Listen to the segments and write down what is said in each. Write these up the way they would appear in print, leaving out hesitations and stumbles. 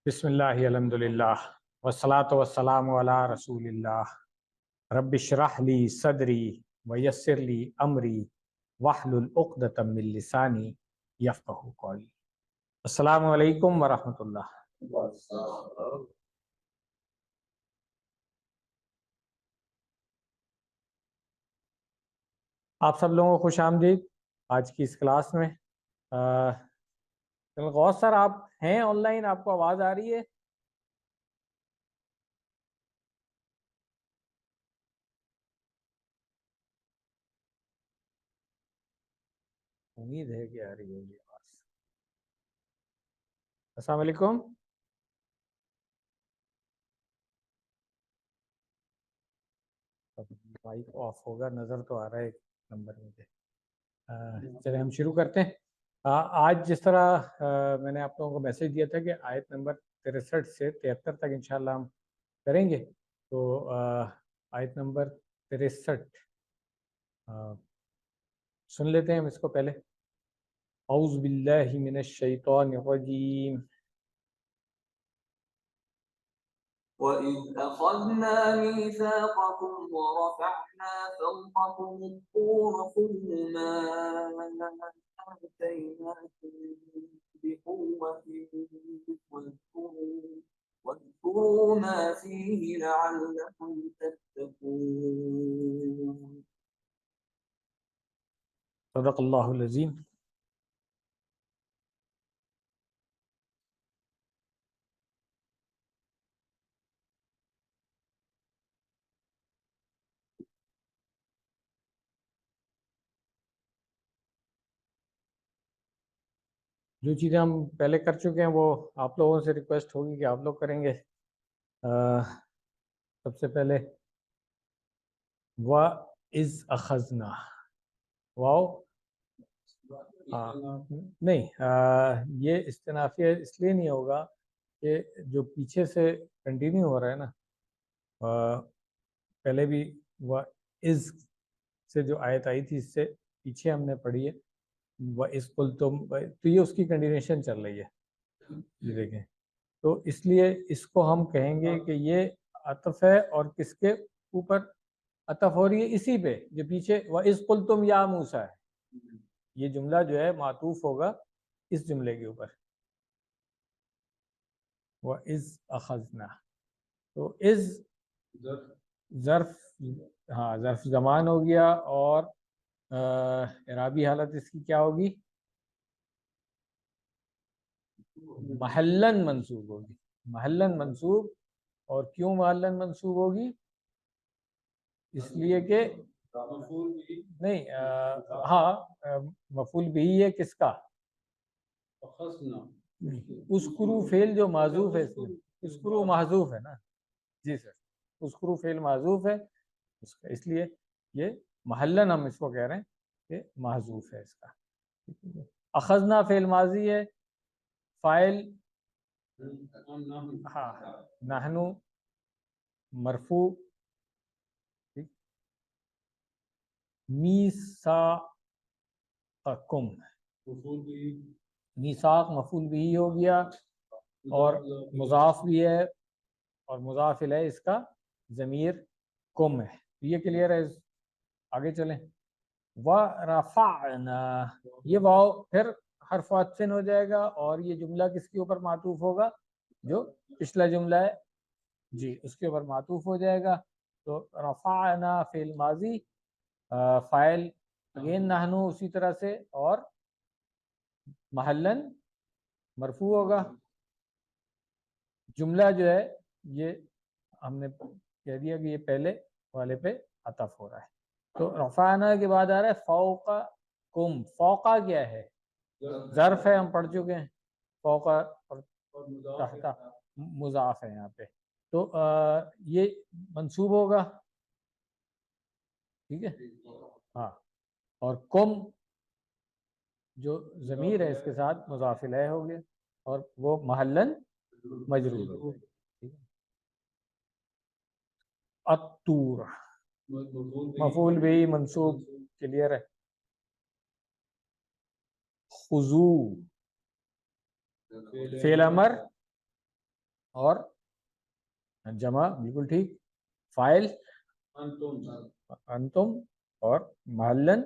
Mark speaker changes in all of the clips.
Speaker 1: بسم اللہ الحمدللہ والصلاة والسلام علی رسول اللہ رب اشرح لی صدری ویسر لی امری واحلل عقدۃ من لسانی یفقہوا قولی۔ السلام علیکم ورحمۃ اللہ۔ آپ سب لوگوں کو خوش آمدید آج کی اس کلاس میں۔ غوث سر آپ ہیں آن لائن؟ آپ کو آواز آ رہی ہے؟ امید ہے کہ آ رہی ہوگی آواز۔ السلام علیکم۔ مائک آف ہوگا، نظر تو آ رہا ہے ایک نمبر مجھے۔ چلیں ہم شروع کرتے ہیں۔ آج جس طرح میں نے آپ لوگوں کو میسج دیا تھا کہ آیت نمبر 63 سے 73 تک انشاءاللہ ہم کریں گے، تو آیت نمبر 63 سن لیتے ہیں ہم اس کو پہلے۔ اعوذ باللہ من الشیطان الرجیم۔
Speaker 2: وَإِذْ أَخَذْنَا مِيثَاقَكُمْ وَرَفَعْنَا فَوْقَكُمُ الطُّورَ خُذُوا مَا آتَيْنَاكُمْ بِقُوَّةٍ وَاذْكُرُوا مَا فِيهِ لَعَلَّكُمْ تَتَّقُونَ۔
Speaker 1: صدق اللہ العظیم۔ جو چیزیں ہم پہلے کر چکے ہیں وہ آپ لوگوں سے ریکویسٹ ہوگی کہ آپ لوگ کریں گے۔ سب سے پہلے وَإِذْ أَخَذْنَا، واو نہیں، یہ استنافیہ اس لیے نہیں ہوگا کہ جو پیچھے سے کنٹینیو ہو رہا ہے نا، پہلے بھی وَإِذْ سے جو آیت آئی تھی اس سے پیچھے ہم نے پڑھی ہے وَإِذْ قُلْتُمْ، تو یہ اس کی کنٹینیوشن چل رہی ہے، یہ دیکھیں۔ تو اس لیے اس کو ہم کہیں گے کہ یہ عطف ہے، اور کس کے اوپر عطف ہو رہی ہے؟ اسی پہ جو پیچھے وَإِذْ قُلْتُمْ يَا مُوسَىٰ ہے، یہ جملہ جو ہے معطوف ہوگا اس جملے کے اوپر، وَإِذْ أَخَذْنَا۔ تو اِذ ظرف، ہاں ظرف زمان ہو گیا، اور اعرابی حالت اس کی کیا ہوگی؟ محلن منصوب ہوگی، محلن منصوب۔ اور کیوں محلن منصوب ہوگی؟ اس لیے کہ نہیں، ہاں مفعول بھی ہے کس کا؟ اذکروا فعل جو معذوف ہے، اس میں اذکروا محذوف ہے نا، جی سر، اذکروا فعل معذوف ہے اس لیے یہ محلن ہم اس کو کہہ رہے ہیں کہ محذوف ہے اس کا۔ اخذنا فعل ماضی ہے، فاعل ہاں نحنو مرفوع، میثاقکم، میثاق مفعول بھی ہو گیا، اور مضاف بھی ہے، اور مضاف الیہ اس کا ضمیر کم ہے۔ یہ کلیئر ہے؟ آگے چلیں۔ وَرَفَعْنَا، یہ واو پھر حرف عطف ہو جائے گا، اور یہ جملہ کس کے اوپر معطوف ہوگا؟ جو پچھلا جملہ ہے جی اس کے اوپر معطوف ہو جائے گا۔ تو رفعنا فعل ماضی، فاعل اگین نحنو اسی طرح سے، اور محلن مرفوع ہوگا۔ جملہ جو ہے یہ ہم نے کہہ دیا کہ یہ پہلے والے پہ عطف ہو رہا ہے۔ تو رفعنا کے بعد آ رہا ہے فوقا کم۔ فوقا کیا ہے؟ ظرف ہے، ہم پڑھ چکے ہیں۔ فوقا اور تحت مضاف ہے یہاں پہ، تو یہ منصوب ہوگا، ٹھیک ہے ہاں۔ اور کم جو ضمیر ہے اس کے ساتھ مضاف الیہ ہو گیا، اور وہ محلن مجرور ہو گیا، ٹھیک ہے۔ الطور مفعول بھی منصوب، کلیئر ہے۔ خذو فعل امر اور جمع بالکل ٹھیک. فائل انتم اور محلن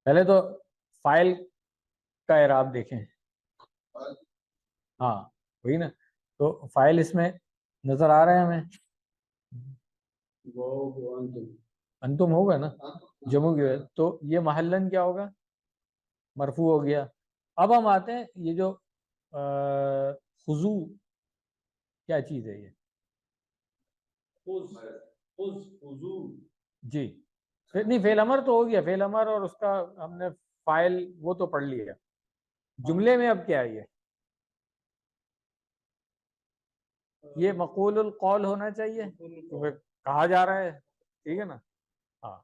Speaker 1: پہلے تو فائل کا اعراب دیکھیں. ہاں وہی نا, تو فائل اس میں نظر آ رہا ہے ہمیں, انتم ہوگا نا جمع کی وجہ, تو یہ محلن کیا ہوگا, مرفوع ہو گیا. اب ہم آتے ہیں یہ جو خضوع کیا چیز ہے یہ, جی نہیں فعل امر تو ہو گیا, فعل امر اور اس کا ہم نے فائل وہ تو پڑھ لیا. جملے میں اب کیا ہے یہ مقول القول ہونا چاہیے کیونکہ کہا جا رہا ہے, ٹھیک ہے نا. ہاں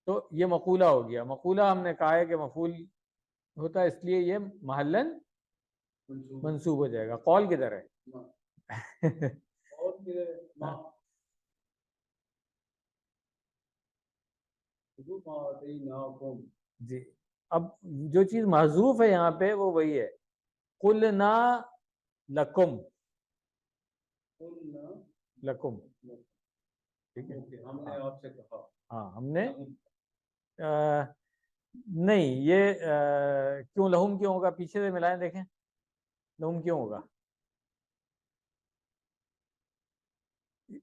Speaker 1: تو یہ مقولہ ہو گیا. مقولہ ہم نے کہا ہے کہ مفعول ہوتا ہے, اس لیے یہ محلن منصوب ہو جائے گا. قول کدھر ہے جی اب جو چیز محذوف ہے یہاں پہ وہ وہی ہے, قلنا لکم, لکم ٹھیک ہے,
Speaker 3: ہم نے آپ سے کہا,
Speaker 1: ہاں ہم نے نہیں یہ کیوں لہم کیوں ہوگا, پیچھے سے ملائیں دیکھیں لہم کیوں ہوگا.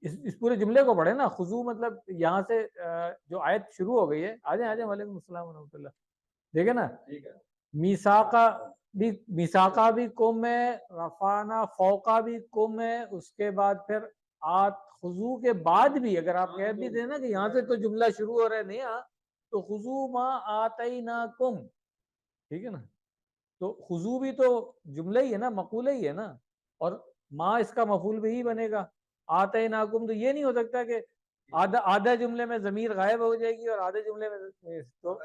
Speaker 1: اس پورے جملے کو پڑھیں نا. خضوع مطلب یہاں سے جو آیت شروع ہو گئی ہے, آ جائیں وعلیکم السلام ورحمۃ اللہ, دیکھیں نا میثاقہ بھی, میثاقہ بھی کم ہے, رفعنا فوقہ بھی کم ہے, اس کے بعد پھر آت خضوع کے بعد بھی اگر آپ کہہ بھی دیں نا کہ یہاں سے تو جملہ شروع ہو رہا ہے نہیں تو خضوع ما آتیناکم, ٹھیک ہے نا. تو خضوع بھی تو جملہ ہی ہے نا, مقولہ ہی ہے نا, اور ما اس کا مفعول بھی بنے گا. آتیناکم تو یہ نہیں ہو سکتا کہ آدھا جملے میں ضمیر غائب ہو جائے گی اور آدھے جملے میں تو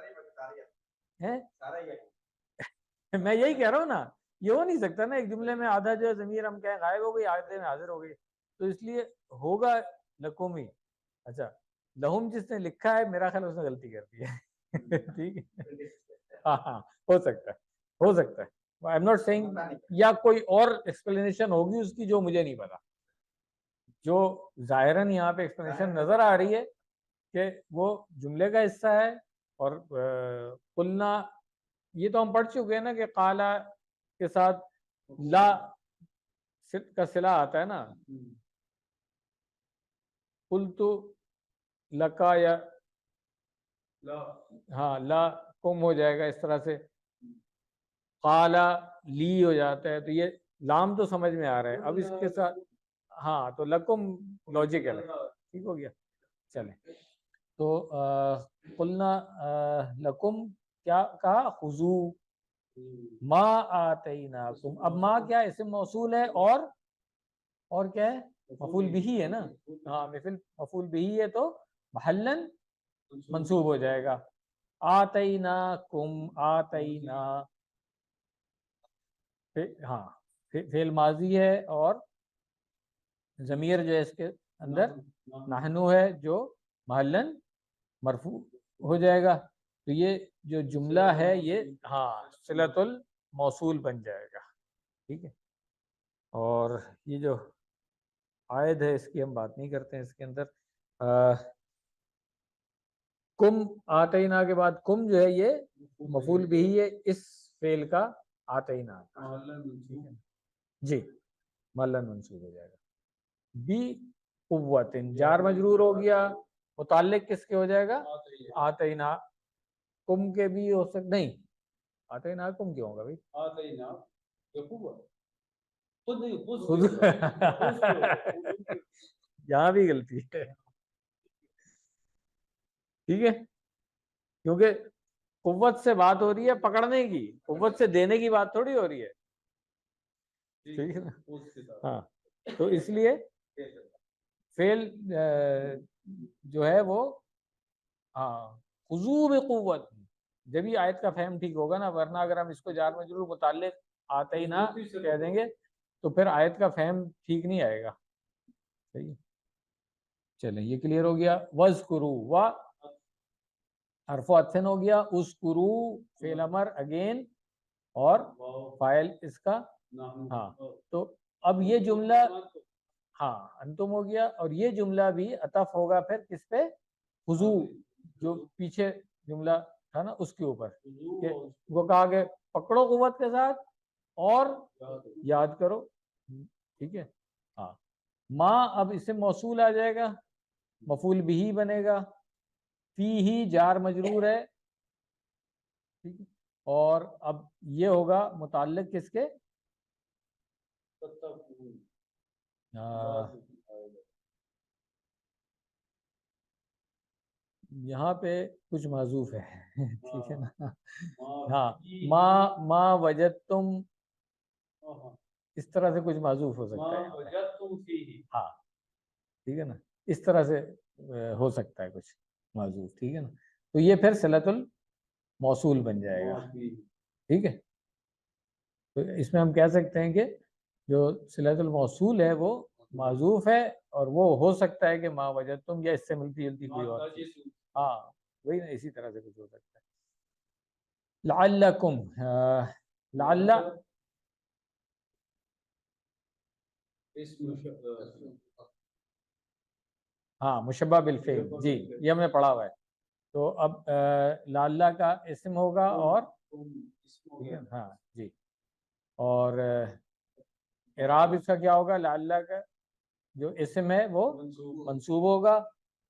Speaker 1: میں یہی کہہ رہا ہوں نا, یہ ہو نہیں سکتا نا ایک جملے میں آدھا جو ضمیر ہم کہیں غائب ہو گئی, آدھے میں حاضر ہو گئی, تو اس لیے ہوگا لکم ہی. اچھا لہم جس نے لکھا ہے میرا خیال اس نے غلطی کر دی ہے ٹھیک ہے, ہاں ہاں ہو سکتا ہے, ہو سکتا ہے, آئی ایم ناٹ سیئنگ, یا کوئی اور ایکسپلینیشن ہوگی اس کی جو مجھے نہیں پتا. جو ظاہراً یہاں پہ ایکسپلینیشن نظر آ رہی ہے کہ وہ جملے کا حصہ ہے, اور قلنا یہ تو ہم پڑھ چکے ہیں نا کہ قالا کے ساتھ لا کا صلہ آتا ہے نا, قلت لکا یا ہاں لا کم ہو جائے گا اس طرح سے, قالا لی ہو جاتا ہے, تو یہ لام تو سمجھ میں آ رہا ہے. اب اس کے ساتھ ہاں تو لکم لاجیکل ہے, ٹھیک ہو گیا. چلیں تو قلنا لکم کیا کہا, خضوع ما آتیناکم. اب ما کیا اسم موصول ہے اور کیا ہے مفعول بھی ہے نا, ہاں مفعول بھی ہے تو محلن منصوب ہو جائے گا. آتیناکم, آتینا ہاں فعل ماضی ہے اور ضمیر جو ہے اس کے اندر نحنو ہے جو محلن مرفوع ہو جائے گا. تو یہ جو جملہ ہے یہ ہاں صلۃ الموصول بن جائے گا, ٹھیک ہے. اور یہ جو عائد ہے اس کی ہم بات نہیں کرتے ہیں, اس کے اندر کم آتینا کے بعد کم جو ہے یہ مفعول بھی ہے اس فعل کا آتینا, جی محلن منصوب ہو جائے گا. بی قوت جار مجرور ہو گیا, متعلق کس کے ہو جائے گا, آتینا کم کے بھی ہو سکتا نہیں, آتینا کم کیوں ہوگا بھائی, یہاں بھی غلطی ہے, ٹھیک ہے, کیونکہ قوت سے بات ہو رہی ہے پکڑنے کی, قوت سے دینے کی بات تھوڑی ہو رہی ہے, ٹھیک ہے نا. ہاں تو اس لیے فعل جو ہے وہ ہاں خضوع بقوت, جب ہی آیت کا فہم ٹھیک ہوگا نا, ورنہ اگر ہم اس کو جار مجرور متعلق آتے ہی نہ کہہ دیں گے تو پھر آیت کا فہم ٹھیک نہیں آئے گا. صحیح, چلیں یہ کلیئر ہو گیا. وَاذْكُرُوا حرف عطف ہو گیا, اذکروا فعل امر اگین, اور فاعل اس کا ہاں. تو اب یہ جملہ ہاں انتم ہو گیا, اور یہ جملہ بھی عطف ہوگا پھر کس پہ؟ خضوع, جو پیچھے جملہ تھا نا اس کے اوپر, کہ وہ کہا کہ پکڑو قوت کے ساتھ اور یاد کرو. ٹھیک ہے. ہاں ما اب اس سے موصول آ جائے گا, مفعول بھی بنے گا, فی ہی جار مجرور ہے. ٹھیک ہے. اور اب یہ ہوگا متعلق کس کے؟ یہاں پہ کچھ معذوف ہے. ٹھیک ہے نا. ہاں ما وجدتم, اس طرح سے کچھ معذوف ہو سکتا ہے. ہاں ٹھیک ہے نا, اس طرح سے ہو سکتا ہے کچھ معذوف. ٹھیک ہے نا. تو یہ پھر صلۃ الموصول بن جائے گا. ٹھیک ہے. تو اس میں ہم کہہ سکتے ہیں کہ جو صلۃ الموصول ہے وہ معذوف ہے, اور وہ ہو سکتا ہے کہ ما وجدتم یا اس سے ملتی جلتی کوئی اور. ہاں وہی نا, اسی طرح سے کچھ ہو سکتا ہے. لعلکم, لعل ہاں مشبہ بالفعل, جی یہ ہم نے پڑھا ہوا ہے. تو اب لعل کا اسم ہوگا اور ہاں جی, اور اعراب اس کا کیا ہوگا؟ لعل کا جو اسم ہے وہ منصوب ہوگا,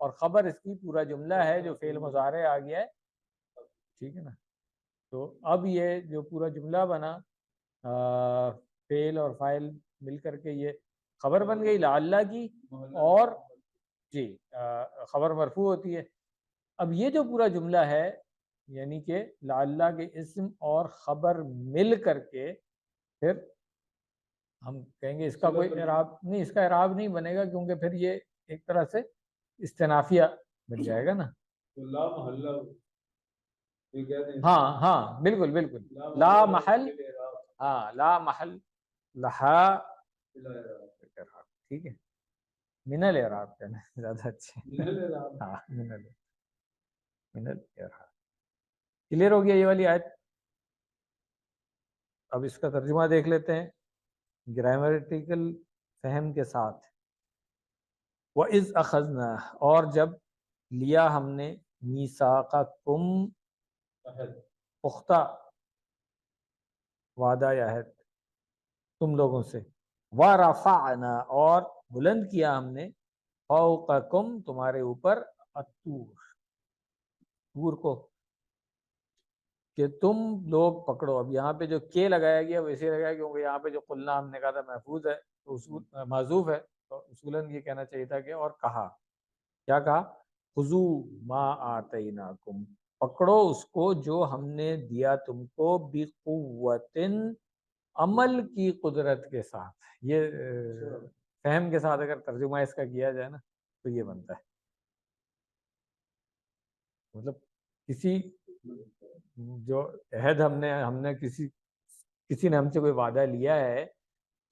Speaker 1: اور خبر اس کی پورا جملہ ہے جو فعل مضارع آ گیا ہے. ٹھیک ہے نا. تو اب یہ جو پورا جملہ بنا, فعل اور فاعل مل کر کے یہ خبر بن گئی لعل کی, اور جی خبر مرفوع ہوتی ہے. اب یہ جو پورا جملہ ہے یعنی کہ لعل کے اسم اور خبر مل کر کے پھر ہم کہیں گے اس کا کوئی اعراب نہیں, اس کا اعراب نہیں بنے گا, کیونکہ پھر یہ ایک طرح سے استنافیہ بن جائے گا نا. ہاں ہاں بالکل بالکل, لا محل, ہاں لا محل لہا. ٹھیک ہے, من الاعراب کہنا زیادہ اچھا ہے. ہاں من الاعراب. کلیئر ہو گیا یہ والی آیت؟ اب اس کا ترجمہ دیکھ لیتے ہیں گرامیٹیکل فہم کے ساتھ. وَإِذْ أَخَذْنَا, اور جب لیا ہم نے, میثاقکم, پختہ وعدہ یا عہد تم لوگوں سے, وَرَفَعْنَا, اور بلند کیا ہم نے, فَوْقَکم, تمہارے اوپر, الطور, طور کو, کہ تم لوگ پکڑو. اب یہاں پہ جو کے لگایا گیا وہ اسی لگایا کیونکہ یہاں پہ جو قلنا ہم نے کہا تھا محفوظ ہے, تو اصول معذوف ہے, تو اصولاً یہ کہنا چاہیے تھا کہ اور کہا, کیا کہا؟ خذوا ما آتیناکم, پکڑو اس کو جو ہم نے دیا تم کو, بقوت, عمل کی قدرت کے ساتھ. یہ فہم کے ساتھ اگر ترجمہ اس کا کیا جائے نا تو یہ بنتا ہے, مطلب کسی جو عہد ہم نے کسی نے ہم سے کوئی وعدہ لیا ہے,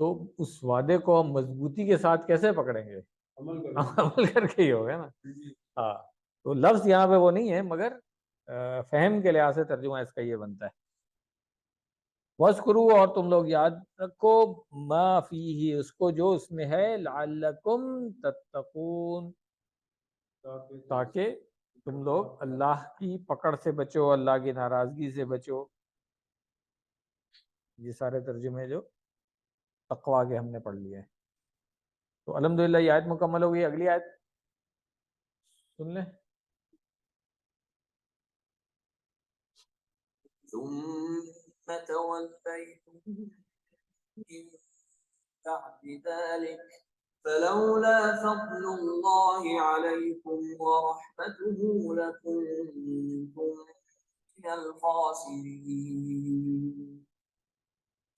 Speaker 1: تو اس وعدے کو ہم مضبوطی کے ساتھ کیسے پکڑیں گے؟ عمل کر کے ہی ہوگا نا. ہاں تو لفظ یہاں پہ وہ نہیں ہے, مگر فہم کے لحاظ سے ترجمہ اس کا یہ بنتا ہے. وَاذْكُرُوا, اور تم لوگ یاد رکھو, مَا فِيهِ, اس کو جو اس میں ہے, لَعَلَّكُمْ تَتَّقُونَ, تاکہ تم لوگ اللہ کی پکڑ سے بچو, اللہ کی ناراضگی سے بچو. یہ سارے ترجمے جو تقویٰ کے ہم نے پڑھ لیے ہیں. تو الحمدللہ یہ آیت مکمل ہو گئی. اگلی آیت سن لیں.
Speaker 2: ثم توليتم من بعد ذلك فلولا فضل الله عليكم ورحمته لكنتم من الخاسرين.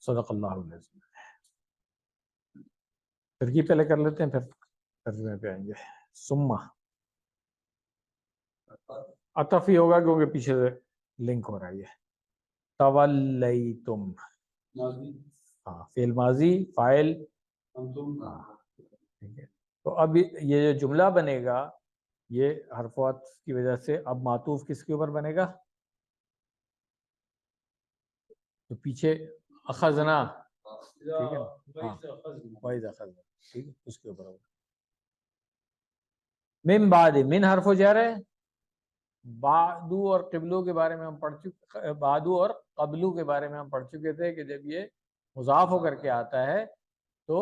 Speaker 1: صدق اللہ العظیم. ترکیب پہلے کر لیتے ہیں پھر ترجمے پہ آئیں گے. ثم عطف ہی ہوگا کیونکہ پیچھے سے لنک ہو رہا ہے. یہ تولیتم, ہاں فعل ماضی, فاعل, ٹھیک ہے. تو اب یہ جو جملہ بنے گا یہ حرف عطف کی وجہ سے اب معطوف کس کے اوپر بنے گا؟ تو پیچھے اخذنا، ٹھیک ہے نا، ہاں وَإِذَا أَخَذْنَا، ٹھیک ہے، اس کے اوپر ہوگا۔ من بعد، من حرف و جر ہے، بعدو اور قبلو کے بارے میں ہم پڑھ چکے، بعدو اور قبلو کے بارے میں ہم پڑھ چکے تھے کہ جب یہ مضاف ہو کر کے آتا ہے تو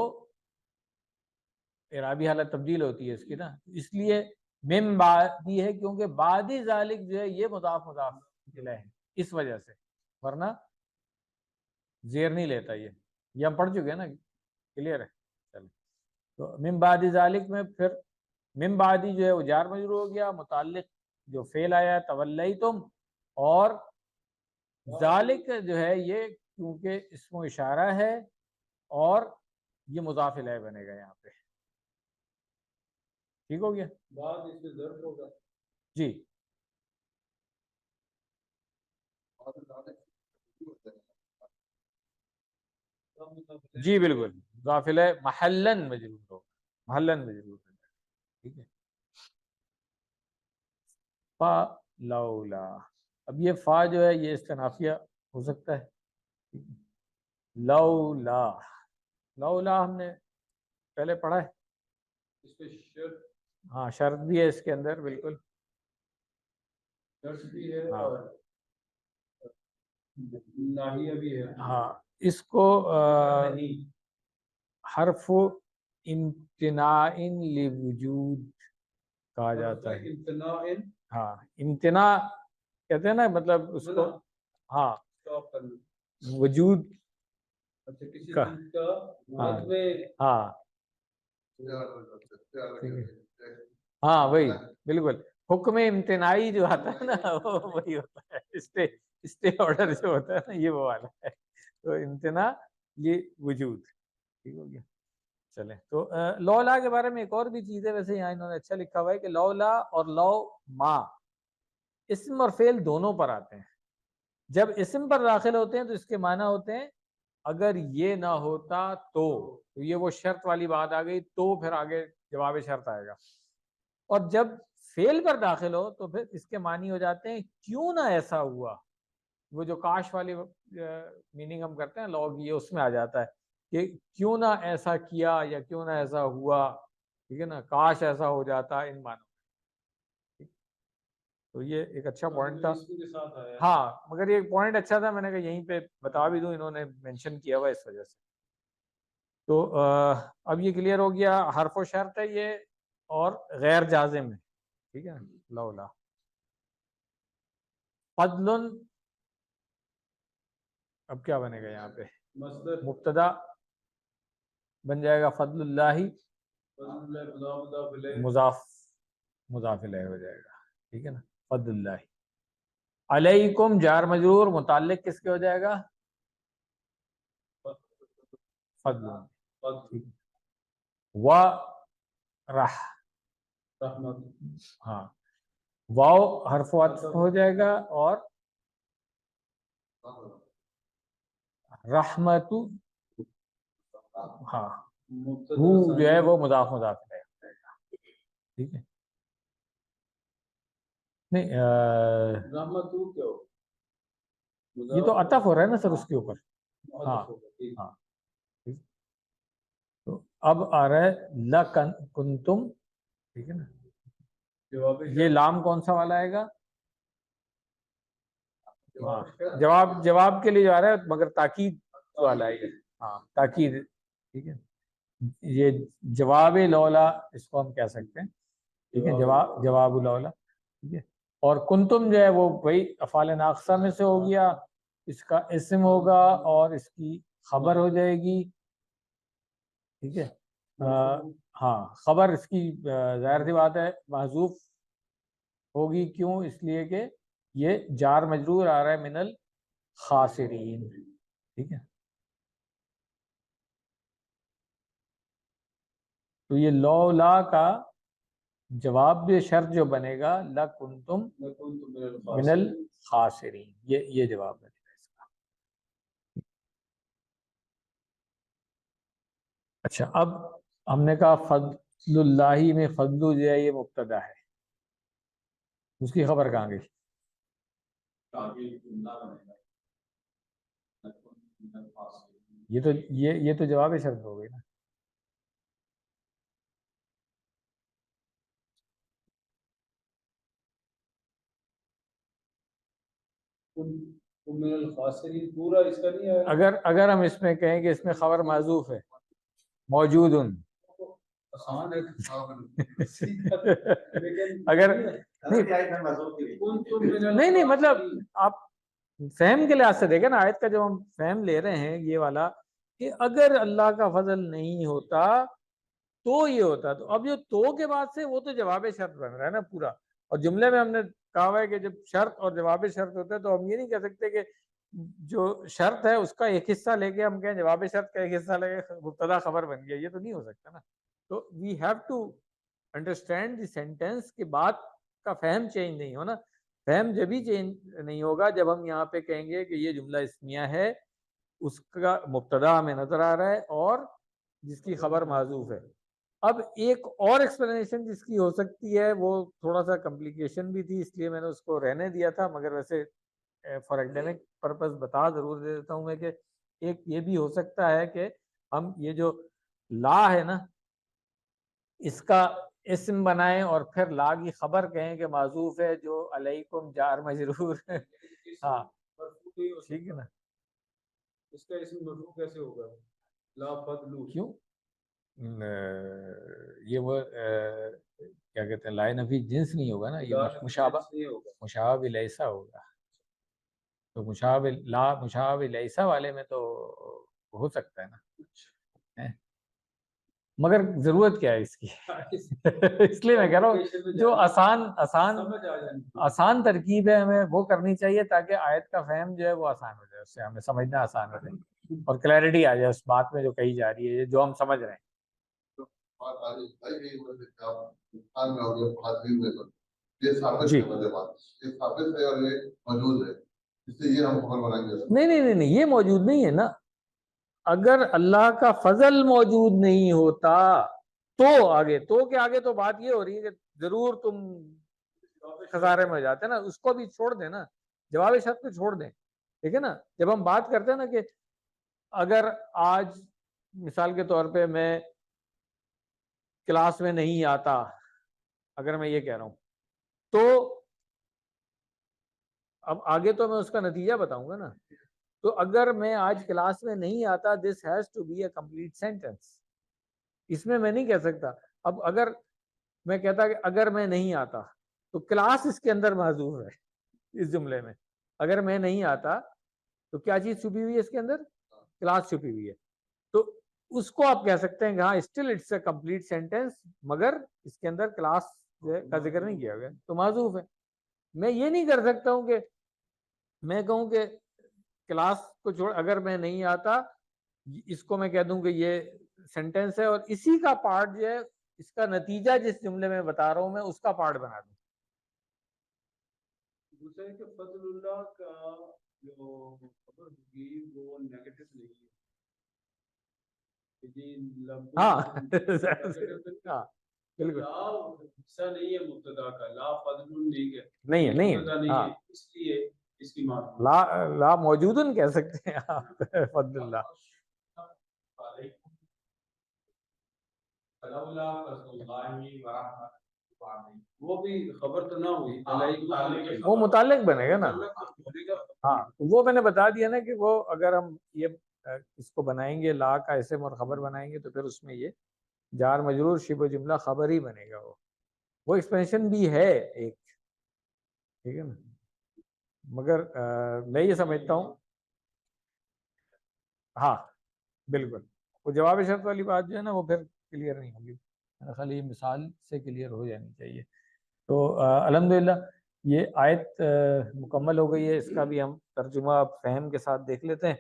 Speaker 1: اعرابی حالت تبدیل ہوتی ہے اس کی نا، اس لیے من بعدی ہے کیونکہ بعدی ذالک جو ہے یہ مضاف الیہ ہے اس وجہ سے، ورنہ زیر نہیں لیتا یہ ہم پڑھ چکے ہیں نا، کلیئر ہے۔ چلیں تو من بعد ذالک میں پھر من بعدی جو ہے وہ جار مجرور ہو گیا، متعلق جو فعل آیا تولیتم، اور ذالک جو ہے یہ کیونکہ اسم و اشارہ ہے اور یہ مضاف الیہ بنے گا یہاں پہ، ٹھیک ہو گیا؟ بعد اس سے ظرف ہوگا جی، جی بالکل، مضاف الیہ محلن مجرور ہو، محلن مجرور ہو، ٹھیک ہے۔ فا لولا، اب یہ فا جو ہے یہ استنافیہ ہو سکتا ہے، لولا، لولا ہم نے پہلے پڑھا ہے، اس پہ شرط، ہاں شرط بھی ہے اس کے اندر، بالکل شرط بھی ہے اور ناہیہ بھی ہے، ہاں اس کو حرف امتناع لوجود کہا جاتا ہے، ہاں امتناع کہتے ہیں نا، مطلب اس کو ہاں وجود کا، ہاں ہاں وہی بالکل، حکم امتناعی جو آتا ہے نا وہ وہی ہوتا ہے، اسٹے آرڈر جو ہوتا ہے نا یہ وہ والا ہے، تو امتناع یہ وجود، ٹھیک ہو گیا۔ چلیں تو لولا کے بارے میں ایک اور بھی چیز ہے، ویسے یہاں انہوں نے اچھا لکھا ہوا ہے کہ لولا اور لو ما اسم اور فعل دونوں پر آتے ہیں، جب اسم پر داخل ہوتے ہیں تو اس کے معنی ہوتے ہیں اگر یہ نہ ہوتا تو یہ وہ شرط والی بات آ گئی، تو پھر آگے جواب شرط آئے گا، اور جب فعل پر داخل ہو تو پھر اس کے معنی ہو جاتے ہیں کیوں نہ ایسا ہوا، وہ جو کاش والی میننگ ہم کرتے ہیں لوگ، یہ اس میں آ جاتا ہے کہ کیوں نہ ایسا کیا یا کیوں نہ ایسا ہوا، ٹھیک ہے نا، کاش ایسا ہو جاتا، ان معنوں، تو یہ ایک اچھا پوائنٹ تھا، ہاں مگر یہ پوائنٹ اچھا تھا، میں نے کہا یہیں پہ بتا بھی دوں، انہوں نے مینشن کیا ہوا اس وجہ سے۔ تو اب یہ کلیئر ہو گیا، حرف و شرط ہے یہ اور غیر جازم ہے، ٹھیک ہے، لولا۔ فضل، اب کیا بنے گا یہاں پہ، مبتدا بن جائے گا فضل اللہ، مضاف الیہ ہو جائے گا، ٹھیک ہے نا، فضل اللہ، علیکم جار مجرور، متعلق کس کے ہو جائے گا، فضل، و ہاں واو حرف عطف ہو جائے گا، اور رحمت، ہاں وہ جو ہے وہ مضاف الیہ ہو جائے گا، ٹھیک ہے، نہیں یہ تو عطف ہو رہا ہے نا سر اس کے اوپر، ہاں ہاں، تو اب آ رہا ہے لکنتم، ٹھیک ہے نا، یہ لام کون سا والا آئے گا، ہاں جواب کے لیے جو آ رہا ہے مگر تاکید والا ہے، ہاں تاکید، ٹھیک ہے، یہ جواب لولا اس کو ہم کہہ سکتے ہیں، ٹھیک ہے، جواب لولا، ٹھیک ہے، اور کنتم جو ہے وہ وہی افعال ناقصہ میں سے ہو گیا، اس کا اسم ہوگا اور اس کی خبر ہو جائے گی، ٹھیک ہے، ہاں خبر اس کی ظاہر سی بات ہے محذوف ہوگی، کیوں، اس لیے کہ یہ جار مجرور آ رہا ہے من الخاسرین، ٹھیک ہے، تو یہ لولا کا جواب بھی شرط جو بنے گا لکنتم من الخاسرین، یہ جواب بنے گا اس کا۔ اچھا اب ہم نے کہا فضل اللہ میں فضل جو ہے یہ مبتدا ہے، اس کی خبر کہاں گئی، یہ تو جواب شرط ہو گئی نا. اگر ہم اس میں کہیں کہ اس میں خبر معذوف ہے موجود اگر نہیں مطلب آپ فہم کے لحاظ سے دیکھیں نا آیت کا جب ہم فہم لے رہے ہیں یہ والا کہ اگر اللہ کا فضل نہیں ہوتا تو یہ ہوتا. تو اب جو تو کے بعد سے وہ تو جواب شرط بن رہا ہے نا پورا. اور جملے میں ہم نے کہا ہے کہ جب شرط اور جواب شرط ہوتا ہے تو ہم یہ نہیں کہہ سکتے کہ جو شرط ہے اس کا ایک حصہ لے کے ہم کہیں جواب شرط کا ایک حصہ لے کے مبتدا خبر بن گیا. یہ تو نہیں ہو سکتا نا. تو we have to understand the sentence کے بعد کا فہم چینج نہیں ہونا. فہم جبھی چینج نہیں ہوگا جب ہم یہاں پہ کہیں گے کہ یہ جملہ اسمیہ ہے, اس کا مبتدا ہمیں نظر آ رہا ہے اور جس کی خبر معذوف ہے. اب ایک اور ایکسپلینیشن جس کی ہو سکتی ہے وہ تھوڑا سا کمپلیکیشن بھی تھی اس لیے میں نے اس کو رہنے دیا تھا, مگر ویسے فار ایکڈیمک پرپز بتا ضرور دے دیتا ہوں میں کہ ایک یہ بھی ہو سکتا ہے کہ ہم یہ جو لا ہے نا اس کا اسم بنائیں اور پھر لا کی خبر کہیں کہ معذوف ہے جو علیکم جار مجرور ہاں ٹھیک ہے نا.
Speaker 3: اس کا اسم مرفوع کیسے ہوگا؟ لا فضل
Speaker 1: کیوں یہ وہ کیا کہتے ہیں لائے نفی جنس نہیں ہوگا نا, یہ مشابہ لیسا ہوگا. تو مشابہ لیسا والے میں تو ہو سکتا ہے نا, مگر ضرورت کیا ہے اس کی اس لیے میں کہہ رہا ہوں جو آسان ترکیب ہے ہمیں وہ کرنی چاہیے تاکہ آیت کا فہم جو ہے وہ آسان ہو جائے, اس سے ہمیں سمجھنا آسان ہو جائے اور کلیئرٹی آ جائے اس بات میں جو کہی جا رہی ہے جو ہم سمجھ رہے ہیں. جی نہیں یہ موجود نہیں ہے نا. اگر اللہ کا فضل موجود نہیں ہوتا تو آگے تو کے آگے تو بات یہ ہو رہی ہے کہ ضرور تم خسارے میں ہو جاتے نا, اس کو بھی چھوڑ دیں نا, جواب شرط کو چھوڑ دیں. ٹھیک ہے نا. جب ہم بات کرتے ہیں نا کہ اگر آج مثال کے طور پہ میں کلاس میں نہیں آتا, اگر میں یہ کہہ رہا ہوں تو اب آگے تو میں اس کا نتیجہ بتاؤں گا نا. تو اگر میں آج کلاس میں نہیں آتا this has to be a complete sentence. اس میں نہیں کہہ سکتا. اب اگر میں کہتا کہ اگر میں نہیں آتا تو کلاس اس کے اندر معذوف ہے. اس جملے میں اگر میں نہیں آتا تو کیا چیز چھپی ہوئی ہے اس کے اندر؟ کلاس چھپی ہوئی ہے. تو اس کو آپ کہہ سکتے ہیں کہ ہاں still it's a complete sentence, مگر اس کے اندر کلاس کا ذکر نہیں کیا گیا تو معذوف ہے. میں یہ نہیں کر سکتا ہوں کہ میں کہوں کہ کلاس کو چھوڑ اگر میں نہیں آتا اس کو میں کہہ دوں کہ یہ سینٹینس ہے اور اسی کا پارٹ جو ہے اس کا نتیجہ جس جملے میں بتا رہا ہوں میں اس کا پارٹ بنا دوں.
Speaker 3: دوسرا ہے کہ فضل اللہ کا جو خبر ہوگی وہ نیگیٹو نہیں ہے.
Speaker 1: ہاں بالکل
Speaker 3: حصہ نہیں ہے مبتدا کا. لا فضل
Speaker 1: نہیں ہے
Speaker 3: اس لیے اس کی
Speaker 1: لا موجودن کہہ سکتے ہیں آپ فضل اللہ.
Speaker 3: وہ بھی خبر تو نہ ہوئی,
Speaker 1: وہ متعلق بنے گا نا. ہاں وہ میں نے بتا دیا نا کہ وہ اگر ہم یہ اس کو بنائیں گے لا کا اسم اور خبر بنائیں گے تو پھر اس میں یہ جار مجرور شبہ جملہ خبر ہی بنے گا. وہ ایکسپینشن بھی ہے ایک, ٹھیک ہے نا. مگر میں یہ سمجھتا ہوں ہاں بالکل وہ جواب شرط والی بات جو ہے نا وہ پھر کلیئر نہیں ہوگی. خالی یہ مثال سے کلیئر ہو جانی چاہیے. تو الحمدللہ یہ آیت مکمل ہو گئی ہے. اس کا بھی ہم ترجمہ فہم کے ساتھ دیکھ لیتے ہیں.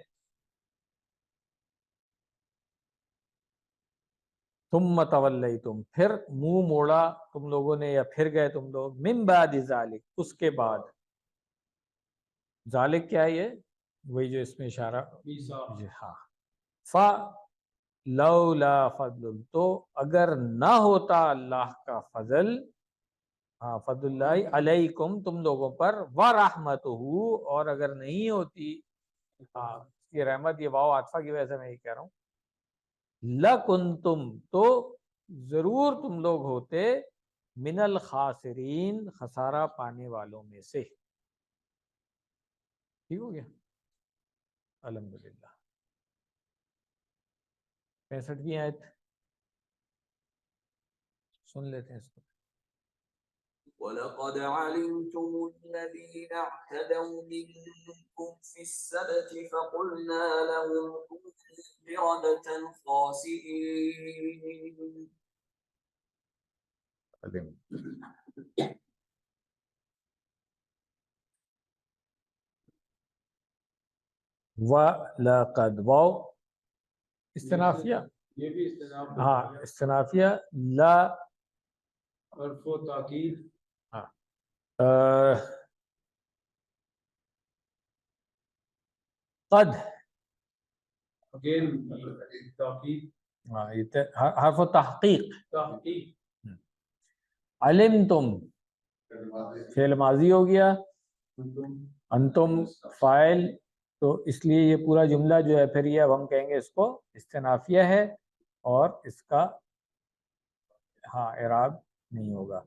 Speaker 1: ثم تولیتم پھر منہ موڑا تم لوگوں نے یا پھر گئے تم لوگ من بعد ذالک اس کے بعد. ذالک کیا ہے یہ وہی جو اس میں اشارہ جی ہاں فلولا فضل تو اگر نہ ہوتا اللہ کا فضل ہاں فضل اللہ علیکم تم لوگوں پر ورحمتہ اور اگر نہیں ہوتی کی رحمت، یہ واو عاطفہ کی وجہ سے میں یہ کہہ رہا ہوں، لَكُنْتُمْ تو ضرور تم لوگ ہوتے من الخاسرین خسارہ پانے والوں میں سے. ٹھیک ہو گیا. الحمدللہ. 65ویں آیت سن لیتے ہیں اس کو.
Speaker 2: وَلَقَدْ عَلِمْتُمُ الَّذِينَ اعْتَدَوْا مِنكُمْ فِي السَّبْتِ فَقُلْنَا لَهُمْ كُونُوا قِرَدَةً خَاسِئِينَ.
Speaker 1: وَلَقَدْ واو استنافیہ،
Speaker 3: یہ بھی استناف
Speaker 1: ہاں استنافیہ. لا
Speaker 3: حرف و تاکید.
Speaker 1: قد
Speaker 3: اگین تاکید
Speaker 1: ہاں یہ حرف و تحقیق.
Speaker 3: تحقیق.
Speaker 1: علمتم فعل ماضی ہو گیا، انتم فاعل، تو اس لیے یہ پورا جملہ جو ہے پھر یہ اب ہم کہیں گے اس کو استنافیہ ہے اور اس کا ہاں اعراب نہیں ہوگا.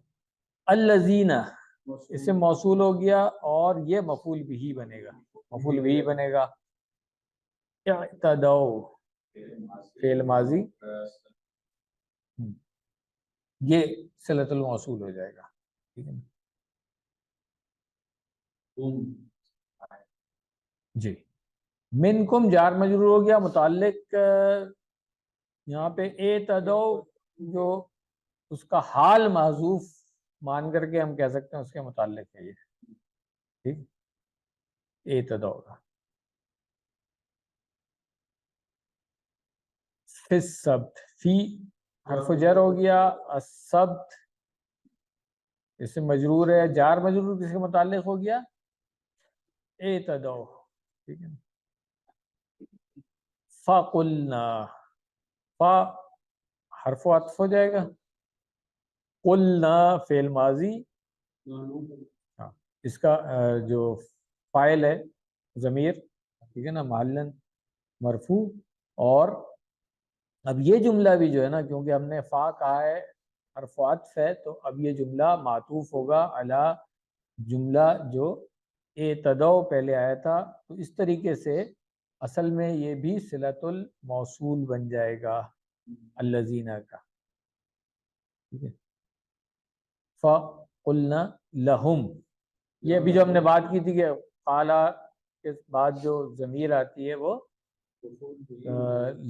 Speaker 1: الذین اس سے موصول ہو گیا اور یہ مفعول بھی بنے گا، مفعول بھی بنے گا. اعتدوا فعل ماضی، یہ صلۃ الموصول ہو جائے گا. ٹھیک ہے نا جی. منکم جار مجرور ہو گیا، متعلق یہاں پہ اعتدوا جو اس کا حال محذوف مان کر کے ہم کہہ سکتے ہیں اس کے متعلق ہے یہ. ٹھیک اعتدوا کا. فی السبت، فی حرف جر ہو گیا، السبت اس سے مجرور ہے، جار مجرور کس کے متعلق ہو گیا؟ اعتدوا. ٹھیک ہے. فَقُلْنَا، فا حرف عطف ہو جائے گا، قلنا فعل ماضی، ہاں اس کا جو فاعل ہے ضمیر، ٹھیک ہے نا، محلاً مرفوع. اور اب یہ جملہ بھی جو ہے نا، کیونکہ ہم نے فا کہا ہے حرف عطف ہے، تو اب یہ جملہ معطوف ہوگا علی جملہ جو اعتدوا پہلے آیا تھا. تو اس طریقے سے اصل میں یہ بھی صلۃ الموصول بن جائے گا الذین کا. ٹھیک ہے. فَقُلْنَا لَهُمْ، یہ بھی جو ہم نے بات کی تھی کہ قالا کے بعد جو ضمیر آتی ہے وہ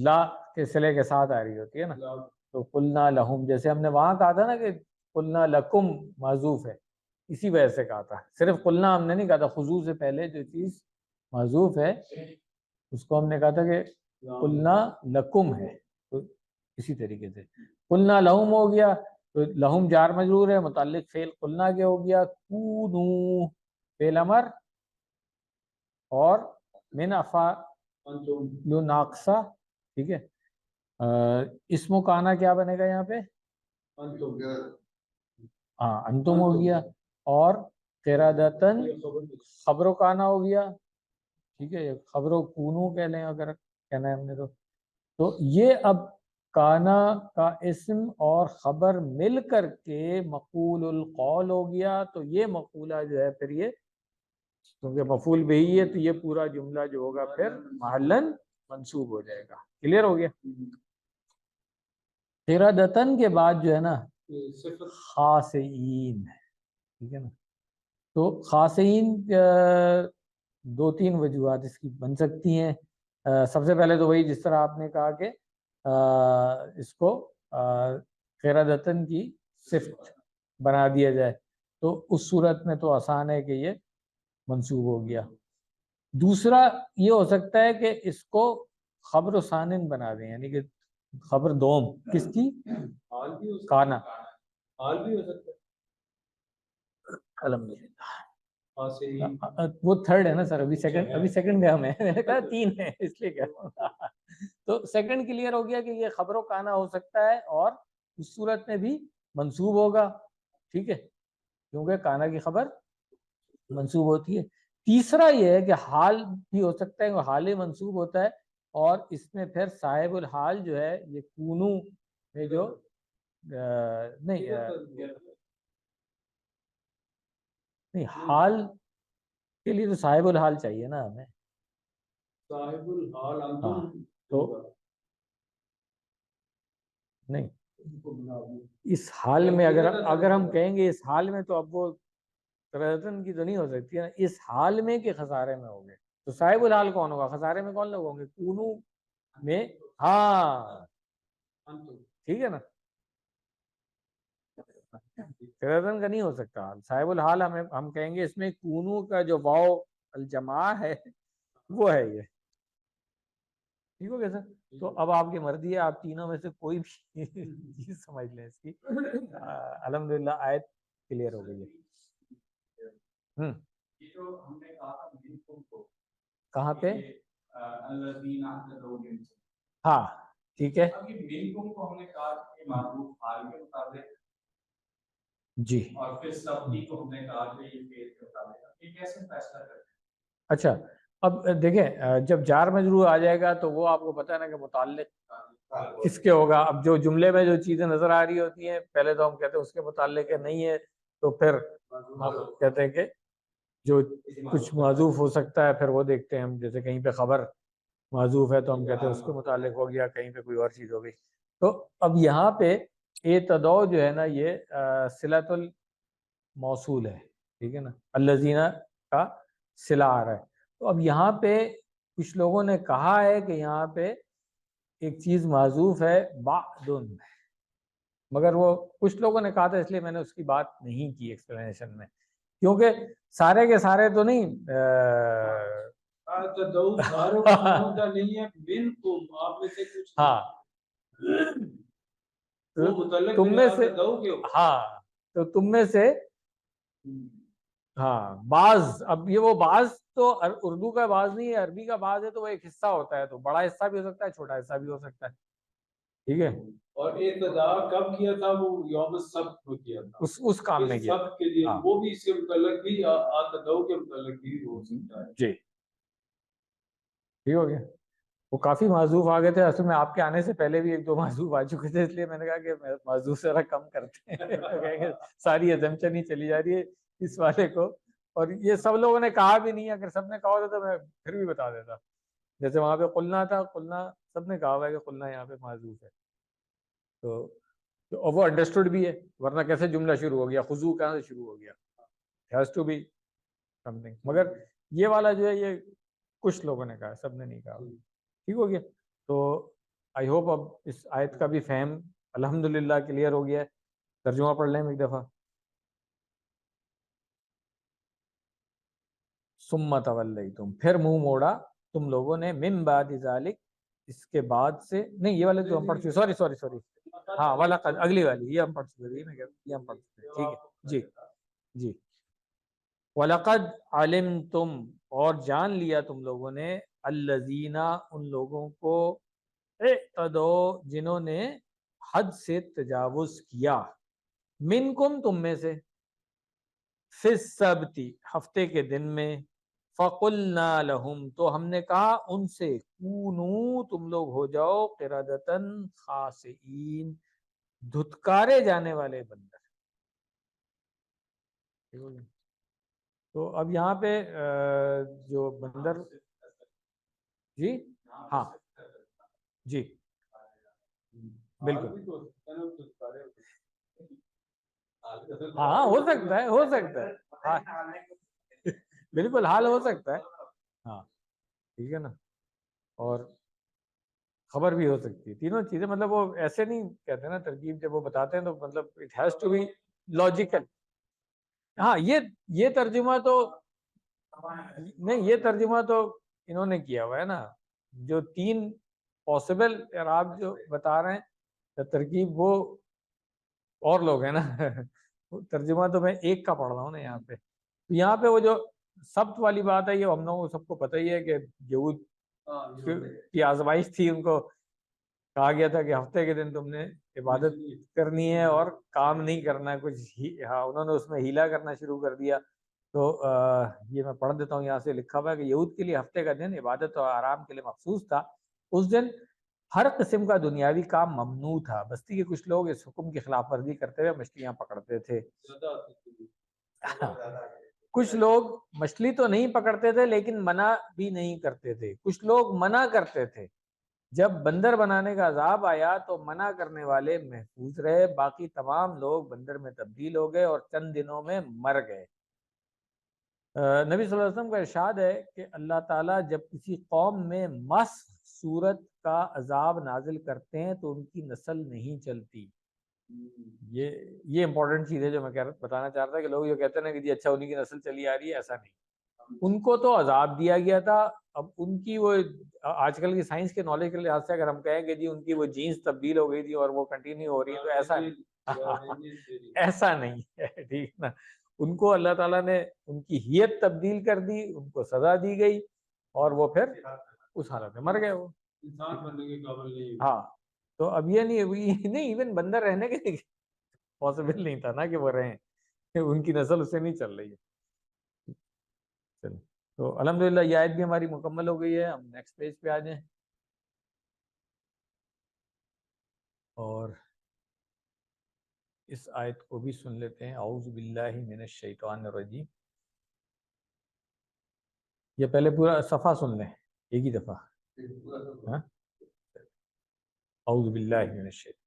Speaker 1: لا کے صلے کے ساتھ آ رہی ہوتی ہے نا. تو قلنا لہم، جیسے ہم نے وہاں کہا تھا نا کہ قلنا لکم محذوف ہے، اسی وجہ سے کہا تھا. صرف قلنا ہم نے نہیں کہا تھا، خضوع سے پہلے جو چیز محذوف ہے اس کو ہم نے کہا تھا کہ قلنا لکم ہے. تو اسی طریقے سے قلنا لہم ہو گیا، تو لہم جار مجرور ہے، متعلق فعل قلنا کے ہو گیا. کونو فعل امر، اور من افعال ناقصہ. ٹھیک ہے. اسم و کانا کیا بنے گا یہاں پہ؟ ہاں انتم ہو گیا. اور قرادتن خبر و کانا ہو گیا. ٹھیک ہے. خبر و کونو کہہ لیں اگر کہنا ہے ہم نے تو یہ اب کانا کا اسم اور خبر مل کر کے مقول القول ہو گیا. تو یہ مقولہ جو ہے پھر یہ کیونکہ مفعول بہی ہے تو یہ پورا جملہ جو ہوگا پھر محلاً منصوب ہو جائے گا. کلیئر ہو گیا. قرادتن کے بعد جو ہے نا خاسئین. ٹھیک ہے نا. تو خاسئین دو تین وجوہات اس کی بن سکتی ہیں. سب سے پہلے تو وہی جس طرح آپ نے کہا کہ اس کو قرادتن کی صفت بنا دیا جائے، تو اس صورت میں تو آسان ہے کہ یہ منصوب ہو گیا. دوسرا یہ ہو سکتا ہے کہ اس کو خبر و ثانن بنا دیں، یعنی کہ خبر دوم کس کی؟ کانا.
Speaker 3: حال بھی ہو سکتا ہے.
Speaker 1: الحمدللہ. وہ تھرڈ ہے نا سر، ابھی سیکنڈ میں ہم ہیں، میں نے کہا تین ہے اس لیے کہہ رہا ہوں. تو سیکنڈ کلیئر ہو گیا کہ یہ خبر و کانا ہو سکتا ہے اور اس صورت میں بھی منصوب ہوگا. ٹھیک ہے، کیونکہ کانا کی خبر منصوب ہوتی ہے. تیسرا یہ ہے کہ حال بھی ہو سکتا ہے، وہ حال منصوب ہوتا ہے، اور اس میں پھر صاحب الحال جو ہے یہ کونو میں جو نہیں حال کے لیے تو صاحب الحال چاہیے نا ہمیں.
Speaker 3: صاحب الحال
Speaker 1: ہاں تو نہیں اس حال میں اگر ہم کہیں گے اس حال میں، تو اب وہ رزن کی تو نہیں ہو سکتی ہے نا. اس حال میں کہ خسارے میں ہو گئے تو صاحب الحال کون ہوگا؟ خسارے میں کون لوگ ہوں گے؟ کونو میں. ہاں ٹھیک ہے نا، رزن کا نہیں ہو سکتا حال. صاحب الحال ہم کہیں گے اس میں کونو کا جو واو الجماع ہے وہ ہے یہ. ٹھیک ہو گیا سر؟ تو اب آپ کی مرضی ہے، آپ تینوں میں سے کوئی بھی چیز سمجھ لیں اس کی. الحمدللہ آیت کلیئر ہو گئی ہے.
Speaker 3: یہ جو ہم نے کہا تھا منکم کو،
Speaker 1: کہاں پہ؟
Speaker 3: الذین اعتدوا منکم.
Speaker 1: ہاں ٹھیک ہے
Speaker 3: اب یہ منکم کو ہم نے کہا کہ معروف حال کے مطابق،
Speaker 1: جی.
Speaker 3: اور پھر سبھی کو ہم نے کہا کہ یہ فعل کے مطابق. یہ کیسے فیصلہ کرتے ہیں؟
Speaker 1: اچھا اب دیکھیں، جب جار مجرور آ جائے گا تو وہ آپ کو پتہ ہے نا کہ متعلق کس کے ہوگا. اب جو جملے میں جو چیزیں نظر آ رہی ہوتی ہیں پہلے تو ہم کہتے ہیں اس کے متعلق ہے، نہیں ہے تو پھر ہم کہتے ہیں کہ جو کچھ معذوف ہو سکتا ہے پھر وہ دیکھتے ہیں ہم. جیسے کہیں پہ خبر معذوف ہے تو ہم کہتے ہیں اس کے متعلق ہو گیا، کہیں پہ کوئی اور چیز ہو گئی. تو اب یہاں پہ اعتدوا جو ہے نا یہ صلۃ الموصول ہے، ٹھیک ہے نا، الذین کا صلہ آ رہا ہے. تو اب یہاں پہ کچھ لوگوں نے کہا ہے کہ یہاں پہ ایک چیز معذوف ہے بعدن، مگر وہ کچھ لوگوں نے کہا تھا اس لیے میں نے اس کی بات نہیں کی ایکسپلینیشن میں، کیونکہ سارے کے سارے تو نہیں
Speaker 3: ساروں کا نہیں ہے. منکم آپ میں سے کچھ
Speaker 1: ہاں
Speaker 3: وہ متعلق
Speaker 1: تم میں سے،
Speaker 3: کے
Speaker 1: ہاں تو تم میں سے ہاں بعض. اب یہ وہ بعض تو اردو کا بعض نہیں ہے، عربی کا بعض ہے، تو وہ ایک حصہ ہوتا ہے، تو بڑا حصہ بھی ہو سکتا ہے چھوٹا حصہ بھی ہو سکتا ہے. ٹھیک ہے،
Speaker 3: اور ابتدا کب کیا تھا؟ وہ یوم السبت کو کیا تھا،
Speaker 1: اس کام میں کیا.
Speaker 3: سبت کے لیے
Speaker 1: ہاں
Speaker 3: وہ بھی اس کے متعلق بھی اعتدوا کے متعلق بھی ہو سکتا ہے.
Speaker 1: جی ٹھیک ہو گیا. وہ کافی معذوف آ گئے تھے اصل میں، آپ کے آنے سے پہلے بھی ایک دو معذوف آ چکے تھے، اس لیے میں نے کہا کہ معذوف ذرا کم کرتے ہیں. ساری ایزمپشن ہی چلی جا رہی ہے اس والے کو، اور یہ سب لوگوں نے کہا بھی نہیں ہے. اگر سب نے کہا ہوتا تو میں پھر بھی بتا دیتا. جیسے وہاں پہ قلنا تھا، قلنا سب نے کہا ہوا ہے کہ قلنا یہاں پہ معذوف ہے، تو وہ انڈرسٹوڈ بھی ہے، ورنہ کیسے جملہ شروع ہو گیا؟ خضوع کہاں سے شروع ہو گیا؟ Has to be something. مگر یہ والا جو ہے یہ کچھ لوگوں نے کہا، سب نے نہیں کہا. ٹھیک ہو گیا. تو آئی ہوپ اب اس آیت کا بھی فہم الحمدللہ کلیئر ہو گیا ہے. ترجمہ پڑھ لیں ایک دفعہ. ثم تولیتم، پھر منہ موڑا تم لوگوں نے، من بعد ذالک، اس کے بعد سے. نہیں یہ والے تو ہم پڑھ چکے، سوری ہاں وَلَقَدْ، اگلی والی یہ ہم پڑھ چکے، یہ ہم پڑھ چکے. ٹھیک ہے جی جی. وَلَقَدْ عَلِمْتُمْ، اور جان لیا تم لوگوں نے، الَّذِينَ، ان لوگوں کو، اعتدوا، جنہوں نے حد سے تجاوز کیا، منکم، تم میں سے، فی السبت، ہفتے کے دن میں، فَقُلْنَا لَهُمْ، تو ہم نے کہا ان سے، کونو، تم لوگ ہو جاؤ، قردۃً خاسئین، دھتکارے جانے والے بندر. تو اب یہاں پہ جو بندر، جی ہاں جی بالکل، ہاں ہو سکتا ہے، ہو سکتا ہے، ہاں بالکل حال ہو سکتا ہے. ہاں ٹھیک ہے نا، اور خبر بھی ہو سکتی ہے. تینوں چیزیں، مطلب وہ ایسے نہیں کہتے نا ترکیب، جب وہ بتاتے ہیں تو مطلب it has to be logical. ہاں یہ ترجمہ تو نہیں، یہ ترجمہ تو انہوں نے کیا ہوا ہے نا، جو تین پاسبل اعراب جو بتا رہے ہیں ترکیب، وہ اور لوگ ہیں نا. ترجمہ تو میں ایک کا پڑھ رہا ہوں نا یہاں پہ. یہاں پہ وہ جو سبت والی بات ہے، یہ ہم لوگوں کو سب کو پتہ ہی ہے کہ یہود کی آزمائش تھی. ان کو کہا گیا تھا کہ ہفتے کے دن تم نے عبادت کرنی ہے اور کام نہیں کرنا ہے کچھ ہاں انہوں نے اس میں ہیلا کرنا شروع کر دیا. تو یہ میں پڑھ دیتا ہوں، یہاں سے لکھا ہوا ہے کہ یہود کے لیے ہفتے کا دن عبادت اور آرام کے لیے مخصوص تھا۔ اس دن ہر قسم کا دنیاوی کام ممنوع تھا۔ بستی کے کچھ لوگ اس حکم کی خلاف ورزی کرتے ہوئے مچھلیاں پکڑتے تھے۔ کچھ لوگ مچھلی تو نہیں پکڑتے تھے لیکن منع بھی نہیں کرتے تھے۔ کچھ لوگ منع کرتے تھے۔ جب بندر بنانے کا عذاب آیا تو منع کرنے والے محفوظ رہے، باقی تمام لوگ بندر میں تبدیل ہو گئے اور چند دنوں میں مر گئے۔ نبی صلی اللہ علیہ وسلم کا ارشاد ہے کہ اللہ تعالیٰ جب کسی قوم میں مسخ صورت کا عذاب نازل کرتے ہیں تو ان کی نسل نہیں چلتی۔ یہ امپورٹنٹ چیز ہے جو میں بتانا چاہ رہا تھا کہ لوگ جو کہتے ہیں نا کہ جی اچھا انہی کی نسل چلی آ رہی ہے، ایسا نہیں۔ ان کو تو عذاب دیا گیا تھا، اب ان کی وہ آج کل کی سائنس کے نالج کے لحاظ سے اگر ہم کہیں کہ جی ان کی وہ جینز تبدیل ہو گئی تھی اور وہ کنٹینیو ہو رہی ہے، تو ایسا نہیں ایسا نہیں ہے، ٹھیک نا۔ ان کو اللہ تعالیٰ نے ان کی حیت تبدیل کر دی، ان کو سزا دی گئی اور وہ پھر اس حالت میں مر گئے وہ
Speaker 3: انسان بننے کے قابل نہیں۔
Speaker 1: ہاں، تو اب یہ نہیں ایون بندر رہنے کے لیے پاسبل نہیں تھا نا کہ وہ رہیں، ان کی نسل اس سے نہیں چل رہی ہے۔ چلو تو الحمدللہ یہ آیت بھی ہماری مکمل ہو گئی ہے۔ ہم نیکسٹ پیج پہ آ جائیں اور اس آیت کو بھی سن لیتے ہیں۔ اعوذ باللہ من الشیطان الرجیم۔ یہ پہلے پورا صفحہ سن لیں ایک ہی دفعہ۔ ہاں؟ اعوذ باللہ من الشیطان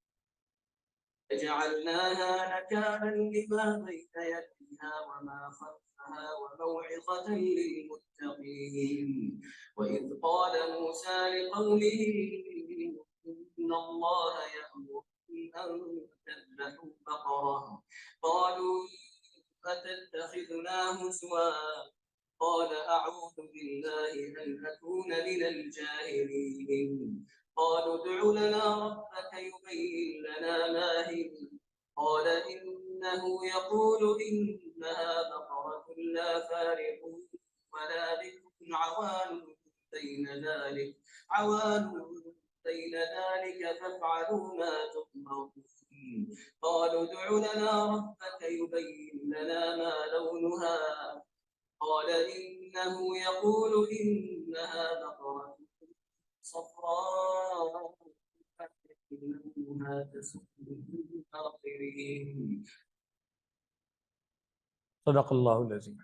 Speaker 2: فجعلناها نكالا لما بين يديها وما خلفها وموعظة للمتقين وإذ قال موسى لقومه إن الله يأمركم أن تذبحوا بقرة قالوا أتتخذنا هزوا قال أعوذ بالله أن أكون من الجاهلين قالوا ادع لنا ربك يبين لنا ما هي قال إنه يقول إنها بقرة لا فارغ ولا بكم عوان بين ذلك فافعلوا ما تؤمرون قالوا ادع لنا ربك يبين لنا ما لونها قال إنه يقول إنها بقرة صفراء فإنها تسر الناظرين
Speaker 1: صدق اللہ العظیم۔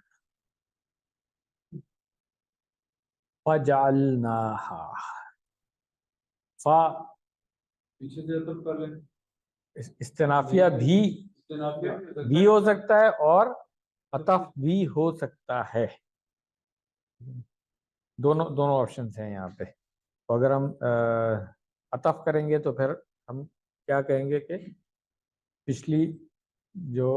Speaker 1: فجعلناها فا
Speaker 3: پیچھے سے عطف کر لیں،
Speaker 1: استنافیہ بھی ہو سکتا ہے اور عطف بھی ہو سکتا ہے، دونوں آپشنز ہیں یہاں پہ۔ تو اگر ہم عطف کریں گے تو پھر ہم کیا کہیں گے کہ پچھلی جو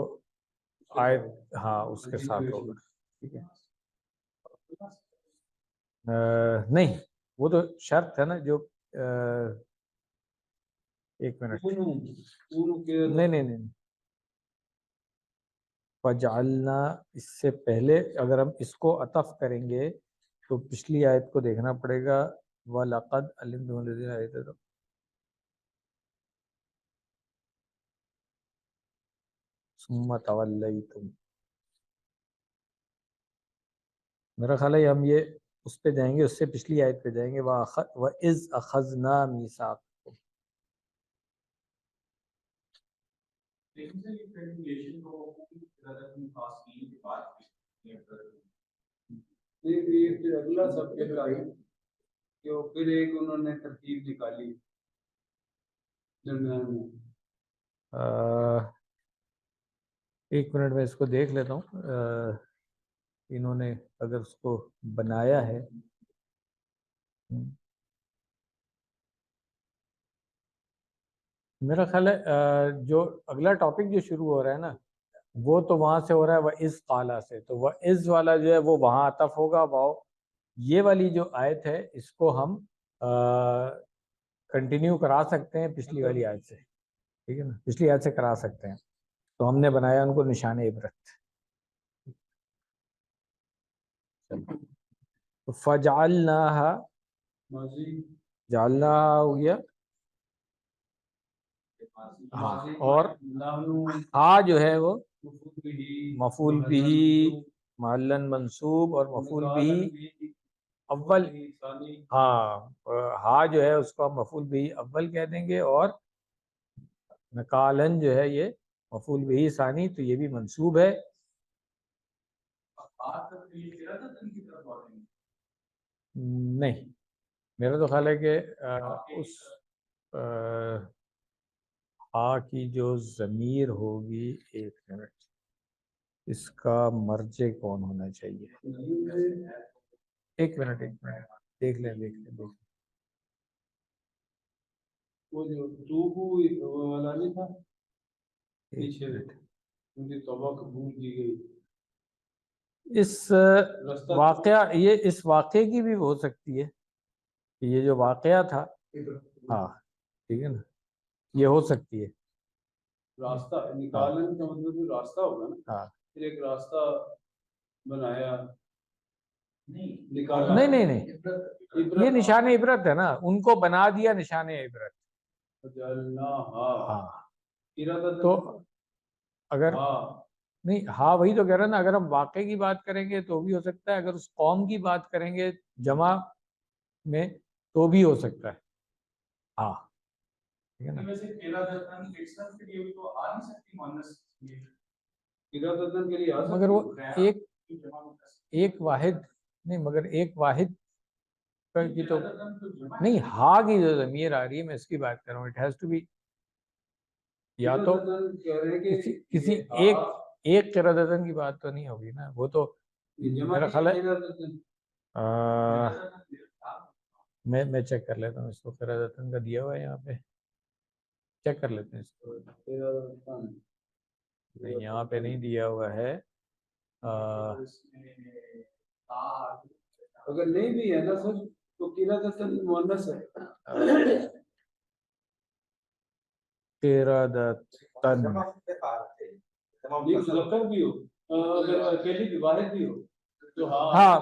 Speaker 1: آیت ہاں اس کے ساتھ ہوگا، ٹھیک ہے۔ نہیں وہ تو شرط ہے نا جو ایک منٹ نہیں فجعلنا اس سے پہلے اگر ہم اس کو عطف کریں گے تو پچھلی آیت کو دیکھنا پڑے گا۔ وَلَقَدْ عَلِمْتُمُ الَّذِينَ اعْتَدَوْا ثُمَّ تَوَلَّيْتُمْ، میرا خیال ہے ہم یہ اس پہ جائیں گے، اس سے پچھلی آیت پہ جائیں گے۔ وَإِذْ أَخَذْنَا مِيثَاقَكُمْ۔
Speaker 3: اگلا سب کے کہ وہ پھر ایک انہوں نے ترکیب نکالی درمیان میں۔
Speaker 1: ایک منٹ میں اس کو دیکھ لیتا ہوں، انہوں نے اگر اس کو بنایا ہے میرا خیال ہے جو اگلا ٹاپک جو شروع ہو رہا ہے نا وہ تو وہاں سے ہو رہا ہے وَإِذْ قَالَ سے، تو وَإِذْ والا جو ہے وہ وہاں عطف ہوگا واو۔ یہ والی جو آیت ہے اس کو ہم کنٹینیو کرا سکتے ہیں پچھلی والی آیت سے، ٹھیک ہے نا، پچھلی آیت سے کرا سکتے ہیں۔ تو ہم نے بنایا ان کو نشان عبرت۔ فَجَعَلْنَاهَا جعلنا ہو گیا ہاں، اور ہا جو ہے وہ مفعول بھی محلن منصوب اور مفعول بھی اول، ہاں جو ہے اس کو ہم مفعول بھی اول کہہ دیں گے، اور نکالن جو ہے یہ مفعول بھی ثانی، تو یہ بھی منصوب ہے۔ نہیں، میرا تو خیال ہے کہ اس ہا کی جو ضمیر ہوگی، ایک منٹ، اس کا مرجع کون ہونا چاہیے؟ ایک منٹ دیکھ لیں۔
Speaker 3: وہ جو توبو والا نہیں تھا پیچھے، ان کی توبہ قبول کی گئی،
Speaker 1: اس واقعے کی بھی ہو سکتی ہے کہ یہ جو واقعہ تھا، ہاں ٹھیک ہے نا، یہ ہو سکتی ہے۔
Speaker 3: راستہ نکالنے کا مطلب راستہ ہوگا نا،
Speaker 1: ہاں
Speaker 3: پھر ایک راستہ بنایا،
Speaker 1: نہیں، یہ نشان عبرت ہے نا، ان کو بنا دیا نشان عبرت۔ ہاں تو اگر نہیں، ہاں وہی تو کہہ رہا نا، اگر ہم واقعے کی بات کریں گے تو بھی ہو سکتا ہے، اگر اس قوم کی بات کریں گے جمع میں تو بھی ہو سکتا ہے۔ ہاں ٹھیک ہے نا، مگر وہ ایک واحد نہیں، مگر ایک واحد کی تو نہیں، ہا کی جو ضمیر آ رہی ہے میں اس کی بات کر رہا ہوں، اٹ ہیز ٹو بی یا تو کسی ایک قراءتن کی بات تو نہیں ہوگی نا، وہ تو میرا خیال ہے میں چیک کر لیتا ہوں اس کو، قراءتن کا دیا ہوا ہے یہاں پہ، چیک کر لیتے ہیں اس کو۔ نہیں یہاں پہ نہیں دیا ہوا ہے،
Speaker 3: اگر نہیں بھی ہے نا سر تو قراءتن مؤنث ہے،
Speaker 1: قراءتن
Speaker 3: مذکر بھی ہو، اگر اکیلی بھی واحد بھی ہو تو
Speaker 1: ہاں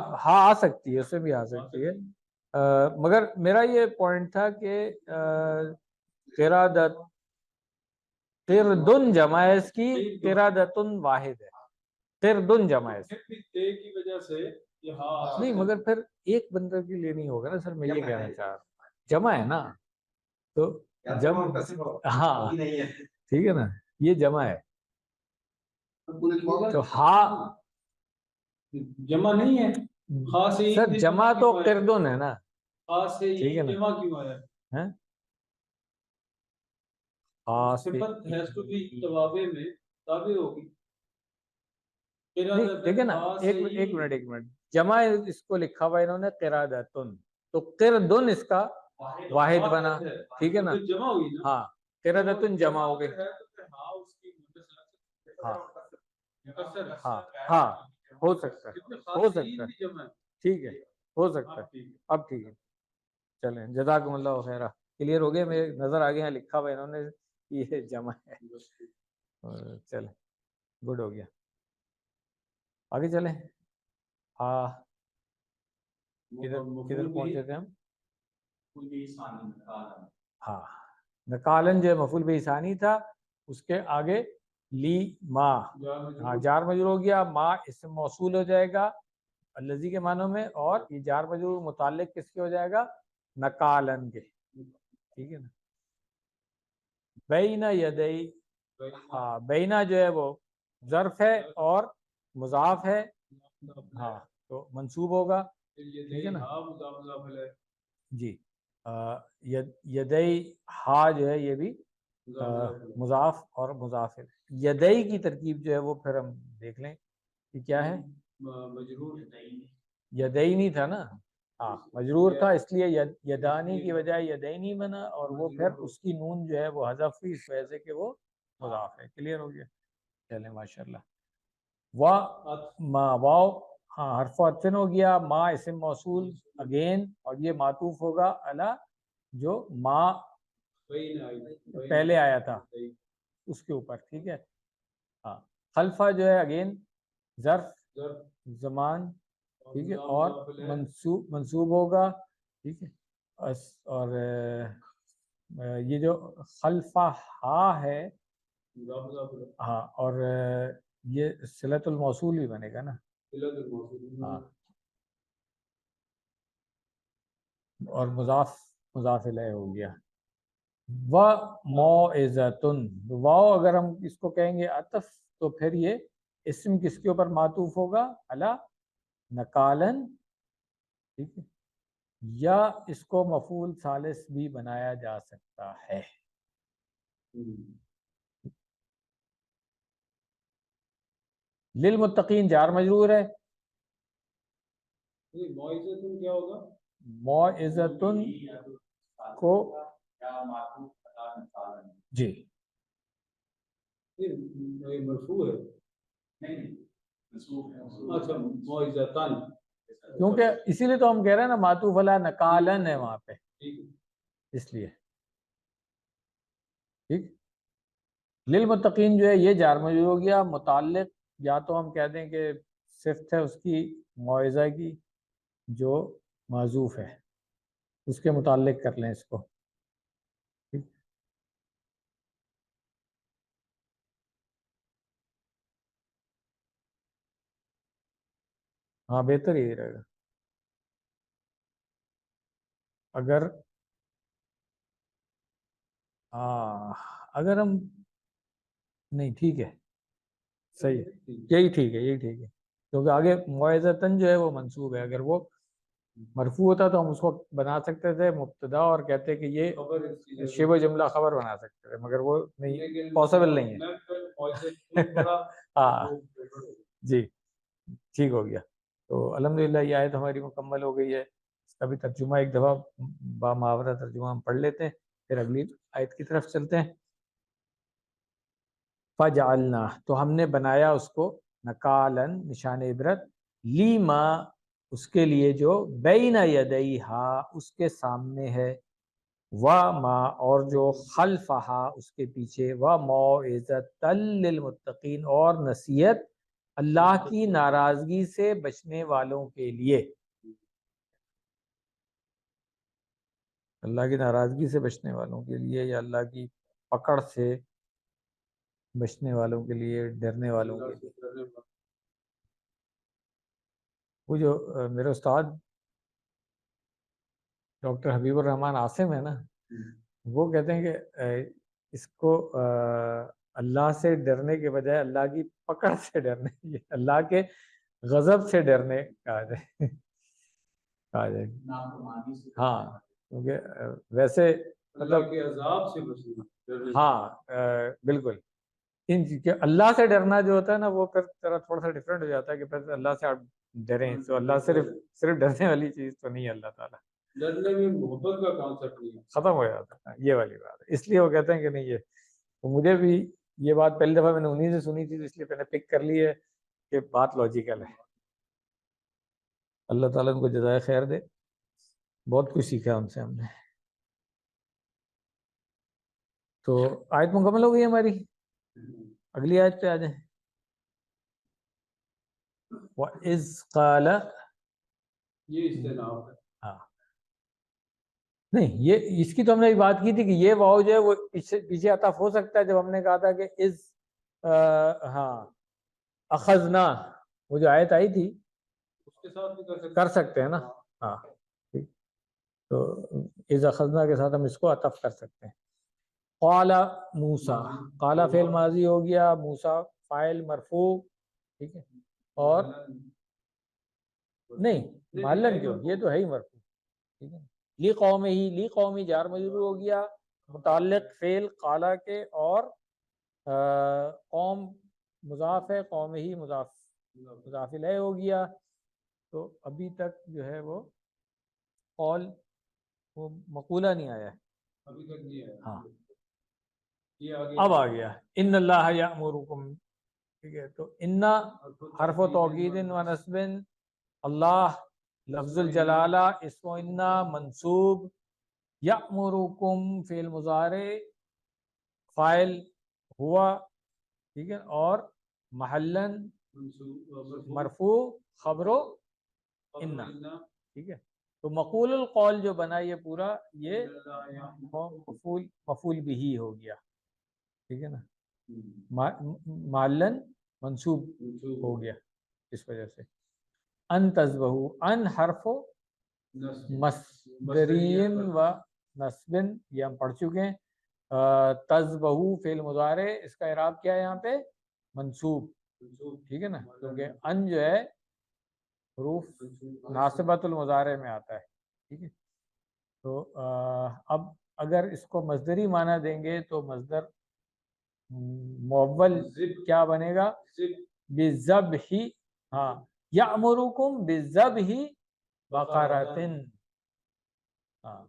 Speaker 1: آ سکتی ہے، اس سے بھی آ سکتی ہے، مگر میرا یہ پوائنٹ تھا کہ قراءت قردن جمع ہے اس کی، قراءتن واحد ہے، قردن جمع ہے اس
Speaker 3: کی وجہ سے
Speaker 1: نہیں، مگر پھر ایک بندے کے لیے نہیں ہوگا نا سر، میں یہ کہنا چاہ رہا ہوں، جمع ہے نا، تو ہاں ٹھیک ہے نا، یہ جمع ہے تو ہاں
Speaker 3: جمع نہیں ہے، خاص
Speaker 1: سر جمع تو قردن ہے نا،
Speaker 3: خاص سے
Speaker 1: ٹھیک ہے نا،
Speaker 3: جمع کیوں آیا؟ صفت has to be توابع میں تابع ہوگی،
Speaker 1: دیکھیں نا، ایک منٹ، جمع اس کو لکھا ہوا انہوں نے قراءتن، تو قردن اس کا واحد بنا، ٹھیک ہے نا،
Speaker 3: جمع ہوئی نا،
Speaker 1: ہاں قراءتن جمع ہو گئی، ہاں ہو سکتا ہے، ٹھیک ہے، ہو سکتا ہے، اب ٹھیک ہے، چلیں جزاکم اللہ خیرہ، کلیئر ہو گیا، میرے نظر آ گیا لکھا ہوا انہوں نے یہ جمع ہے، چلیں گڈ ہو گیا، آگے چلیں۔ ہاں کدھر پہنچے تھے ہم؟ ہاں نکالن جو مفعول بھی ثانی تھا، اس کے آگے لی ما، ہاں جار مجرور ہو گیا، ما اسم موصول ہو جائے گا الذی کے معنوں میں، اور یہ جار مجرور متعلق کس کے ہو جائے گا؟ نکالن کے، ٹھیک ہے نا۔ بینا یدئی، ہاں بینا جو ہے وہ ظرف ہے اور مضاف ہے، ہاں تو منصوب ہوگا، ٹھیک ہے نا جی۔ یدئی ہا جو ہے یہ بھی مضاف اور مضاف ہے، یدئی کی ترکیب جو ہے وہ پھر ہم دیکھ لیں کہ کیا ہے، یدئی نہیں تھا نا، ہاں مجرور تھا، اس لیے یدانی کی بجائے یدینی بنا، اور وہ پھر اس کی نون جو ہے وہ حذف ہوئی اس وجہ سے کہ وہ مضاف ہے، کلیئر ہو گیا، چلیں ماشاءاللہ۔ واو ہاں حرف عطف ہو گیا، ما اسم موصول اگین، اور یہ معطوف ہوگا الا جو ما پہلے آیا تھا اس کے اوپر، ٹھیک ہے، ہاں خلفہ جو ہے اگین ظرف زمان، ٹھیک ہے، اور منصوب ہوگا، ٹھیک ہے، اور یہ جو خلفہ ہا ہے، ہاں اور یہ صلۃ الموصول بھی بنے گا نا،
Speaker 3: صلۃ الموصول
Speaker 1: ہاں، اور مضاف الیہ ہو گیا. و موعظۃن، واو اگر ہم اس کو کہیں گے عطف تو پھر یہ اسم کس کے اوپر معطوف ہوگا؟ علی نکالن، ٹھیک ہے، یا اس کو مفعول ثالث بھی بنایا جا سکتا ہے. للمتقین جار مجرور ہے.
Speaker 3: موعظۃ کیا ہوگا؟
Speaker 1: موعظۃن کو جی
Speaker 3: یہ مرفوع ہے. اچھا موعظۃن،
Speaker 1: کیونکہ اسی لیے تو ہم کہہ رہے ہیں نا معطوف علی نکالن ہے وہاں پہ،
Speaker 3: ٹھیک ہے.
Speaker 1: اس لیے ٹھیک. للمتقین جو ہے یہ جار مجرور ہو گیا. متعلق یا تو ہم کہہ دیں کہ صفت ہے اس کی موعظہ کی جو معذوف ہے، اس کے متعلق کر لیں اس کو. ٹھیک. ہاں بہتر یہی رہے گا. اگر اگر ہم نہیں، ٹھیک ہے، صحیح ہے، یہی ٹھیک ہے، یہی ٹھیک ہے. کیونکہ آگے موعظۃن جو ہے وہ منصوب ہے. اگر وہ مرفوع ہوتا تو ہم اس کو بنا سکتے تھے مبتدا اور کہتے کہ یہ شبہ جملہ خبر بنا سکتے تھے، مگر وہ نہیں، پاسبل نہیں ہے. ہاں جی ٹھیک ہو گیا. تو الحمدللہ یہ آیت ہماری مکمل ہو گئی ہے. اس کا بھی ترجمہ ایک دفعہ با محاورہ ترجمہ ہم پڑھ لیتے ہیں، پھر اگلی آیت کی طرف چلتے ہیں. فجعلنا، تو ہم نے بنایا اس کو نکالن، نشان عبرت، لیما، اس کے لیے جو بین یدیہا، اس کے سامنے ہے، وما، اور جو خلفہا، اس کے پیچھے، وموعظۃ للمتقین، اور نصیحت اللہ کی ناراضگی سے بچنے والوں کے لیے. اللہ کی ناراضگی سے بچنے والوں کے لیے، یا اللہ کی پکڑ سے بچنے والوں کے لیے، ڈرنے والوں کے لیے. وہ جو میرے استاد ڈاکٹر حبیب الرحمن عاصم ہے نا، وہ کہتے ہیں کہ اس کو اللہ سے ڈرنے کے بجائے اللہ کی پکڑ سے ڈرنے، اللہ کے غضب سے ڈرنے کہا جائے، کہا جائے. ہاں کیونکہ ویسے
Speaker 3: اللہ کے عذاب سے بچنا.
Speaker 1: ہاں بالکل. اللہ سے ڈرنا جو ہوتا ہے نا، وہ پھر تھوڑا سا ڈفرینٹ ہو جاتا ہے کہ پھر اللہ سے آپ ڈریں تو اللہ صرف ڈرنے والی چیز تو نہیں ہے. اللہ تعالیٰ
Speaker 3: ڈرنے میں محبت کا کانسیپٹ نہیں ہے،
Speaker 1: ختم ہو جاتا ہے، یہ والی بات ہے. اس لیے وہ کہتے ہیں کہ نہیں، یہ مجھے بھی یہ بات پہلی دفعہ میں نے انہیں سے سنی تھی، اس لیے میں نے پک کر لی ہے کہ بات لاجیکل ہے. اللہ تعالیٰ ان کو جزائے خیر دے، بہت کچھ سیکھا ان سے ہم نے. تو آیت مکمل ہو گئی ہماری. اگلی آیت پہ آ جائیں. وَإِذْ قَالَ،
Speaker 3: یہ استناف ہے.
Speaker 1: ہاں نہیں، یہ اس کی تو ہم نے بات کی تھی کہ یہ واؤ جو ہے وہ پیچھے عطف ہو سکتا ہے. جب ہم نے کہا تھا کہ ہاں اخذنا، وہ جو آیت آئی تھی
Speaker 3: اس کے ساتھ بھی
Speaker 1: کر سکتے ہیں نا. ہاں ٹھیک. تو اذ اخذنا کے ساتھ ہم اس کو عطف کر سکتے ہیں. قال موسیٰ، قال فعل ماضی ہو گیا، موسیٰ فاعل مرفوع، ٹھیک ہے. اور نہیں محلن کیوں، یہ تو ہے ہی مرفوع، ٹھیک ہے. لی قوم ہی، لی قومی جار مجرور ہو گیا، متعلق فعل قالا کے، اور قوم مضاف ہے، قوم ہی مضاف الیہ ہو گیا. تو ابھی تک جو ہے وہ قول وہ مقولہ نہیں آیا ہے،
Speaker 3: ابھی تک نہیں آیا.
Speaker 1: ہاں
Speaker 3: یہ آگے
Speaker 1: اب آ گیا. ان اللہ یأمرکم، ٹھیک ہے. تو انا حرف و توکید و نصب، اللہ لفظ الجلالہ، اسم انا منصوب، یأمرکم فعل مضارع، فاعل ہوا، ٹھیک ہے، اور محلن مرفوع خبر و انا، ٹھیک ہے. تو مقول القول جو بنا یہ پورا، یہ مفعول بھی ہو گیا، ٹھیک ہے نا. محلن منصوب ہو گیا اس وجہ سے. ان تذبحو، ان حرف مصدرین و نصبن، یہ ہم پڑھ چکے ہیں. تذبحو فعل مضارع، اس کا اعراب کیا ہے یہاں پہ؟ منصوب. ٹھیک ہے نا، کیونکہ ان جو ہے حروف ناصبۃ المضارع میں آتا ہے. ٹھیک ہے، تو اب اگر اس کو مصدری معنی دیں گے تو مصدر مؤول کیا بنے گا؟ بالذبح. ہاں، یأمرکم بالذبح بقرۃ. ہاں،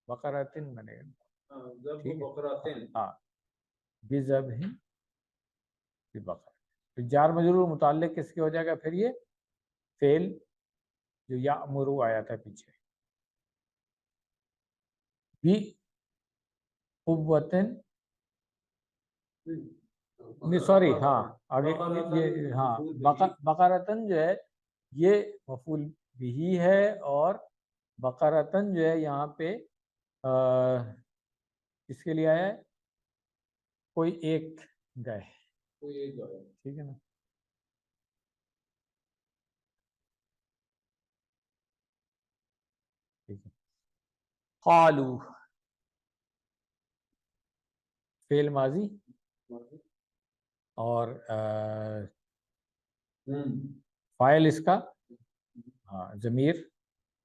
Speaker 1: بقرۃ بنے گا. ٹھیک ہے، ہاں، بذبح بقرۃ. تو جار مجرور متعلق کس کے ہو جائے گا پھر؟ یہ فعل جو یأمرو آیا تھا پیچھے. بھی قوتن، سوری، ہاں آگے یہ، ہاں بقرتن جو ہے یہ مفعول بھی ہے، اور بقرتن جو ہے یہاں پہ اس کے لیے آیا ہے کوئی ایک گائے. ٹھیک ہے نا. ٹھیک ہے، قالو فعل ماضی، اور فاعل اس کا ہاں ضمیر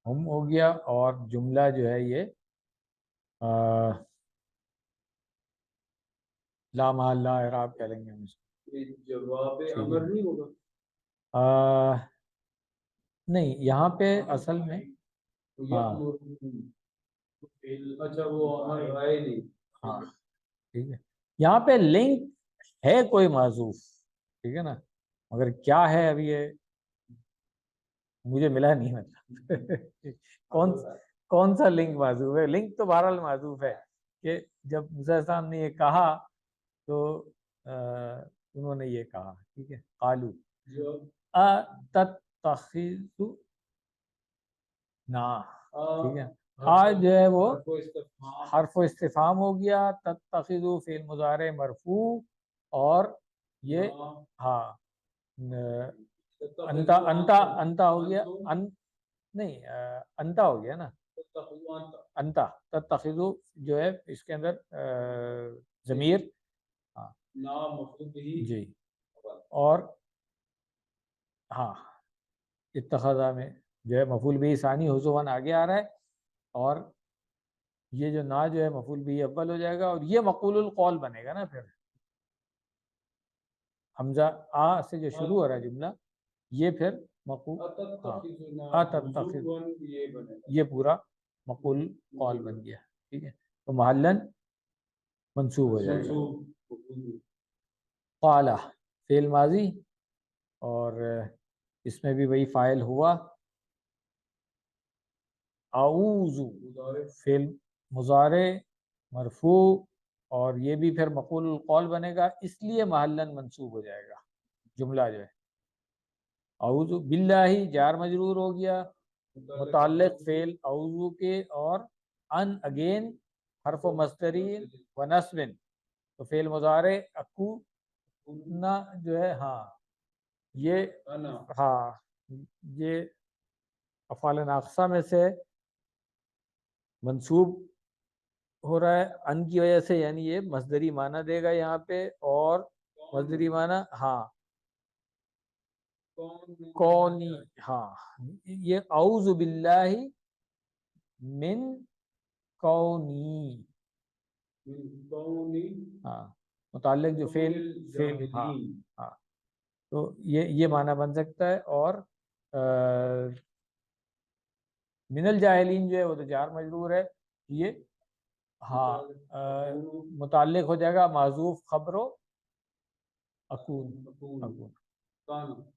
Speaker 1: ہم ہو گیا، اور جملہ جو ہے یہ لا محل لا اعراب کہہ لیں گے ہم اس کو.
Speaker 3: جواب امر نہیں ہوگا؟
Speaker 1: نہیں، یہاں پہ اصل میں ہاں
Speaker 3: اچھا وہ امر آئے نہیں.
Speaker 1: ہاں ٹھیک ہے، یہاں پہ لنک ہے کوئی معذوف. ٹھیک ہے نا، مگر کیا ہے ابھی یہ مجھے ملا نہیں. مطلب کون سا لنک معذوف ہے؟ لنک تو بہرحال معذوف ہے کہ جب موسیٰ علیہ السلام نے یہ کہا تو انہوں نے یہ کہا. ٹھیک ہے، قالو اتتخذ نا. ٹھیک ہے، آج جو ہے وہ حرف و استفہام ہو گیا. تتخذ فعل مضارع مرفوع، اور یہ ہاں انتا انتا انتا ہو گیا. نہیں، انتا ہو گیا نا. انتا تتخذ جو ہے اس کے اندر ضمیر جی، اور ہاں اتخذا میں جو ہے مفعول بھی ثانی حذفاً آگے آ رہا ہے، اور یہ جو نا جو ہے مفعول بھی اول ہو جائے گا، اور یہ مقول القول بنے گا نا. پھر حمزہ آ سے جو شروع ہو رہا ہے جملہ، یہ پھر مقول یہ پورا مقول قول بن گیا. ٹھیک ہے، تو محلن منصوب ہو جائے گا. قالا فعل ماضی، اور اس میں بھی وہی فاعل ہوا. اعوذ فعل مضارع مرفوع، اور یہ بھی پھر مقول القول بنے گا، اس لیے محلن منصوب ہو جائے گا جملہ جو ہے. اعوذ باللہ جار مجرور ہو گیا، متعلق فعل اعوذ کے، اور ان اگین حرف و مصدری و نصب. تو فعل مضارع اکونا جو ہے ہاں یہ ہاں یہ افعال ناقصہ میں سے منصوب ہو رہا ہے ان کی وجہ سے، یعنی یہ مصدری معنی دے گا یہاں پہ. اور مصدری معنی ہاں کونی، ہاں یہ اعوذ باللہ من کونی، ہاں متعلق جو فعل ہاں ہاں تو یہ معنی بن سکتا ہے. اور من الجاہلین جو ہے وہ تو جار مجرور ہے، یہ ہاں متعلق ہو جائے گا معذوف خبر و اکون.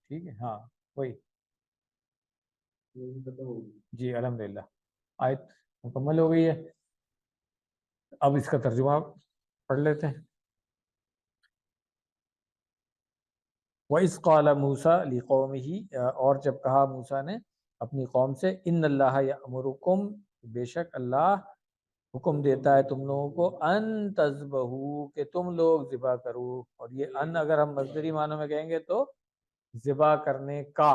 Speaker 1: ٹھیک ہے، ہاں وہی. جی الحمدللہ آیت مکمل ہو گئی ہے. اب اس کا ترجمہ پڑھ لیتے ہیں. وَإِذْ قَالَ مُوسَىٰ لِقَوْمِهِ، اور جب کہا موسیٰ نے اپنی قوم سے، ان اللہ یأمرکم، بے شک اللہ حکم دیتا ہے تم لوگوں کو، ان تذبحوا کہ تم لوگ ذبح کرو. اور یہ ان اگر ہم مصدری معنوں میں کہیں گے تو ذبح کرنے کا.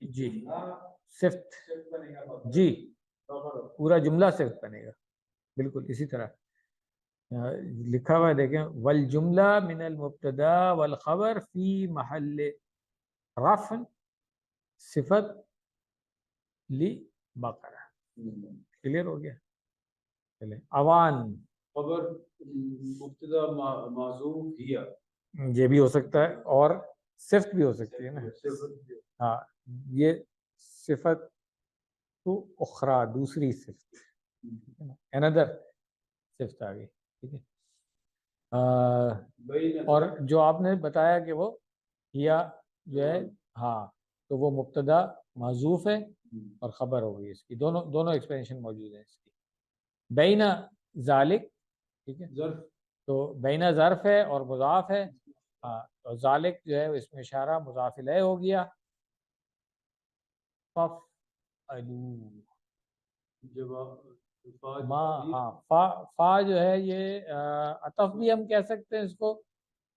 Speaker 1: جی صفت جی پورا جملہ صفت بنے گا بالکل اسی طرح لکھا ہوا ہے دیکھیں والجملہ من المبتدا والخبر فی محل رفع صفت لی بقرہ کلیئر ہو گیا چلیں اوان
Speaker 3: خبر مبتدا معذوف ہیا
Speaker 1: یہ بھی ہو سکتا ہے اور صفت بھی ہو سکتی ہے نا ہاں یہ صفت تو اخرى دوسری صفت another صفت آ گئی ٹھیک ہے اور جو آپ نے بتایا کہ وہ یا جو ہے ہاں تو وہ مبتدا محذوف ہے اور خبر ہو گئی اس کی دونوں ایکسپلینیشن موجود ہیں اس کی بین ذالک ٹھیک ہے
Speaker 3: ظرف
Speaker 1: تو بین ظرف ہے اور مضاف ہے ہاں تو ذالک جو ہے اس میں اشارہ مضاف الیہ ہو گیا فَافْعَلُوا ما ہاں فا جو ہے یہ عطف بھی ہم کہہ سکتے ہیں اس کو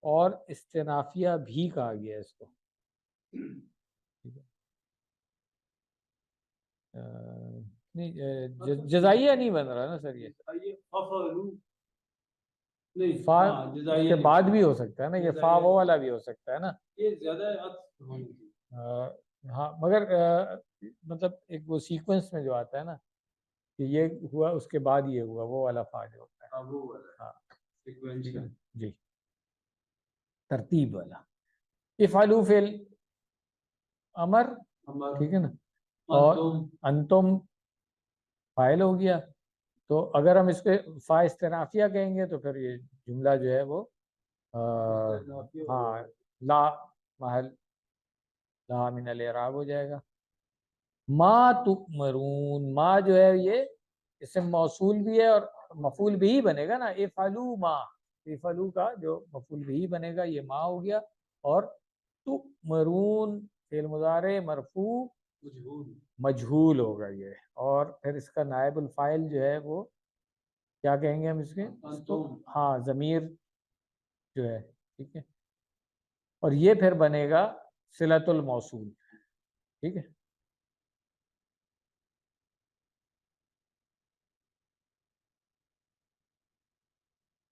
Speaker 1: اور استنافیہ بھی کہا گیا ہے اس کو ٹھیک ہے نہیں جزائیہ نہیں بن رہا نا سر یہ فا اس کے بعد بھی ہو سکتا ہے نا یہ فا وہ والا بھی ہو سکتا ہے نا
Speaker 3: یہ زیادہ
Speaker 1: ہاں مگر مطلب ایک وہ سیکوینس میں جو آتا ہے نا کہ یہ ہوا اس کے بعد یہ ہوا وہ والا فا جو ہوتا ہے ہاں جی ترتیب والا افعلوا فعل امر ٹھیک ہے نا اور انتم فاعل ہو گیا تو اگر ہم اس کے فا استنافیہ کہیں گے تو پھر یہ جملہ جو ہے وہ ہاں لا محل لا من الاعراب ہو جائے گا ما تؤمرون ما جو ہے یہ اسم موصول بھی ہے اور مفعول بھی بنے گا نا افعلوا ما افعلوا کا جو مفعول بھی بنے گا یہ ما ہو گیا اور تؤمرون فعل مضارع مرفوع مجہول ہوگا یہ اور پھر اس کا نائب الفاعل جو ہے وہ کیا کہیں گے ہم اس کے ہاں ضمیر جو ہے ٹھیک ہے اور یہ پھر بنے گا صلۃ الموصول ٹھیک ہے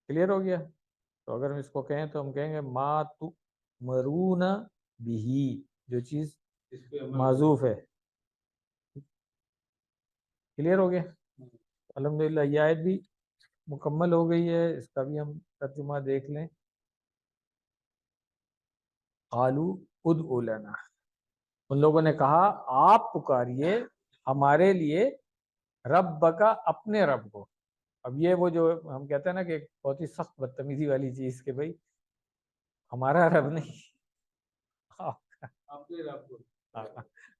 Speaker 1: کلیئر ہو گیا تو اگر ہم اس کو کہیں تو ہم کہیں گے ما تؤمرون بہ جو چیز معذوف ہے کلیئر ہو گیا الحمدللہ یہ آیت بھی مکمل ہو گئی ہے اس کا بھی ہم ترجمہ دیکھ لیں قالوا ادعوا لنا ان لوگوں نے کہا آپ پکاریے ہمارے لیے رب کا اپنے رب کو اب یہ وہ جو ہم کہتے ہیں نا کہ ایک بہت ہی سخت بدتمیزی والی چیز کہ بھائی ہمارا رب نہیں
Speaker 3: اپنے رب کو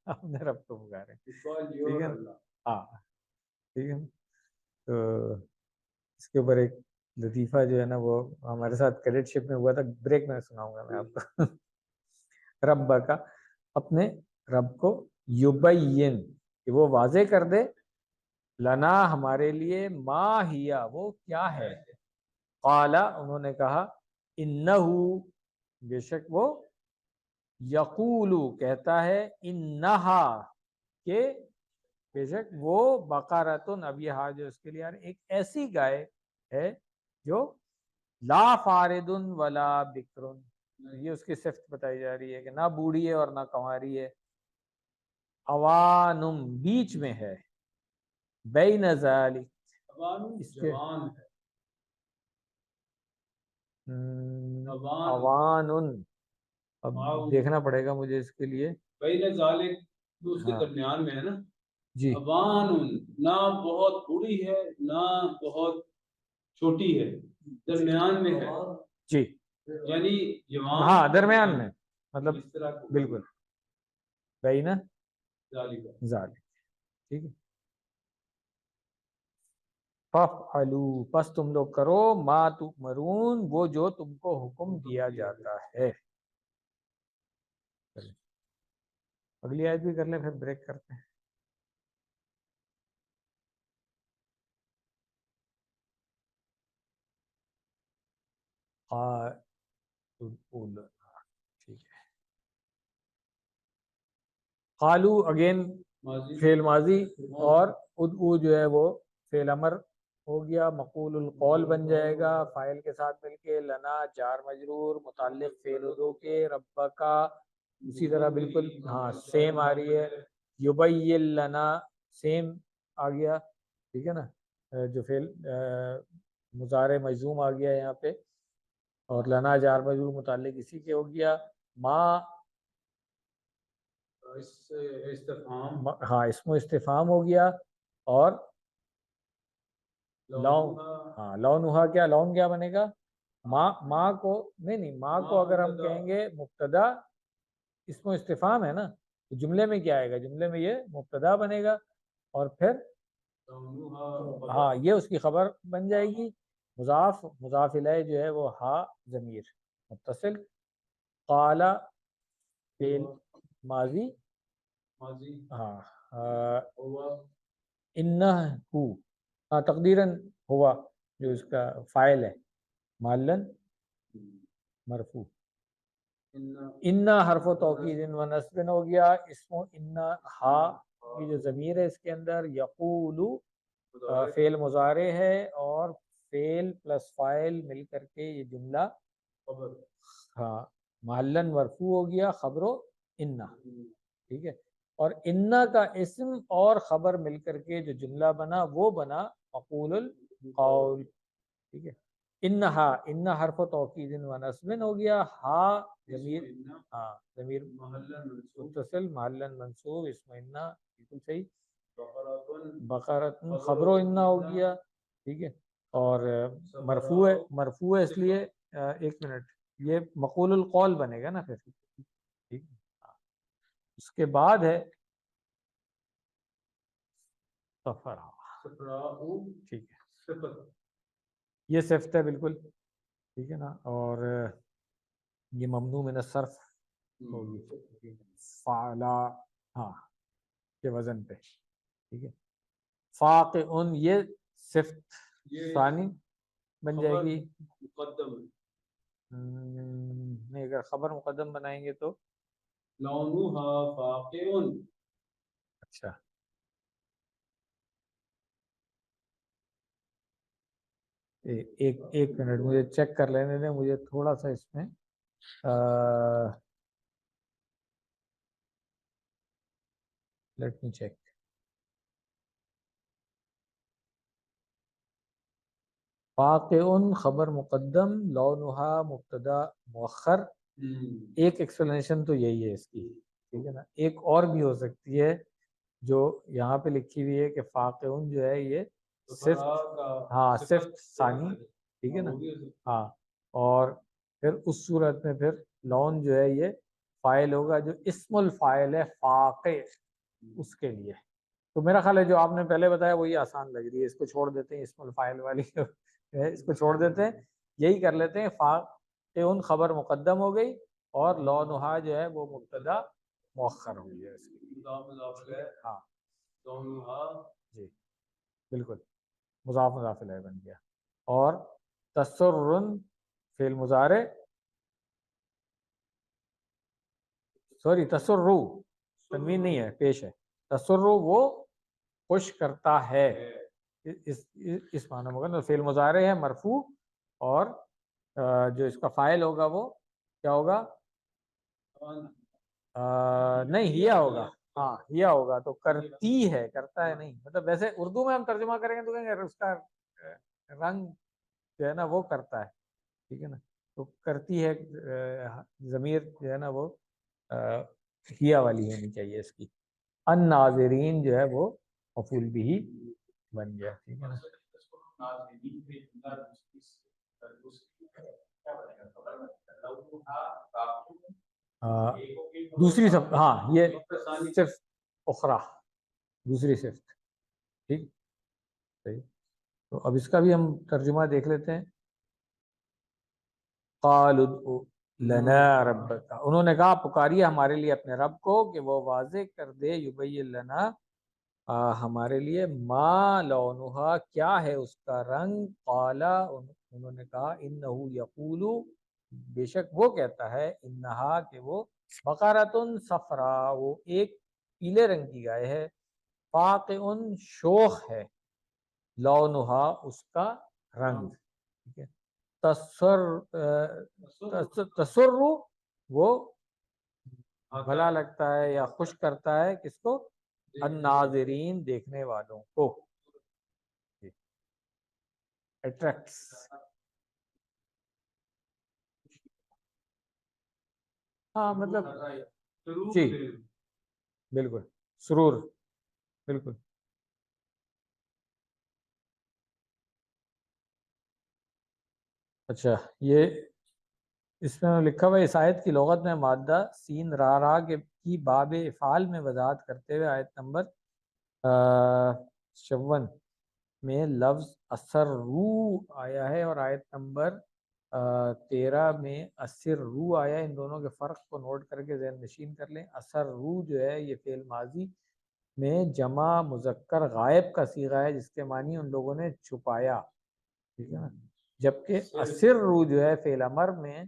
Speaker 1: اپنے رب کو پکارے ٹھیک ہے ہاں ٹھیک ہے تو اس کے اوپر ایک لطیفہ جو ہے نا وہ ہمارے ساتھ کریڈٹ شپ میں ہوا تھا بریک میں سناؤں گا میں آپ کو رب کا اپنے رب کو یبین کہ وہ واضح کر دے لنا ہمارے لیے ما ہیا وہ کیا ہے قالا انہوں نے کہا انہو بے شک وہ یقولو کہتا ہے انہا کہ بے شک وہ بقرۃ اب یہ ہا جو اس کے لیے ایک ایسی گائے ہے جو لا فارد ولا بکر یہ اس کی صفت بتائی جا رہی ہے کہ نہ بوڑھی ہے اور نہ کنواری ہے اوانم بیچ میں ہے بین ذالک اس کے اوان اب دیکھنا پڑے گا مجھے اس کے لیے
Speaker 3: بین ذالک تو اس کے درمیان میں ہے نا
Speaker 1: جی
Speaker 3: اوان نہ بہت بوڑھی ہے نہ بہت چھوٹی ہے درمیان میں ہے
Speaker 1: جی
Speaker 3: یعنی جوان
Speaker 1: ہاں درمیان میں مطلب بالکل بین ذالک ٹھیک ہے فَافْعَلُوا پس تم لوگ کرو ما تؤمرون وہ جو تم کو حکم دیا جاتا ہے اگلی آیت بھی کر لیں پھر بریک کرتے ہیں ٹھیک ہے قالو اگین
Speaker 3: ماضی
Speaker 1: فعل ماضی، اور ادعو جو ہے وہ فعل امر ہو گیا، مقول القول بن جائے گا فاعل کے ساتھ مل کے، لنا جار مجرور متعلق فعل ادعو کے، رب کا اسی طرح بالکل ہاں سیم آ رہی ہے، یبین لنا سیم آ گیا، ٹھیک ہے نا، جو فعل مضارع مجزوم آ گیا یہاں پہ، اور لنا جار مجرور متعلق اسی کے ہو گیا، ما
Speaker 3: استفہام
Speaker 1: ہاں اسم استفہام ہو گیا، اور لون،
Speaker 3: لونہا
Speaker 1: ہاں لونہا کیا، لون کیا بنے گا، ماں کو نہیں ماں کو اگر ہم کہیں گے مبتدا، اسم استفہام ہے نا، تو جملے میں کیا آئے گا، جملے میں یہ مبتدا بنے گا، اور پھر
Speaker 3: لونہا
Speaker 1: ہاں یہ اس کی خبر بن جائے گی، مضاف مضاف الیہ جو ہے وہ ہا ضمیر متصل، قال فعل ماضی،
Speaker 3: ماضی
Speaker 1: ہاں
Speaker 3: ہوا
Speaker 1: انہ ہو، ہاں تقدیراً ہوا جو اس کا فاعل ہے، معلن مرفوع، انا حرف و توکید و نصب ہو گیا، اسم انا ہا کی جو ضمیر ہے اس کے اندر، یقول فعل مضارع ہے، اور فعل پلس فاعل مل کر کے یہ جملہ
Speaker 3: خبر
Speaker 1: ہاں معلن مرفوع ہو گیا، خبر و انا، ٹھیک ہے، اور انا کا اسم اور خبر مل کر کے جو جملہ بنا وہ بنا مقول القول، ٹھیک ہے، انہا انہا حرف و توکید و نصب ہو گیا، ہا ضمیر، ہاں ضمیر متصل محلن منصوب، اسم انہا بالکل صحیح، بقرۃ خبر و انہا ہو گیا، ٹھیک ہے، اور مرفوع ہے اس لیے ایک منٹ، یہ مقول القول بنے گا نا پھر، ٹھیک ہے، اس کے بعد ہے سفر، ٹھیک ہے، یہ صفت ہے بالکل، ٹھیک ہے نا، اور یہ ممنوع من الصرف ہوگی، فعلا ہاں کے وزن پہ، ٹھیک ہے، فاقعن یہ صفت ثانی بن جائے گی،
Speaker 3: مقدم
Speaker 1: نہیں اگر خبر مقدم بنائیں گے تو
Speaker 3: لونہا فاقعن،
Speaker 1: اچھا ایک منٹ مجھے چیک کر لینے دیں، مجھے تھوڑا سا اس میں لیٹ می چیک، واقعن خبر مقدم، لونہا مبتدا مؤخر، ایک ایکسپلینیشن تو یہی ہے اس کی، ٹھیک ہے نا، ایک اور بھی ہو سکتی ہے جو یہاں پہ لکھی ہوئی ہے کہ فاقعن جو ہے یہ صفت، ہاں صفت ثانی، ٹھیک ہے نا، ہاں، اور پھر اس صورت میں پھر لون جو ہے یہ فاعل ہوگا، جو اسم الفاعل ہے فاقع اس کے لیے، تو میرا خیال ہے جو آپ نے پہلے بتایا وہی آسان لگ رہی ہے، اس کو چھوڑ دیتے ہیں، اسم الفاعل والی اس کو چھوڑ دیتے ہیں، یہی کر لیتے ہیں، فاقعن خبر مقدم ہو گئی، اور لونہا جو ہے وہ مبتدا مؤخر ہو گیا اس کی، ہاں جی بالکل مضاف مضاف الیہ بن گیا، اور تسرن فعل مضارع، سوری تسرو تنوین نہیں ہے پیش ہے، تسرو وہ خوش کرتا ہے، اس معنی میں ہوگا، فعل مضارع ہے مرفوع، اور جو اس کا فاعل ہوگا وہ کیا ہوگا، نہیں ہیا ہوگا، ہاں ہیا ہوگا، تو کرتی ہے، کرتا ہے نہیں، مطلب ویسے اردو میں ہم ترجمہ کریں گے تو کہیں گے اس کا رنگ جو ہے نا وہ کرتا ہے، ٹھیک ہے نا، تو کرتی ہے ضمیر جو ہے نا وہ ہیا والی ہونی چاہیے اس کی، الناظرین جو ہے وہ مفعول بھی بن گیا، ٹھیک ہے نا، دوسری صفت، ہاں یہ صرف اخرى دوسری صفت، ٹھیک صحیح، تو اب اس کا بھی ہم ترجمہ دیکھ لیتے ہیں، قالوا ادع لنا ربک، انہوں نے کہا پکاریے ہمارے لیے اپنے رب کو کہ وہ واضح کر دے، یبین لنا ہمارے لیے، ما لونہا کیا ہے اس کا رنگ، قالا انہوں نے کہا انہ یقول بے شک وہ کہتا ہے، انہا کہ وہ بقرۃ صفراء وہ ایک پیلے رنگ کی گائے ہے، فاقعن شوخ ہے، لونہا اس کا رنگ، ٹھیک ہے، تسر وہ بھلا لگتا ہے یا خوش کرتا ہے کس کو؟ الناظرین دیکھنے والوں کو، اٹریکٹس۔ ہاں مطلب جی بالکل، سرور، بالکل۔ اچھا، یہ اس میں لکھا ہوا ہے اس آیت کی لغت میں مادہ سین را کی باب افعال میں وضاحت کرتے ہوئے آیت نمبر 56 میں لفظ اثر رو آیا ہے اور آیت نمبر 13 میں اثر رو آیا ہے۔ ان دونوں کے فرق کو نوٹ کر کے ذہن نشین کر لیں۔ اثر رو جو ہے یہ فعل ماضی میں جمع مذکر غائب کا صیغہ ہے، جس کے معنی ان لوگوں نے چھپایا، ٹھیک ہے نا، جبکہ اثر رو جو ہے فعل امر میں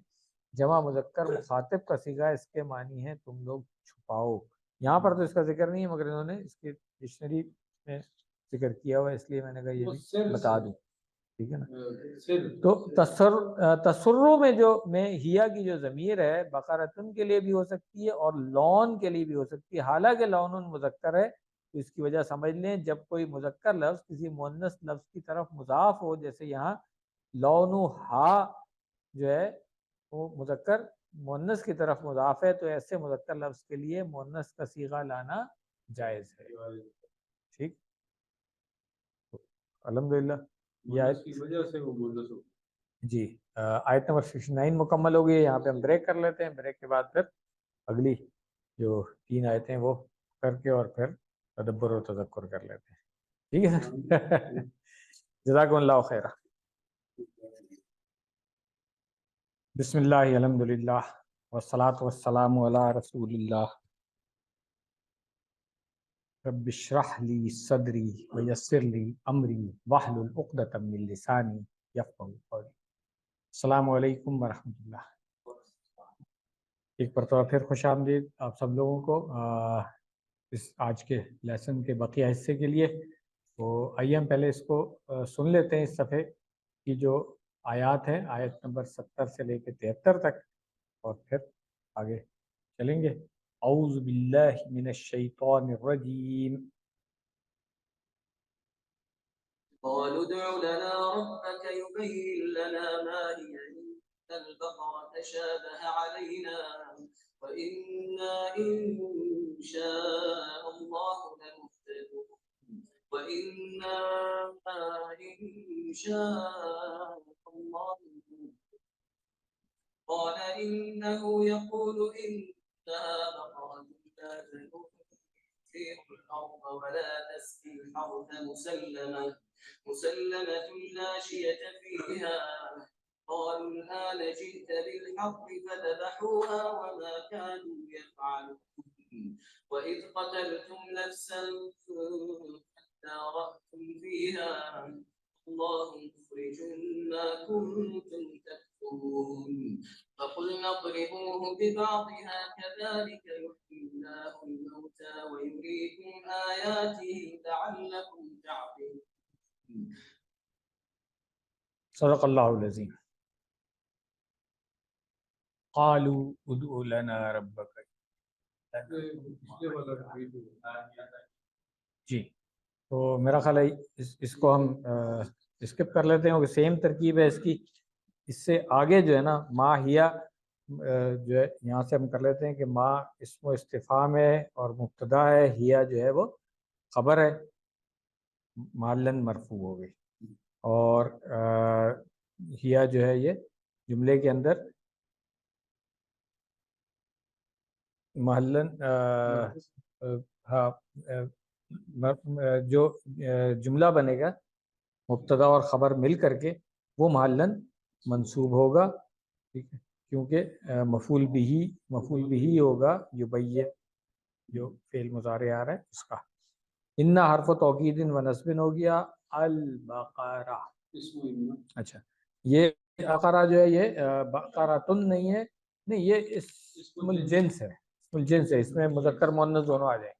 Speaker 1: جمع مذکر مخاطب کا صیغہ ہے، اس کے معنی ہے تم لوگ چھپاؤ۔ یہاں پر تو اس کا ذکر نہیں ہے، مگر انہوں نے اس کی ڈکشنری میں ذکر کیا ہوا ہے، اس لیے میں نے کہا یہ بھی بتا دوں، ٹھیک ہے نا۔ تو تسرو میں ہیا کی جو ضمیر ہے بقرتن کے لیے بھی ہو سکتی ہے اور لون کے لیے بھی ہو سکتی ہے، حالانکہ لون مذکر ہے، تو اس کی وجہ سمجھ لیں جب کوئی مذکر لفظ کسی مؤنث لفظ کی طرف مضاف ہو، جیسے یہاں لونہا جو ہے وہ مذکر مؤنث کی طرف مضاف ہے، تو ایسے مذکر لفظ کے لیے مؤنث کا صیغہ لانا جائز ہے، ٹھیک۔ الحمدللہ یہ آیت
Speaker 3: کی وجہ سے وہ مونس ہو۔
Speaker 1: جی آیت نمبر 69 مکمل ہو گئی ہے۔ یہاں پہ ہم بریک کر لیتے ہیں، بریک کے بعد پھر اگلی جو 3 آیتیں وہ کر کے اور پھر تدبر و تذکر کر لیتے ہیں، ٹھیک ہے سر؟ جزاکم اللہ خیرہ۔ بسم اللہ، الحمدللہ، والصلاة والسلام علی رسول اللہ۔ رب اشرح لی صدری ویسر لی امری واحلل عقدۃ من لسانی یفقہوا قولی۔ السلام علیکم ورحمۃ اللہ۔ ایک مرتبہ پھر خوش آمدید آپ سب لوگوں کو اس آج کے لیسن کے بقیہ حصے کے لیے۔ تو آئیے ہم پہلے اس کو سن لیتے ہیں، اس صفحے کی جو آیات ہیں، آیت نمبر 70 سے لے کے 73 تک، اور پھر آگے چلیں گے۔ اعوذ باللہ من الشیطان الرجیم۔
Speaker 2: قالوا ادع لنا ربك يبين لنا ما هي إن البقرة تشابه علينا وإنا إن شاء الله لمهتدون وإنا إن شاء الله لمهتدون قال إنه يقول إنها بقرة لا تثير الأرض ولا تسقي الحرث مسلمة لا شية فيها قالوا الآن جئت بالحق فذبحوها وما كانوا يفعلون وإذ قتلتم نفسا فادارأتم فيها الله مخرج ما كنتم تكتمون فقلنا اضربوه ببعضها كذلك يحيي الله الموتى ويريكم آياته لعلكم تعقلون
Speaker 1: صدق اللہ العظیم۔ قالوا ادع لنا ربک۔ جی تو میرا خیال ہے اس کو ہم اسکپ کر لیتے ہیں، کیونکہ سیم ترکیب ہے اس کی۔ اس سے آگے جو ہے نا ما ہیا جو ہے یہاں سے ہم کر لیتے ہیں کہ ما اسم و استفہام ہے اور مبتدا ہے، ہیا جو ہے وہ خبر ہے، محلاً مرفوع ہو گئی، اور ہیا جو ہے یہ جملے کے اندر محلاً جو جملہ بنے گا مبتدا اور خبر مل کر کے وہ محلاً منصوب ہوگا، ٹھیک ہے، کیونکہ مفعول بھی ہوگا یبین جو فعل مضارع آ رہا ہے اس کا۔ ان حرف توکید و نصب ہو گیا البقرہ۔ اچھا یہ بقرہ جو ہے یہ بقرۃن نہیں ہے، نہیں یہ اسم الجنس ہے، اسم الجنس ہے، اس میں مذکر مؤنث دونوں آ جائیں گے۔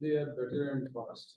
Speaker 3: They are better and fast.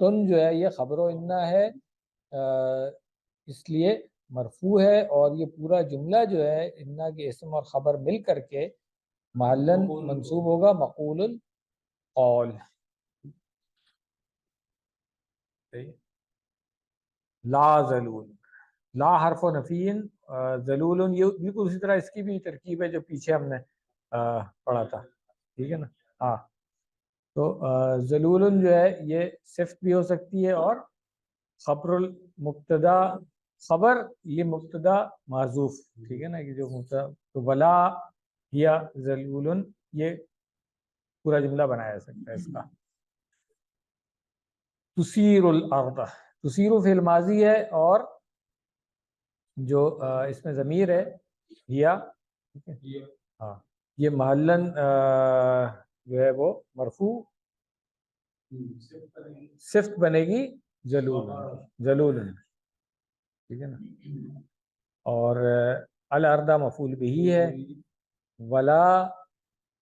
Speaker 1: تن جو ہے یہ خبر و انا ہے، اس لیے مرفوع ہے، اور یہ پورا جملہ جو ہے انا کے اسم اور خبر مل کر کے محلن منصوب ہوگا مقول القول. لا ذلول، لا حرف و نفین، ذلول یہ بالکل اسی طرح اس کی بھی ترکیب ہے جو پیچھے ہم نے پڑھا تھا، ٹھیک ہے نا. ہاں تو ذلول جو ہے یہ صفت بھی ہو سکتی ہے اور خبر المبتدا، خبر یہ مبتدا معذوف، ٹھیک ہے نا، کہ جو مبتدا تو ولا یا ذلول یہ پورا جملہ بنایا جا سکتا ہے اس کا. تسیر الارض، تسیر فعل ماضی ہے اور جو اس میں ضمیر ہے یا، ٹھیک ہے ہاں، یہ محلن جو ہے وہ مرفوع صفت بنے گی ذلول، ذلول، ٹھیک ہے نا. اور الارض مفعول بھی ہے. ولا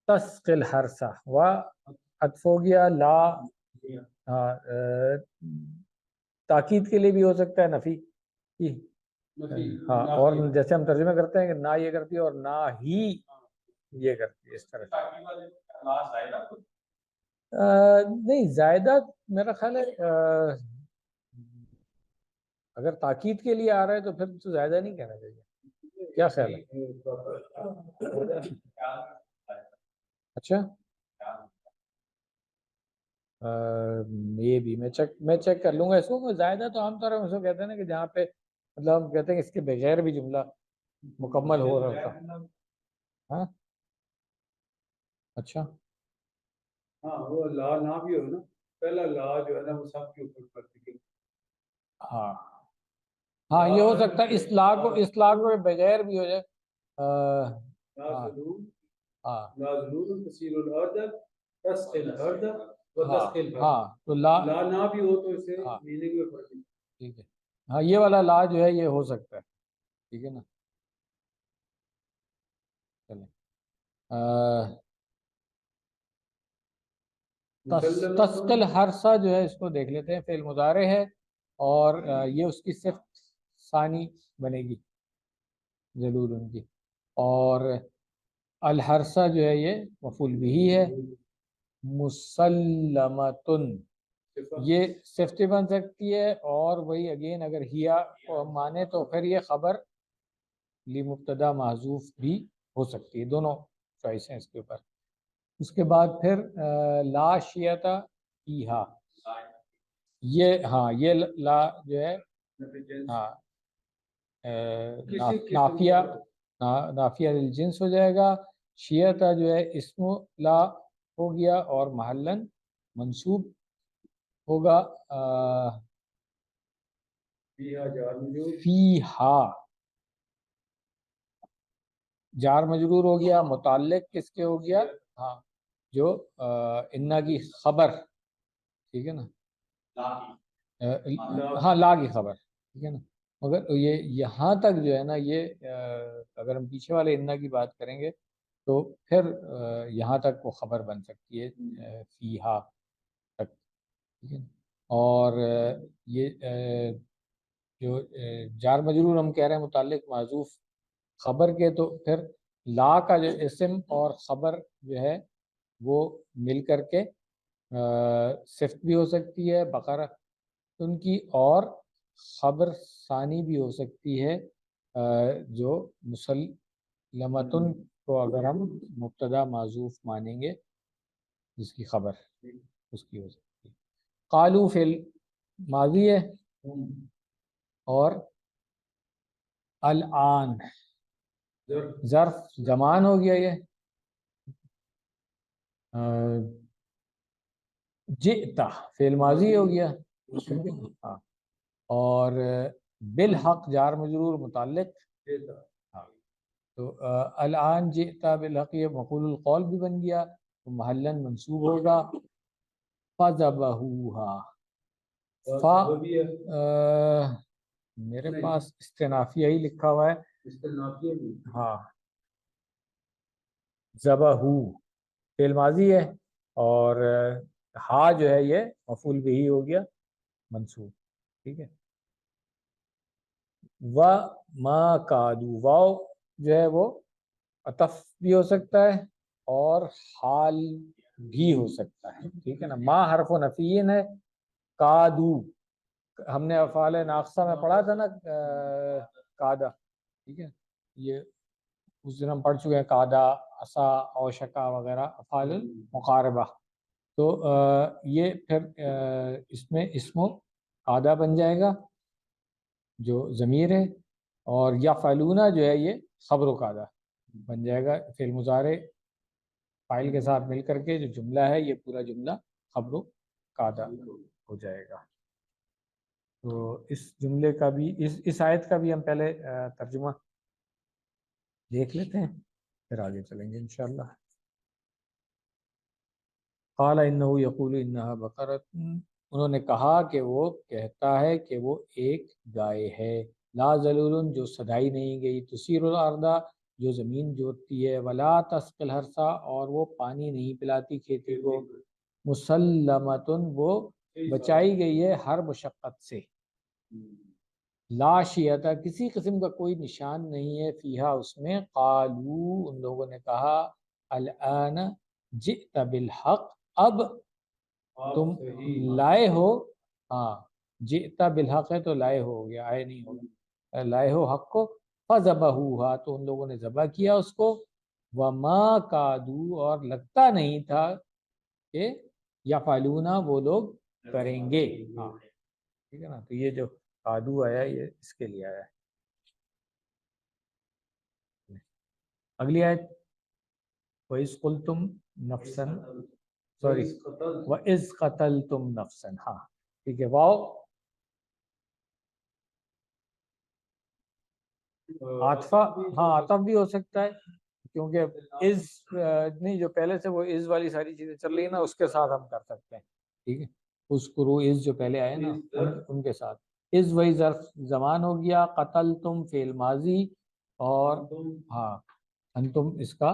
Speaker 1: تسقی الحرث، و عطف ہو گیا لا، ہاں تاکید کے لیے بھی ہو سکتا ہے نفی کی، ہاں، اور جیسے ہم ترجمہ کرتے ہیں کہ نہ یہ کرتی ہے اور نہ ہی یہ کرتی ہے، اس طرح نہیں زائدہ میرا خیال ہے اگر تاکید کے لیے آ رہا ہے تو پھر تو زائدہ نہیں کہنا چاہیے، کیا خیال ہے؟ اچھا یہ بھی میں چیک کر لوں گا اس کو. زائدہ تو عام طور پر اس کو کہتے ہیں نا کہ جہاں پہ مطلب ہم کہتے ہیں کہ اس کے بغیر بھی جملہ مکمل ہو رہا تھا. ہاں اچھا
Speaker 3: ہاں وہ لا نہ بھی ہو نا، پہلا لا جو ہے نا وہ سب کے اوپر پرتکل.
Speaker 1: ہاں ہاں یہ ہو سکتا ہے اس لا کو بغیر بھی ہو جائے. ہاں ہاں تو لا
Speaker 3: نہ بھی ہو تو اسے
Speaker 1: ہاں
Speaker 3: میننگ میں فرق نہیں.
Speaker 1: ٹھیک ہے، ہاں یہ والا لا جو ہے یہ ہو سکتا ہے، ٹھیک ہے نا. چلیں تسقل حرسہ جو ہے اس کو دیکھ لیتے ہیں. فعل مضارع ہے اور یہ اس کی صفت ثانی بنے گی ضرور ان کی، اور الحرسہ جو ہے یہ مفعول بھی ہے. مسلمتن یہ صفت بن سکتی ہے، اور وہی اگین اگر ہیا کو ہم مانے تو پھر یہ خبر لی مبتدا محذوف بھی ہو سکتی ہے. دونوں چوائس ہیں اس کے اوپر. اس کے بعد پھر لا شیعتا فیہا، یہ ہاں یہ لا جو ہے ہاں نافیہ للجنس ہو جائے گا. شیعتا جو ہے اسم لا ہو گیا اور محلن منصوب ہوگا فیہا، جار مجرور ہو گیا. متعلق کس کے ہو گیا؟ ہاں جو انا کی خبر، ٹھیک ہے نا، ہاں لا کی خبر، ٹھیک ہے نا. مگر یہ یہاں تک جو ہے نا یہ اگر ہم پیچھے والے انا کی بات کریں گے تو پھر یہاں تک وہ خبر بن سکتی ہے فیہا تک، ٹھیک ہے نا. اور یہ جو جار مجرور ہم کہہ رہے ہیں متعلق معذوف خبر کے، تو پھر لا کا جو اسم اور خبر جو ہے وہ مل کر کے صفت بھی ہو سکتی ہے بقرہ ان کی، اور خبر ثانی بھی ہو سکتی ہے جو مسلمتن کو اگر ہم مبتدا معذوف مانیں گے جس کی خبر اس کی ہو سکتی ہے. قالو فعل ماضی ہے اور الآن ظرف زمان ہو گیا. یہ جئتا فعل ماضی ہو گیا، ہاں، اور بالحق جار مجرور متعلق، ہاں تو الآن جئتا بالحق یہ مفعول القول بھی بن گیا تو محلن منصوب ہوگا. فذبحوها میرے پاس استنافیہ ہی لکھا ہوا ہے. ہاں ذبحو فعل ماضی ہے اور ہا جو ہے یہ مفعول بہی ہو گیا منصوب، ٹھیک ہے. و ما کادو، واو جو ہے وہ عطف بھی ہو سکتا ہے اور حال بھی ہو سکتا ہے، ٹھیک ہے نا. ما حرف و نفیین ہے، کادو ہم نے افعال ناقصہ میں پڑھا تھا نا، کادا، ٹھیک ہے. یہ اس دن ہم پڑھ چکے ہیں، کادا، عصا، اوشکا وغیرہ افعال مقاربہ. تو یہ پھر اس میں اسم و کادا بن جائے گا جو ضمیر ہے، اور یا فعلونا جو ہے یہ خبر و کادا بن جائے گا. فعل مضارع فاعل کے ساتھ مل کر کے جو جملہ ہے یہ پورا جملہ خبر و کادا ہو جائے گا. تو اس جملے کا بھی اس آیت کا بھی ہم پہلے ترجمہ دیکھ لیتے ہیں، پھر آگے چلیں گے انشاءاللہ. قال انہ یقول انہا بقرۃ، انہوں نے کہا کہ وہ کہتا ہے کہ وہ ایک گائے ہے. لا ذلول، جو سدائی نہیں گئی. تثیر الارض، جو زمین جوتتی ہے. ولا تسقی الحرث، اور وہ پانی نہیں پلاتی کھیتی کو. مسلمۃ، وہ بچائی گئی ہے ہر مشقت سے. لا شیعہ، کسی قسم کا کوئی نشان نہیں ہے. فیہا، اس میں. قالو، ان لوگوں نے کہا. الآن جئت بالحق، اب تم لائے ہو. ہاں، جئت بالحق ہے تو لائے ہو گیا، آئے نہیں ہوگا. لائے ہو حق کو. فذبحوہا، تو ان لوگوں نے ذبح کیا اس کو. وما کادو، اور لگتا نہیں تھا کہ یفعلون، وہ لوگ کریں گے. ہاں ٹھیک ہے نا. تو یہ جو کادو آیا یہ اس کے لیے آیا ہے. اگلی آیت، وَإِذْ قُلْتُمْ نَفْسًا، سوری، وَإِذْ قَتَلْتُمْ نَفْسًا. ہاں ٹھیک ہے. واو عاطفہ، ہاں عطف بھی ہو سکتا ہے، کیونکہ از نہیں، جو پہلے سے وہ از والی ساری چیزیں چل رہی ہیں نا، اس کے ساتھ ہم کر سکتے ہیں. ٹھیک ہے. اذکرو، از جو پہلے آئے نا ان کے ساتھ. از وہی ظرف زمان ہو گیا. قتل تم فعل ماضی، اور ہاں انتم اس کا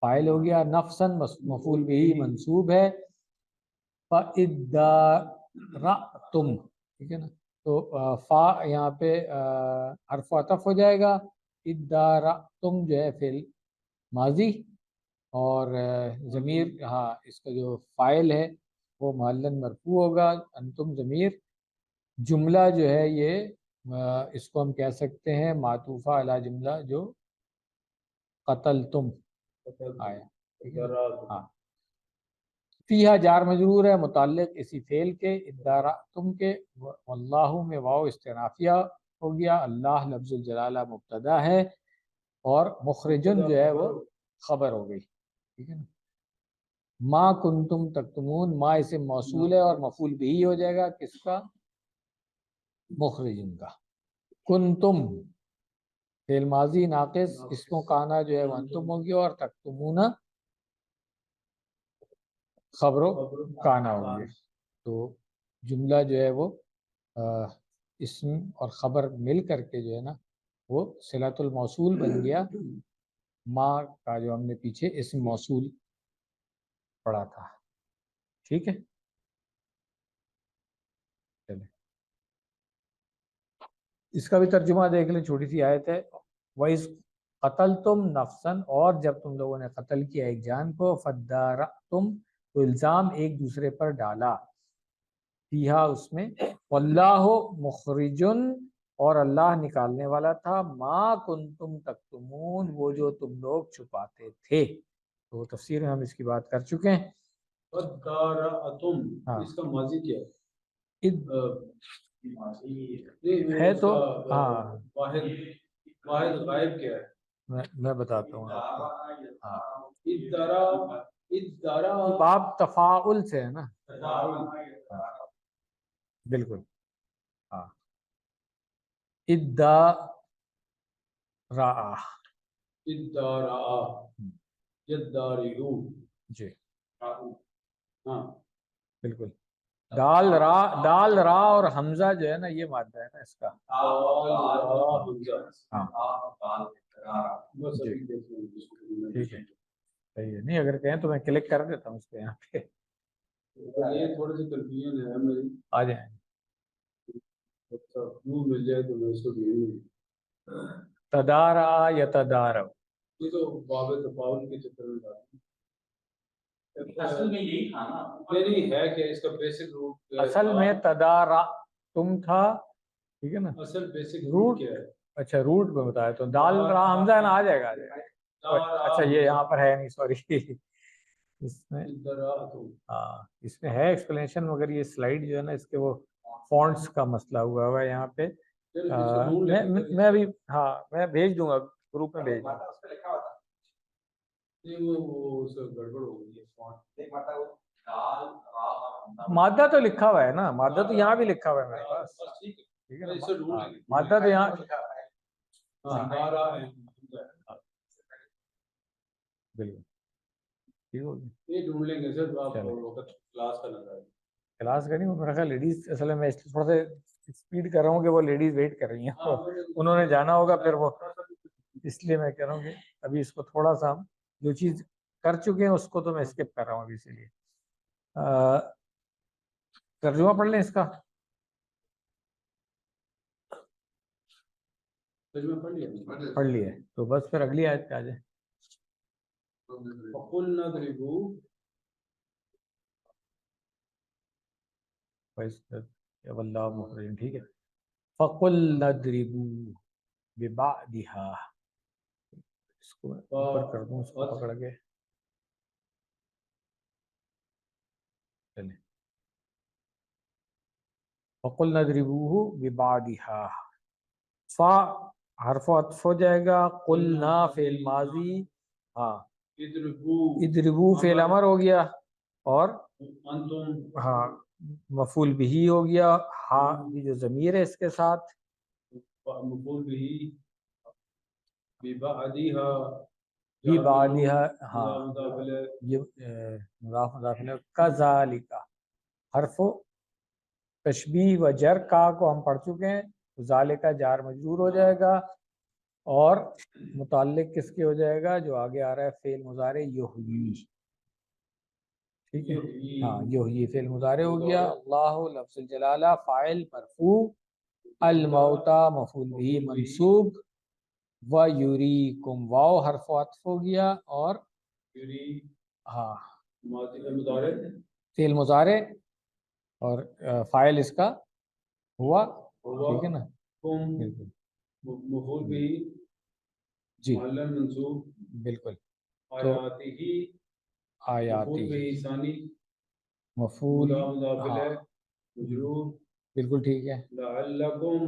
Speaker 1: فاعل ہو گیا. نفسن مفعول بھی منصوب ہے. فَإِدَّارَأْتُمْ، ٹھیک ہے نا. تو فا یہاں پہ حرف عطف ہو جائے گا. ادارتم جو ہے فعل ماضی، اور ضمیر، ہاں اس کا جو فاعل ہے وہ محلن مرفوع ہوگا. انتم ضمیر. جملہ جو ہے یہ اس کو ہم کہہ سکتے ہیں معطوفہ علی جملہ جو قتلتم آیا. ٹھیک ہے. ہاں، فیہا جار مجرور ہے متعلق اسی فعل کے. ادارتم کے. واللہ میں واو استنافیہ ہو گیا. اللہ لفظ الجلالہ مبتدا ہے، اور مخرجن جو ہے وہ خبر ہو گئی. ٹھیک ہے نا. ما کنتم تکتمون، ما اسم موصول ہے اور مفعول بھی ہو جائے گا کس کا؟ مخرجن کا. کنتم فعل ماضی ناقص، اسم و کانا جو ہے وہ انتم ہو گیا، اور تکتمون خبر و کانا ہو گیا. تو جملہ جو ہے وہ اسم اور خبر مل کر کے جو ہے نا وہ صلۃ الموصول بن گیا. ما کا جو ہم نے پیچھے اسم موصول پڑھا تھا. ٹھیک ہے. چلے اس کا بھی ترجمہ دیکھ لیں، چھوٹی سی آیت ہے. وَإِذْ قَتَلْتُمْ نَفْسًا، اور جب تم لوگوں نے قتل کیا ایک جان کو. فَادَّارَأْتُمْ، تو الزام ایک دوسرے پر ڈالا. فیہا، اس میں. واللہ مخرجن، اور اللہ نکالنے والا تھا. ما کنتم تکتمون، وہ جو تم لوگ چھپاتے تھے. تو تفسیر میں ہم اس کی بات کر چکے ہیں. ہاں
Speaker 3: اس کا ماضی کیا
Speaker 1: ہے تو ہاں
Speaker 3: واحد غائب کیا ہے؟
Speaker 1: میں بتاتا ہوں آپ کو. ہاں
Speaker 3: ادارا
Speaker 1: باب تفاعل سے ہے نا. بالکل. ہاں ادارا جی
Speaker 3: ہاں
Speaker 1: بالکل. دال را اور حمزہ جو ہے نا یہ مادہ ہے نا اس کا. ہاں جی ٹھیک ہے. صحیح ہے. نہیں اگر کہیں تو میں کلک کر دیتا ہوں اس پہ یہاں پہ.
Speaker 3: یہ تھوڑی سی کنفیوژن ہے میری.
Speaker 1: آ جائیں.
Speaker 3: اچھا کیوں مل جائے تو میں اس کو دے دوں.
Speaker 1: تدارا یا تدارو.
Speaker 3: یہ تو باب تفاول کے چکر میں ڈال.
Speaker 2: اصل میں یہی تھا نا.
Speaker 3: نہیں ہے کہ اس کا بیسک روٹ
Speaker 1: اصل میں تدارا تم تھا, ٹھیک ہے نا,
Speaker 3: اصل بیسک
Speaker 1: روٹ
Speaker 3: روٹ کیا ہے؟
Speaker 1: اچھا روٹ میں بتایا تو دال را حمزہ ہے نا, آ جائے گا, آ جائے گا. اچھا یہ یہاں پر ہے نہیں, سوری. اس میں ہاں اس میں ہے ایکسپلینیشن, مگر یہ سلائیڈ جو ہے نا اس کے وہ فونٹس کا مسئلہ ہوا ہے یہاں پہ. میں ابھی ہاں میں بھیج دوں گا, گروپ میں بھیج دوں گا.
Speaker 3: گڑبڑ ہو گئی ہے.
Speaker 1: مادہ تو لکھا ہوا ہے نا, مادہ تو یہاں بھی لکھا ہوا ہے میرے پاس, ٹھیک ہے نا. ہاں، مادہ تو یہاں بالکل ٹھیک ہوگی.
Speaker 3: یہ ڈھونڈ لیں گے سر, آپ وقت کلاس کا لگا ہے.
Speaker 1: کلاس کا نہیں, میرا خیال لیڈیز اصل میں تھوڑا سا اسپیڈ کر رہا ہوں کہ وہ لیڈیز ویٹ کر رہی ہیں, تو انہوں نے جانا ہوگا پھر وہ, اس لیے میں کہہ رہا ہوں کہ ابھی اس کو تھوڑا سا ہم جو چیز کر چکے ہیں اس کو تو میں اسکپ کر رہا ہوں ابھی, اسی لیے. ترجمہ پڑھ لیں اس کا. پڑھ لیا تو بس پھر اگلی آیت پہ آ جائیں.
Speaker 3: فَقُلْنَا اضْرِبُوهُ
Speaker 1: واللہ مخرج, ٹھیک ہے. فَقُلْنَا اضْرِبُوهُ بِبَعْضِهَا, اس کو میں اوپر کر دوں, اس کو پکڑ کے چلیں. فَقُلْنَا اضْرِبُوهُ بِبَعْضِهَا, فا حرف عطف ہو جائے گا, قلنا فعل ماضی, ہاں اضربو فعل امر ہو گیا, اور ہاں مفعول بہی ہو گیا. ہاں یہ جو ضمیر ہے اس کے ساتھ
Speaker 3: مفعول بہی بِبَعْضِهَا,
Speaker 1: ہاں یہ مضاف مضاف الیہ. کذالک حرف تشبیہ و جر کا کو ہم پڑھ چکے ہیں, ذالک جار مجرور ہو جائے گا, اور متعلق کس کے ہو جائے گا, جو آگے آ رہا ہے فعل مضارع یحیی, ٹھیک ہے. ہاں یحیی فعل مضارع ہو گیا. اللہ لفظ الجلالہ فاعل مرفوع, الموتا مفعول بہ منصوب, و یریکم واو حرف عطف ہو گیا, اور ہاں فعل مضارع اور فاعل اس کا ہوا, ٹھیک ہے نا.
Speaker 3: مفعول بہ
Speaker 1: جی
Speaker 3: منصوب,
Speaker 1: بالکل.
Speaker 3: آیاتہ
Speaker 1: آیاتی
Speaker 3: مفعول بہ ثانی
Speaker 1: مفعول,
Speaker 3: مضاف
Speaker 1: ہاں
Speaker 3: الیہ مجرور.
Speaker 1: بالکل ٹھیک ہے.
Speaker 3: لعلکم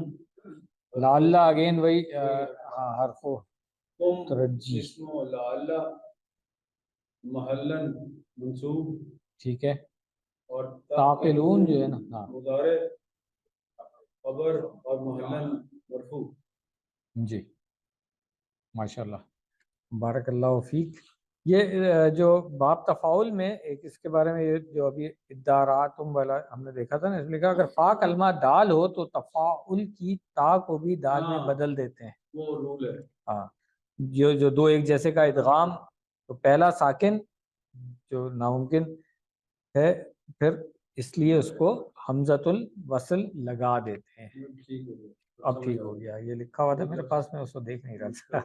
Speaker 1: لعل اگین وہی ہاں حرف ترجی,
Speaker 3: اسم لعل محلا منصوب,
Speaker 1: ٹھیک ہے.
Speaker 3: اور
Speaker 1: تعقلون جو ہے نا, ہاں
Speaker 3: مضارع خبر اور محلا مرفوع.
Speaker 1: جی ماشاءاللہ بارک اللہ فیک. یہ جو باب تفاعل میں ایک اس کے بارے میں, یہ جو ابھی اداراتم والا ہم نے دیکھا تھا نا, اس میں کہا اگر فا کلمہ دال ہو تو تفاعل کی تا کو بھی دال میں بدل دیتے ہیں.
Speaker 3: وہ رول ہے.
Speaker 1: ہاں جو دو ایک جیسے کا ادغام, تو پہلا ساکن جو ناممکن ہے, پھر اس لیے اس کو حمزۃ الوصل لگا دیتے ہیں. اب ٹھیک ہو گیا, یہ لکھا ہوا تھا میرے پاس, میں اس کو دیکھ نہیں رہا تھا.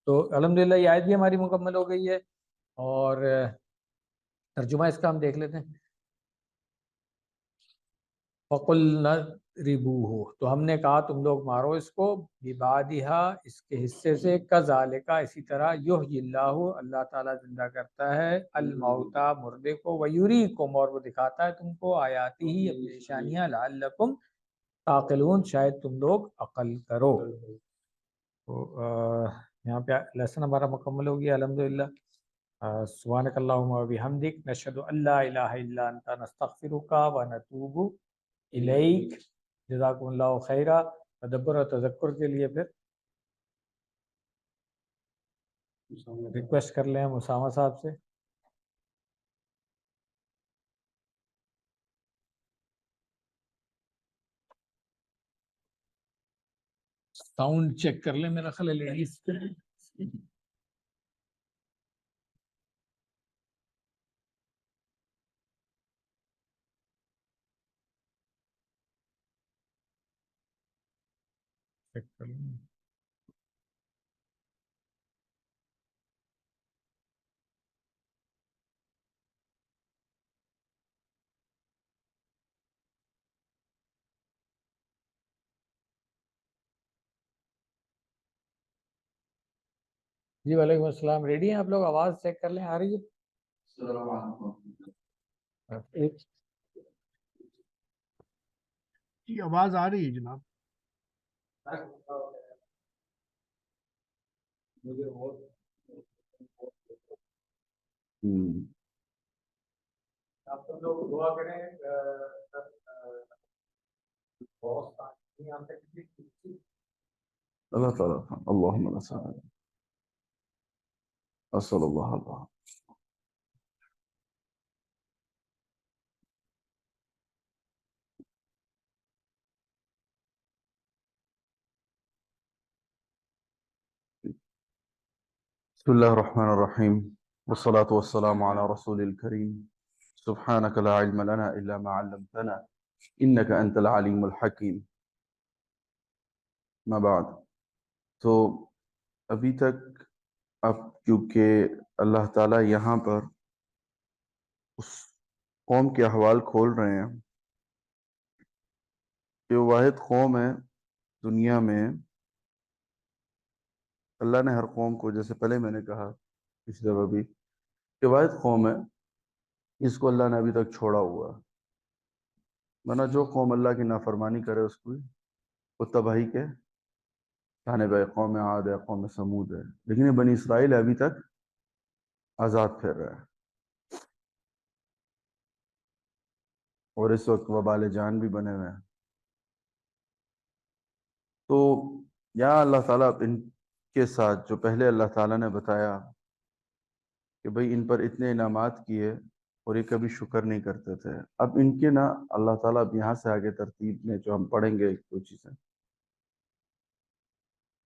Speaker 1: تو الحمدللہ یہ آیت بھی ہماری مکمل ہو گئی ہے, اور ترجمہ اس کا ہم دیکھ لیتے ہیں. فَقُلْنَا اضْرِبُوهُ, تو ہم نے کہا تم لوگ مارو اس کو, بِبَعْضِهَا اس کے حصے سے, کذالک اسی طرح, یحیی اللہ اللہ تعالیٰ زندہ کرتا ہے, الموتا مردے کو, ویریکم اور وہ دکھاتا ہے تم کو, آیاتی ہی اپنی نشانیاں, لعلکم تعقلون شاید تم لوگ عقل کرو. تو یہاں پہ لیسن ہمارا مکمل ہو گیا الحمدللہ. سبحانک اللہم و بحمدک, نشہد ان لا الہ الا انت, نستغفرک و نتوب الیک. جزاکم اللہ خیرہ. تدبر اور تذکر کے لیے پھر ریکویسٹ کر لیں ہم اسامہ صاحب سے. ساؤنڈ چیک کر لیں, میرا خیال ہے لیڈیز چیک کر لیں. جی وعلیکم السلام. ریڈی ہیں آپ لوگ؟ آواز چیک کر لیں آ رہی ہے؟ ایک
Speaker 4: جی آواز آ رہی ہے جناب.
Speaker 1: آپ سب لوگ دعا کریں.
Speaker 5: اللہ تعالیٰ اللہم صلی اللہ علیہ. بسم اللہ الرحمن الرحیم والصلاة والسلام على رسول الكریم سبحانك لا علم لنا إلا ما علمتنا إنك أنت العليم الحکیم. ما بعد. تو ابھی تک اب کیونکہ اللہ تعالیٰ یہاں پر اس قوم کے احوال کھول رہے ہیں کہ وہ واحد قوم ہے دنیا میں. اللہ نے ہر قوم کو، جیسے پہلے میں نے کہا پچھلی دفعہ بھی، کہ واحد قوم ہے اس کو اللہ نے ابھی تک چھوڑا ہوا ہے. ورنہ جو قوم اللہ کی نافرمانی کرے اس کو وہ تباہی کے جانب ہے. قوم عاد ہے، قوم سمود ہے، لیکن یہ بنی اسرائیل ابھی تک آزاد پھر رہا ہے. اور اس وقت وبال جان بھی بنے ہوئے ہیں. تو یہاں اللہ تعالیٰ ان کے ساتھ جو پہلے اللہ تعالیٰ نے بتایا کہ بھئی ان پر اتنے انعامات کیے اور یہ کبھی شکر نہیں کرتے تھے، اب ان کے نا اللہ تعالیٰ اب یہاں سے آگے ترتیب میں جو ہم پڑھیں گے ایک دو چیزیں،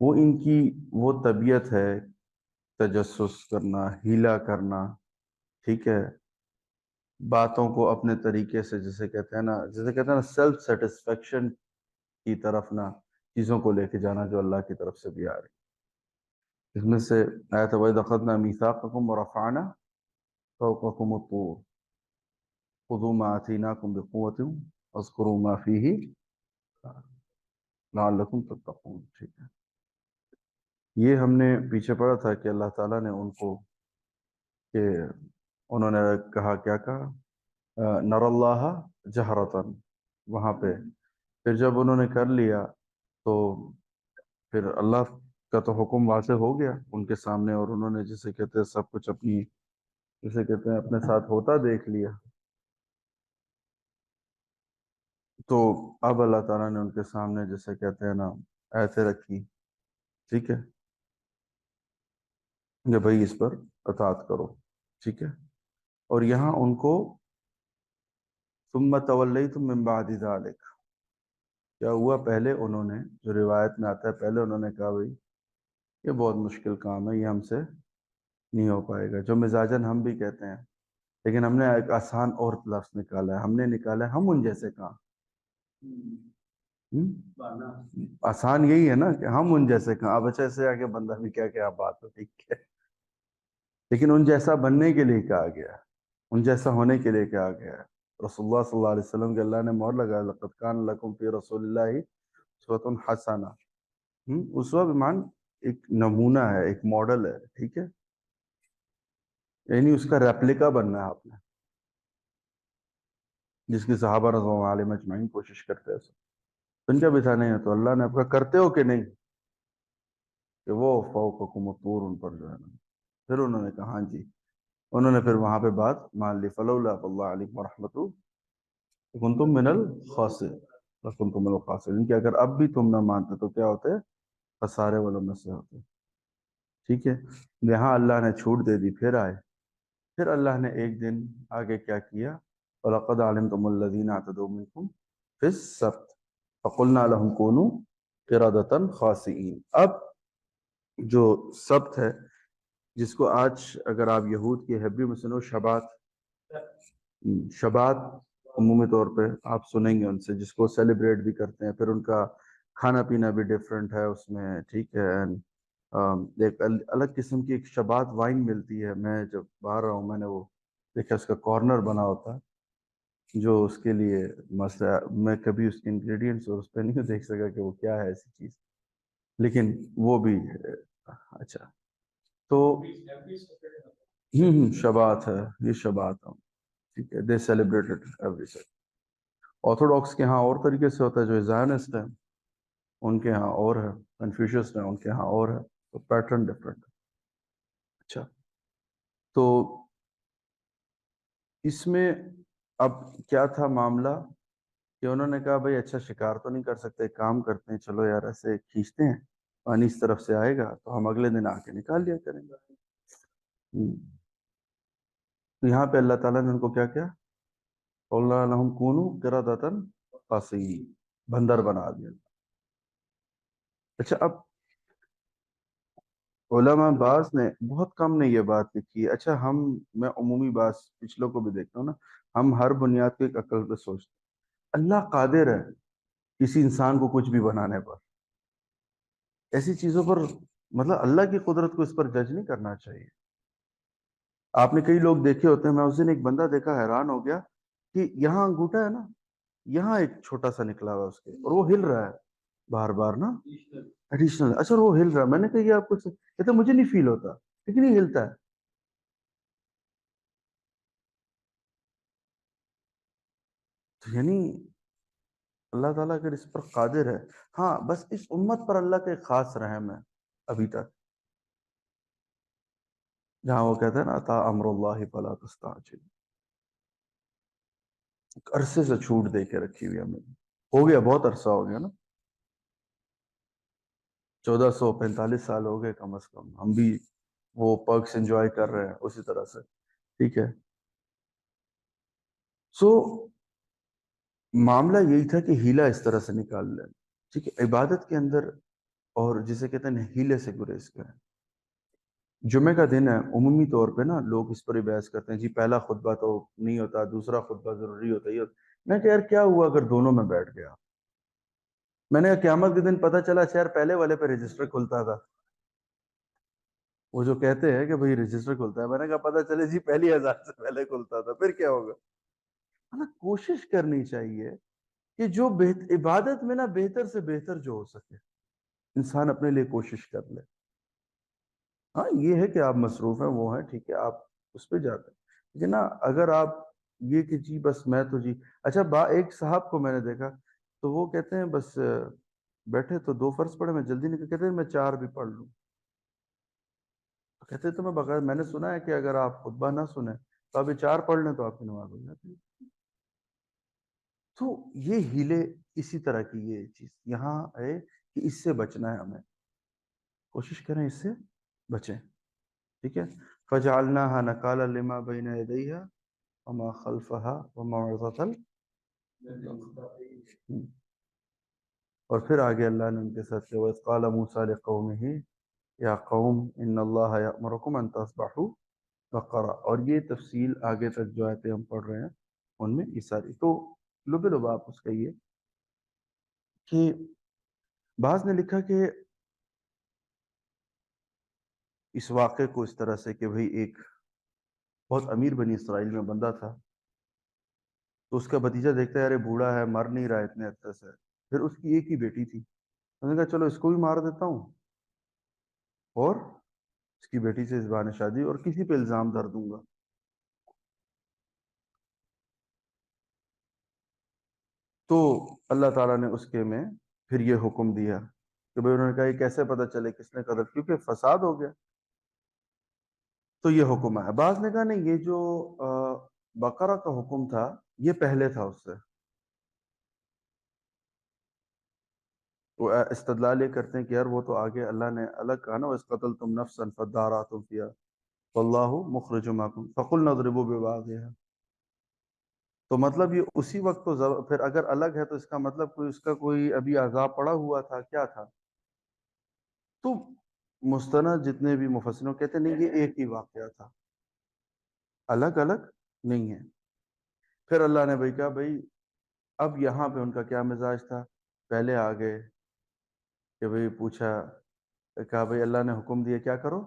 Speaker 5: وہ ان کی وہ طبیعت ہے تجسس کرنا، ہیلا کرنا، ٹھیک ہے، باتوں کو اپنے طریقے سے جسے کہتے ہیں نا سیلف سیٹسفیکشن کی طرف نا چیزوں کو لے کے جانا جو اللہ کی طرف سے بھی آ رہی. اس میں سے آیت وَإِذْ أَخَذْنَا مِيثَاقَكُمْ وَرَفَعْنَا فَوْقَكُمُ الطُّورَ خُذُوا مَا آتَيْنَاكُمْ بِقُوَّةٍ وَاذْكُرُوا مَا فِيهِ لَعَلَّكُمْ تَتَّقُونَ. ٹھیک ہے، یہ ہم نے پیچھے پڑھا تھا کہ اللہ تعالیٰ نے ان کو، کہ انہوں نے کہا، کیا کہا، نَرَى اللَّهَ جَهْرَةً. وہاں پہ پھر جب انہوں نے کر لیا تو پھر اللہ کا تو حکم واضح ہو گیا ان کے سامنے، اور انہوں نے جسے کہتے ہیں سب کچھ اپنی، جسے کہتے ہیں اپنے ساتھ ہوتا دیکھ لیا. تو اب اللہ تعالیٰ نے ان کے سامنے جسے کہتے ہیں نا ایسے رکھی، ٹھیک ہے، کہ بھائی اس پر اطاعت کرو. ٹھیک ہے، اور یہاں ان کو ثم تولیتم من بعد ذلک، کیا ہوا، پہلے انہوں نے، جو روایت میں آتا ہے، پہلے انہوں نے کہا بھائی یہ بہت مشکل کام ہے، یہ ہم سے نہیں ہو پائے گا، جو مزاجن ہم بھی کہتے ہیں، لیکن ہم نے ایک آسان اور لفظ نکالا ہے، ہم نے نکالا ہے ہم ان جیسے کہاں. آسان یہی ہے نا کہ ہم ان جیسے کہاں. اب اچھا سے آگے بندہ بھی کیا بات ہو، ٹھیک ہے، لیکن ان جیسا بننے کے لیے کہا گیا، ان جیسا ہونے کے لیے کہا گیا. رسول اللہ صلی اللہ علیہ وسلم کے اللہ نے مہر لگایا، لقد کان لکم فی رسول اللہ اسوۃ حسنہ. اسوہ بمعنی ایک نمونہ ہے، ایک ماڈل ہے، ٹھیک ہے، یعنی اس کا ریپلیکا بننا ہے آپ نے، جس کی صحابہ رضی اللہ علیہم اجمعین کوشش کرتے ہیں. ان کا بھی تھا نہیں ہے تو اللہ نے آپ کا کرتے ہو کہ نہیں، کہ وہ فوقکم الطور ان پر جو ہے نا. پھر انہوں نے کہا ہاں جی، انہوں نے پھر وہاں پہ بات مان لی، فلولا فضل اللہ علیکم ورحمتہ کنتم من الخاسرین، کنتم من الخاسرین، کہ اگر اب بھی تم نہ مانتے تو کیا ہوتے، خسارے والوں میں سے ہوتے. ٹھیک ہے، یہاں اللہ نے چھوٹ دے دی، پھر آئے، پھر اللہ نے ایک دن آگے کیا کیا، وَلَقَدْ عَلِمْتُمُ الَّذِينَ اعْتَدَوْا مِنْكُمْ فِي السَّبْتِ فَقُلْنَا لَهُمْ كُونُوا قِرَدَةً خَاسِئِينَ. اب جو سبت ہے، جس کو آج اگر آپ یہود کی ہیبری میں سنو، شبات عمومی طور پہ آپ سنیں گے ان سے، جس کو سیلیبریٹ بھی کرتے ہیں، پھر ان کا کھانا پینا بھی ڈفرینٹ ہے اس میں، ٹھیک ہے. ایک الگ قسم کی ایک شبات وائن ملتی ہے. میں جب باہر رہا ہوں میں نے وہ دیکھا، اس کا کارنر بنا ہوتا ہے جو اس کے لیے مسئلہ. میں کبھی اس کے انگریڈینٹس اور اس پہ نہیں دیکھ سکا کہ وہ کیا ہے ایسی چیز، لیکن وہ بھی اچھا. تو شبات ہے، یہ شبات ہے، ٹھیک ہے. دے سیلیبریٹڈ ایوری سیٹ. آرتھوڈاکس کے ہاں اور طریقے سے ہوتا ہے، جو زائنسٹ ہیں ان کے ہاں اور ہے، کنفیوشس ہیں ان کے ہاں اور ہے، تو پیٹرن ڈفرینٹ ہے. اچھا، تو اس میں اب کیا تھا معاملہ کہ انہوں نے کہا بھائی اچھا شکار تو نہیں کر سکتے، کام کرتے ہیں، چلو یار ایسے کھینچتے ہیں، پانی اس طرف سے آئے گا تو ہم اگلے دن آ کے نکال لیا کریں گے. تو یہاں پہ اللہ تعالیٰ نے ان کو کیا کیا، قُلْنَا لَهُمْ كُونُوا قِرَدَةً خَاسِئِينَ، بندر بنا دیا. اچھا، اب علماء بعض نے بہت کم نے یہ بات لکھی ہے. اچھا، میں عمومی بات پچھلوں کو بھی دیکھتا ہوں نا، ہم ہر بنیاد کو ایک عقل پہ سوچتے ہیں. اللہ قادر ہے کسی انسان کو کچھ بھی بنانے پر. ایسی چیزوں پر مطلب اللہ کی قدرت کو اس پر جج نہیں کرنا چاہیے. آپ نے کئی لوگ دیکھے ہوتے ہیں، میں اس دن ایک بندہ دیکھا حیران ہو گیا کہ یہاں انگوٹھا ہے نا، یہاں ایک چھوٹا سا نکلا ہوا اس کے، اور وہ ہل رہا ہے بار بار نا، ایڈیشنل. اچھا، وہ ہل رہا ہے. میں نے کہا یہ آپ کو کہتے مجھے نہیں فیل ہوتا، لیکن یہ ہلتا ہے. تو یعنی اللہ تعالیٰ اگر اس پر قادر ہے، ہاں بس اس امت پر اللہ کا ایک خاص رحم ہے ابھی تک، جہاں وہ کہتے ہیں نا اتا امر اللہ فلا تستعجل، عرصے سے چھوٹ دے کے رکھی ہوئی ہمیں. ہو گیا بہت عرصہ ہو گیا نا، 1445 سال ہو گئے کم از کم. ہم بھی وہ پرکس انجوائے کر رہے ہیں اسی طرح سے، ٹھیک ہے. سو معاملہ یہی تھا کہ ہیلا اس طرح سے نکال لیں، ٹھیک ہے. عبادت کے اندر اور جسے کہتے ہیں ہیلے سے گریز کریں. جمعہ کا دن ہے، عمومی طور پہ نا لوگ اس پر ہی بحث کرتے ہیں، جی پہلا خطبہ تو نہیں ہوتا، دوسرا خطبہ ضروری ہوتا ہے. میں کہ یار کیا ہوا اگر دونوں میں بیٹھ گیا؟ میں نے قیامت کے دن پتہ چلا شہر پہلے والے پہ رجسٹر کھلتا تھا. وہ جو کہتے ہیں کہ بھئی رجسٹر کھلتا ہے، میں نے کہا پتہ چلے جی پہلی اذان سے پہلے کھلتا تھا، پھر کیا ہوگا؟ کوشش کرنی چاہیے کہ جو عبادت میں نا بہتر سے بہتر جو ہو سکے انسان اپنے لیے کوشش کر لے. ہاں یہ ہے کہ آپ مصروف ہیں، وہ ہیں، ٹھیک ہے، آپ اس پہ جاتے ہیں. لیکن نا اگر آپ یہ کہ جی بس میں تو جی اچھا ایک صاحب کو میں نے دیکھا تو وہ کہتے ہیں بس بیٹھے تو 2 فرض پڑھے، میں جلدی نہیں، کہتے ہیں میں 4 بھی پڑھ لوں. کہتے تو میں نے سنا ہے کہ اگر آپ خطبہ نہ سنیں تو آپ یہ 4 پڑھ لیں تو آپ کی نماز ہو جاتی ہے. تو یہ ہیلے اسی طرح کی یہ چیز یہاں ہے کہ اس سے بچنا ہے، ہمیں کوشش کریں اس سے بچیں، ٹھیک ہے. فَجَعَلْنَاهَا نَكَالًا لِمَا بَيْنَ يَدَيْهَا وَمَا خَلْفَهَا وَمَوْعِظَةً. اور پھر آگے اللہ نے ان کے ساتھ کیا، وَإِذْ قَالَ مُوسَىٰ لِقَوْمِهِ يَا قَوْمِ إِنَّ اللَّهَ يَأْمُرُكُمْ أَن تَذْبَحُوا بَقَرَةً. اور یہ تفصیل آگے تک جو آیتیں ہم پڑھ رہے ہیں ان میں یہ ساری. تو لب آپ اس کا یہ کہ بعض نے لکھا کہ اس واقعے کو اس طرح سے کہ بھئی ایک بہت امیر بنی اسرائیل میں بندہ تھا، تو اس کا بھتیجا دیکھتا ہے ارے بوڑھا ہے، مر نہیں رہا اتنے عرصے سے. پھر اس کی ایک ہی بیٹی تھی، اس نے کہا چلو اس کو بھی مار دیتا ہوں اور اس کی بیٹی سے اس بہانے شادی، اور کسی پہ الزام دھر دوں گا. تو اللہ تعالیٰ نے اس کے میں پھر یہ حکم دیا کہ بھئی انہوں نے کہا یہ کیسے پتہ چلے کس نے قتل، کیونکہ فساد ہو گیا. تو یہ حکم ہے. بعض نے کہا نہیں، یہ جو بقرہ کا حکم تھا یہ پہلے تھا اس سے. وہ استدلال یہ کرتے ہیں کہ یار وہ تو آگے اللہ نے الگ کہا نا، وَإِذْ قَتَلْتُمْ نَفْسًا فَادَّارَأْتُمْ فِيهَا وَاللَّهُ مُخْرِجٌ مَا كُنتُمْ فَقُلْنَا اضْرِبُوهُ بِبَعْضِهَا. تو مطلب یہ اسی وقت تو پھر اگر الگ ہے تو اس کا مطلب کوئی اس کا کوئی ابھی عذاب پڑا ہوا تھا، کیا تھا؟ تو مستند جتنے بھی مفسرین کہتے ہیں نہیں، یہ ایک ہی واقعہ تھا، الگ الگ نہیں ہے. پھر اللہ نے بھائی کہا بھائی اب یہاں پہ ان کا کیا مزاج تھا، پہلے آ گئے کہ بھئی پوچھا، کہا بھئی اللہ نے حکم دیا کیا کرو،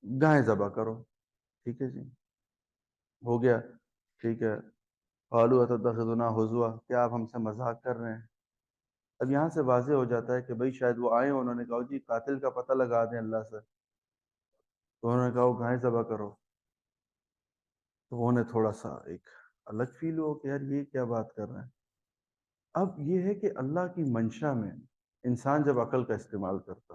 Speaker 5: گائے ذبح کرو، ٹھیک ہے جی، ہو گیا، ٹھیک ہے، قالوا اتتخذنا ہزوا، کیا آپ ہم سے مذاق کر رہے ہیں؟ اب یہاں سے واضح ہو جاتا ہے کہ بھئی شاید وہ آئے، انہوں نے کہا جی قاتل کا پتہ لگا دیں اللہ سے، تو انہوں نے کہا وہ گائے ذبح کرو، تو انہیں تھوڑا سا ایک الگ فیل ہو کہ یار یہ کیا بات کر رہے ہیں۔ اب یہ ہے کہ اللہ کی منشا میں انسان جب عقل کا استعمال کرتا،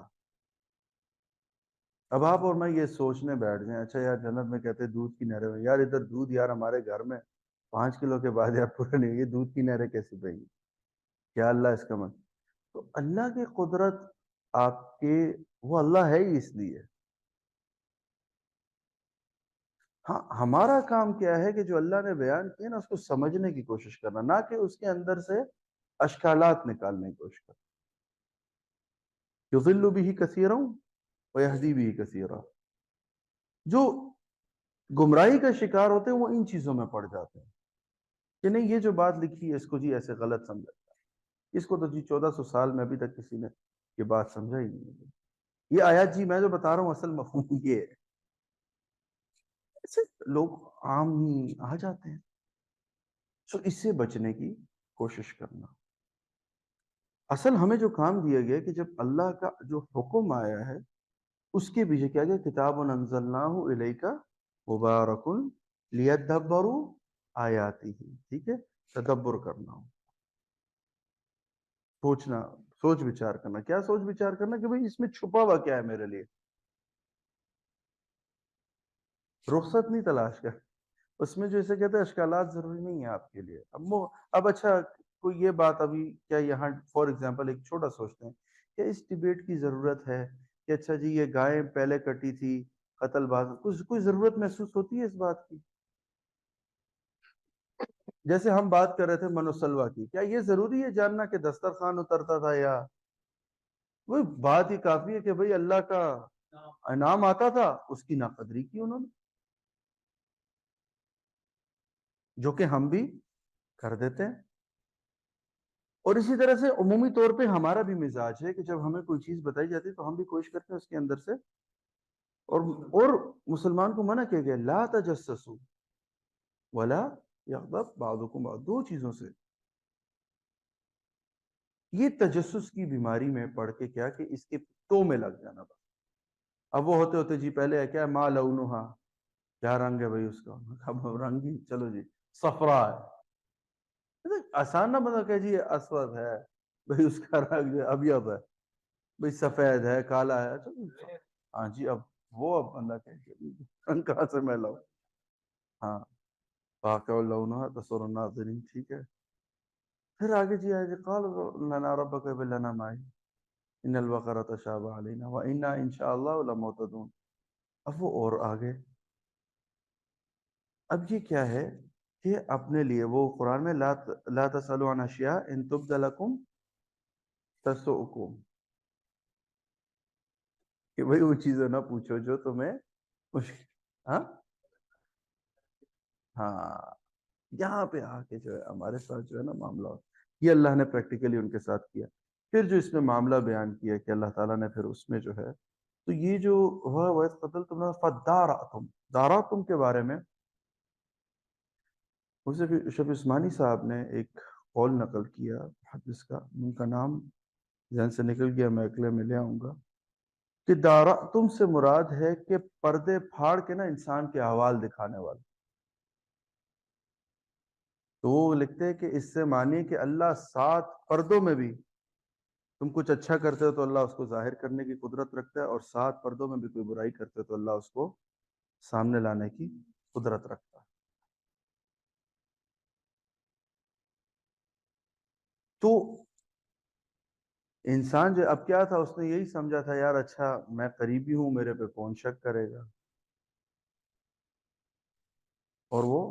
Speaker 5: اب آپ اور میں یہ سوچنے بیٹھ جائیں اچھا یار جنت میں کہتے ہیں دودھ کی نہریں میں، یار ادھر دودھ یار ہمارے گھر میں 5 کلو کے بعد یار پورا نہیں، یہ دودھ کی نہریں کیسے بہیں گی؟ کیا اللہ اس کا من؟ تو اللہ کی قدرت آپ کے، وہ اللہ ہے ہی اس لیے۔ ہاں ہمارا کام کیا ہے کہ جو اللہ نے بیان کیا نا اس کو سمجھنے کی کوشش کرنا، نہ کہ اس کے اندر سے اشکالات نکالنے کی کوشش کرنا۔ یضل به کثیرا ویہدی به کثیرا، جو گمراہی کا شکار ہوتے ہیں وہ ان چیزوں میں پڑ جاتے ہیں کہ نہیں یہ جو بات لکھی ہے اس کو جی ایسے غلط سمجھا ہے، اس کو تو جی 1400 سال میں ابھی تک کسی نے یہ بات سمجھا ہی نہیں ہے، یہ آیات جی میں جو بتا رہا ہوں اصل مفہوم یہ ہے، ایسے لوگ عام ہی آ جاتے ہیں۔ سو اس سے بچنے کی کوشش کرنا، اصل ہمیں جو کام دیا گیا کہ جب اللہ کا جو حکم آیا ہے اس کے پیچھے کیا گیا، کتاب انزلناہ الیک مبارک لیدبروا آیاتہ، ٹھیک ہے، تدبر کرنا ہو، سوچنا، سوچ بچار کرنا، کیا سوچ بچار کرنا کہ بھئی اس میں چھپا ہوا کیا ہے میرے لیے، رخصت نہیں تلاش کر، اس میں جو اسے کہتے ہیں اشکالات ضروری نہیں ہے آپ کے لیے۔ اب اچھا کوئی یہ بات ابھی کیا یہاں فار ایگزامپل ایک چھوٹا سوچتے ہیں کہ اس ڈیبیٹ کی ضرورت ہے کہ اچھا جی یہ گائے پہلے کٹی تھی قتل بعد، کوئی ضرورت محسوس ہوتی ہے اس بات کی؟ جیسے ہم بات کر رہے تھے من و سلوہ کی، کیا یہ ضروری ہے جاننا کہ دسترخوان اترتا تھا، یا وہ بات ہی کافی ہے کہ بھئی اللہ کا انعام آتا تھا اس کی ناقدری کی انہوں نے، جو کہ ہم بھی کر دیتے ہیں۔ اور اسی طرح سے عمومی طور پہ ہمارا بھی مزاج ہے کہ جب ہمیں کوئی چیز بتائی جاتی ہے تو ہم بھی کوشش کرتے ہیں اس کے اندر سے، اور مسلمان کو منع کیا گیا لا تجسسوا ولا یغتب بعضکم بعض، دو چیزوں سے، یہ تجسس کی بیماری میں پڑھ کے کیا کہ اس کے تو میں لگ جانا، بس اب وہ ہوتے ہوتے جی پہلے ہے کیا ما لونہا، کیا رنگ ہے بھئی اس کا، اب رنگ ہی چلو جی صفرا ہے، آسان نہ بندہ کہ جی اسود ہے بھئی اس کا رنگ ابیض ہے، بھئی سفید ہے کالا ہے، ہاں جی اب وہ اب بندہ کہ رنگ کہاں سے میں لاؤں، ہاں واقع لونہا تسر الناظرین، ٹھیک ہے۔ پھر آگے جی آئے قال لنا ربک بلنا معی ان البقرہ تشابہ علینا وانا انشاءاللہ لمہتدون، اب وہ اور آگے، اب یہ کیا ہے کہ اپنے لیے وہ قرآن میں لا تسألوا عن اشیاء ان تبد لکم تسؤکم، کہ بھئی وہ چیزیں نہ پوچھو جو تمہیں ہاں ہاں، یہاں پہ آ کے جو ہے ہمارے ساتھ جو ہے نا معاملہ، یہ اللہ نے پریکٹیکلی ان کے ساتھ کیا۔ پھر جو اس میں معاملہ بیان کیا کہ اللہ تعالیٰ نے پھر اس میں جو ہے تو یہ جو ہوا وَإِذْ قَتَلْتُمْ فَادَّارَأْتُمْ، داراتم کے بارے میں شیخ عثمانی صاحب نے ایک قول نقل کیا حدیث کا، ان کا نام ذہن سے نکل گیا، میں اگلے میں لے آؤں گا، کہ داراتم سے مراد ہے کہ پردے پھاڑ کے نا انسان کے احوال دکھانے والے، تو وہ لکھتے ہیں کہ اس سے معنی کہ اللہ 7 پردوں میں بھی تم کچھ اچھا کرتے ہو تو اللہ اس کو ظاہر کرنے کی قدرت رکھتا ہے، اور 7 پردوں میں بھی کوئی برائی کرتے ہو تو اللہ اس کو سامنے لانے کی قدرت رکھتا ہے۔ تو انسان جو اب کیا تھا، اس نے یہی سمجھا تھا یار اچھا میں قریبی ہوں، میرے پہ کون شک کرے گا، اور وہ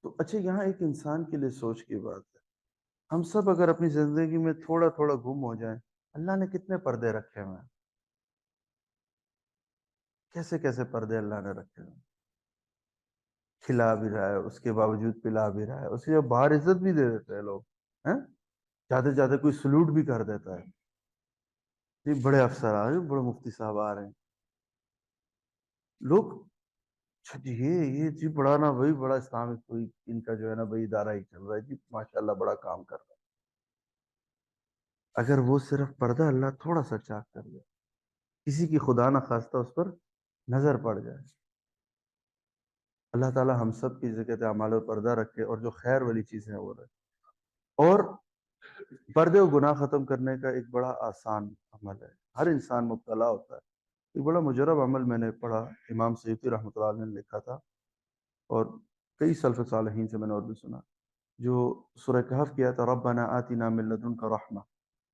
Speaker 5: تو اچھا یہاں ایک انسان کے لیے سوچ کی بات ہے، ہم سب اگر اپنی زندگی میں تھوڑا تھوڑا گم ہو جائیں، اللہ نے کتنے پردے رکھے ہوئے ہیں، کیسے کیسے پردے اللہ نے رکھے ہوئے ہیں، کھلا بھی رہا ہے اس کے باوجود پلا بھی رہا ہے، اسے باہر عزت بھی دے دیتے ہیں لوگ ہیں، جاتے جاتے کوئی سلوٹ بھی کر دیتا ہے، جی بڑے افسر آ رہے ہیں، بڑے مفتی صاحب آ رہے ہیں، لوگ اچھا جی یہ جی بڑا نا بھائی بڑا اسلامک کوئی ان کا جو ہے نا بھائی ادارہ ہی چل رہا ہے جی ماشاءاللہ بڑا کام کر رہا ہے۔ اگر وہ صرف پردہ اللہ تھوڑا سا چاک کر دے، کسی کی خدا نہ خواستہ اس پر نظر پڑ جائے، اللہ تعالی ہم سب کی کہتے ہیں اعمال و پردہ رکھے اور جو خیر والی چیزیں ہیں وہ رکھے۔ اور پردے و گناہ ختم کرنے کا ایک بڑا آسان عمل ہے، ہر انسان مبتلا ہوتا ہے۔ ایک بڑا مجرب عمل میں نے پڑھا، امام سیوطی رحمۃ اللہ علیہ نے لکھا تھا، اور کئی سلف صالحین سے میں نے اور بھی سنا، جو سورہ کہف کیا تھا، ربنا آتنا من لدنک رحمہ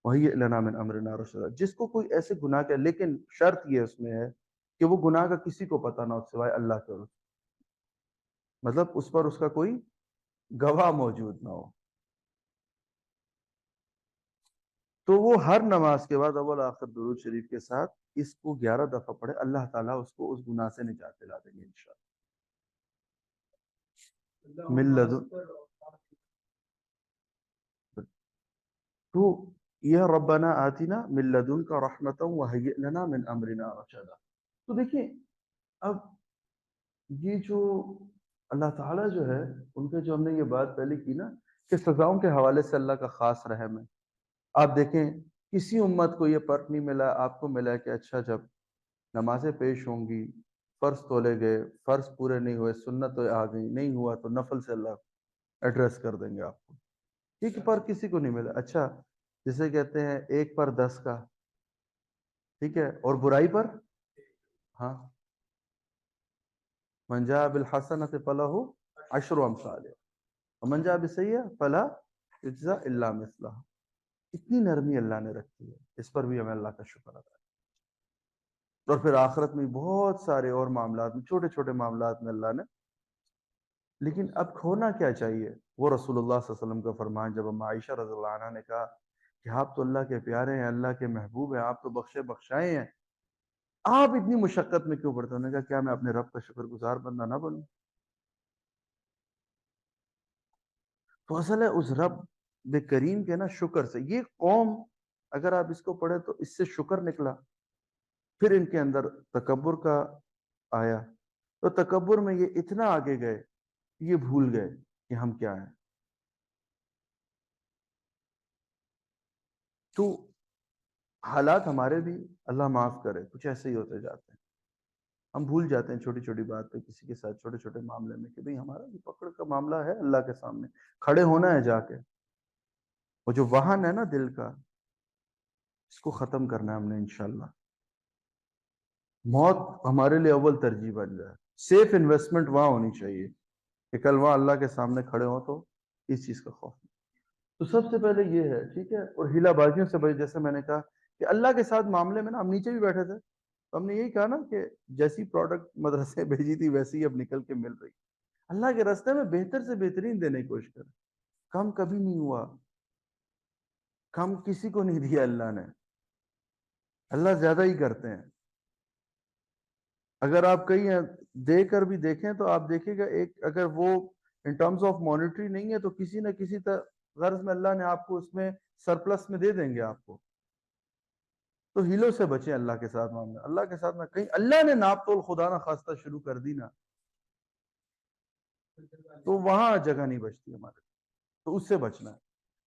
Speaker 5: وہیئ لنا من امرنا رشدا۔ جس کو کوئی ایسے گناہ کا، لیکن شرط یہ اس میں ہے کہ وہ گناہ کا کسی کو پتہ نہ ہو سوائے اللہ کے، مطلب اس پر اس کا کوئی گواہ موجود نہ ہو، تو وہ ہر نماز کے بعد اول آخر درود شریف کے ساتھ اس کو 11 دفعہ پڑھے، اللہ تعالیٰ اس کو اس گناہ سے نجات دلا دیں گے انشاءاللہ۔ من لدن تو یہ ربنا آتنا من لدنک رحمتا وہیئ لنا من امرنا رشدا۔ تو دیکھیں اب یہ جو اللہ تعالیٰ جو ہے ان کے، جو ہم نے یہ بات پہلے کی نا کہ سزاؤں کے حوالے سے اللہ کا خاص رحم ہے۔ آپ دیکھیں کسی امت کو یہ فرق نہیں ملا، آپ کو ملا کہ اچھا جب نمازیں پیش ہوں گی، فرض تولے گئے، فرض پورے نہیں ہوئے، سنت آ گئی، نہیں ہوا تو نفل سے اللہ ایڈریس کر دیں گے آپ کو، ٹھیک ہے، پر کسی کو نہیں ملا۔ اچھا جسے کہتے ہیں 1 پر 10 کا، ٹھیک ہے، اور برائی پر، ہاں، من جاء بالحسنۃ فلہ عشر امثالها ومن جاء بالسیئۃ فلا یجزی الا مثلها۔ اتنی نرمی اللہ نے رکھی ہے، اس پر بھی ہمیں اللہ کا شکر ادا ہے۔ اور پھر آخرت میں بہت سارے اور معاملات میں، چھوٹے چھوٹے معاملات میں اللہ نے، لیکن اب کھونا کیا چاہیے؟ وہ رسول اللہ صلی اللہ علیہ وسلم کا فرمان، جب ہم عائشہ رضی اللہ عنہ نے کہا کہ آپ تو اللہ کے پیارے ہیں، اللہ کے محبوب ہیں، آپ تو بخشے بخشائے ہیں، آپ اتنی مشقت میں کیوں پڑتے ہیں؟ انہوں نے کہا کیا میں اپنے رب کا شکر گزار بندہ نہ بنوں؟ تو اصل ہے اس رب بے کریم کے نا شکر سے، یہ قوم اگر آپ اس کو پڑھے تو اس سے شکر نکلا۔ پھر ان کے اندر تکبر کا آیا، تو تکبر میں یہ اتنا آگے گئے، یہ بھول گئے کہ ہم کیا ہیں۔ تو حالات ہمارے بھی اللہ معاف کرے کچھ ایسے ہی ہوتے جاتے ہیں، ہم بھول جاتے ہیں چھوٹی چھوٹی بات پہ کسی کے ساتھ، چھوٹے چھوٹے معاملے میں، کہ بھئی ہمارا بھی پکڑ کا معاملہ ہے، اللہ کے سامنے کھڑے ہونا ہے جا کے، وہ جو وہن ہے نا دل کا، اس کو ختم کرنا ہے ہم نے انشاءاللہ۔ موت ہمارے لیے اول ترجیح بن جائے، سیف انویسٹمنٹ وہاں ہونی چاہیے کہ کل وہاں اللہ کے سامنے کھڑے ہوں تو اس چیز کا خوف نہیں۔ تو سب سے پہلے یہ ہے، ٹھیک ہے، اور ہیلا بازیوں سے بھائی، جیسے میں نے کہا کہ اللہ کے ساتھ معاملے میں نا، ہم نیچے بھی بیٹھے تھے تو ہم نے یہی کہا نا کہ جیسی پروڈکٹ مدرسے بھیجی تھی ویسی ہی اب نکل کے مل رہی، اللہ کے راستے میں بہتر سے بہترین دینے کی کوشش کریں، کم کبھی نہیں ہوا، کم کسی کو نہیں دیا اللہ نے، اللہ زیادہ ہی کرتے ہیں۔ اگر آپ کہیں دے کر بھی دیکھیں تو آپ دیکھیں گا، ایک اگر وہ ان ٹرمز آف مانیٹری نہیں ہے تو کسی نہ کسی غرض میں اللہ نے آپ کو اس میں سرپلس میں دے دیں گے آپ کو۔ تو ہیلوں سے بچیں اللہ کے ساتھ معاملہ، اللہ کے ساتھ نہ کہیں اللہ نے ناپ تول خدا نہ خواستہ شروع کر دی نا، تو وہاں جگہ نہیں بچتی ہمارے، تو اس سے بچنا ہے۔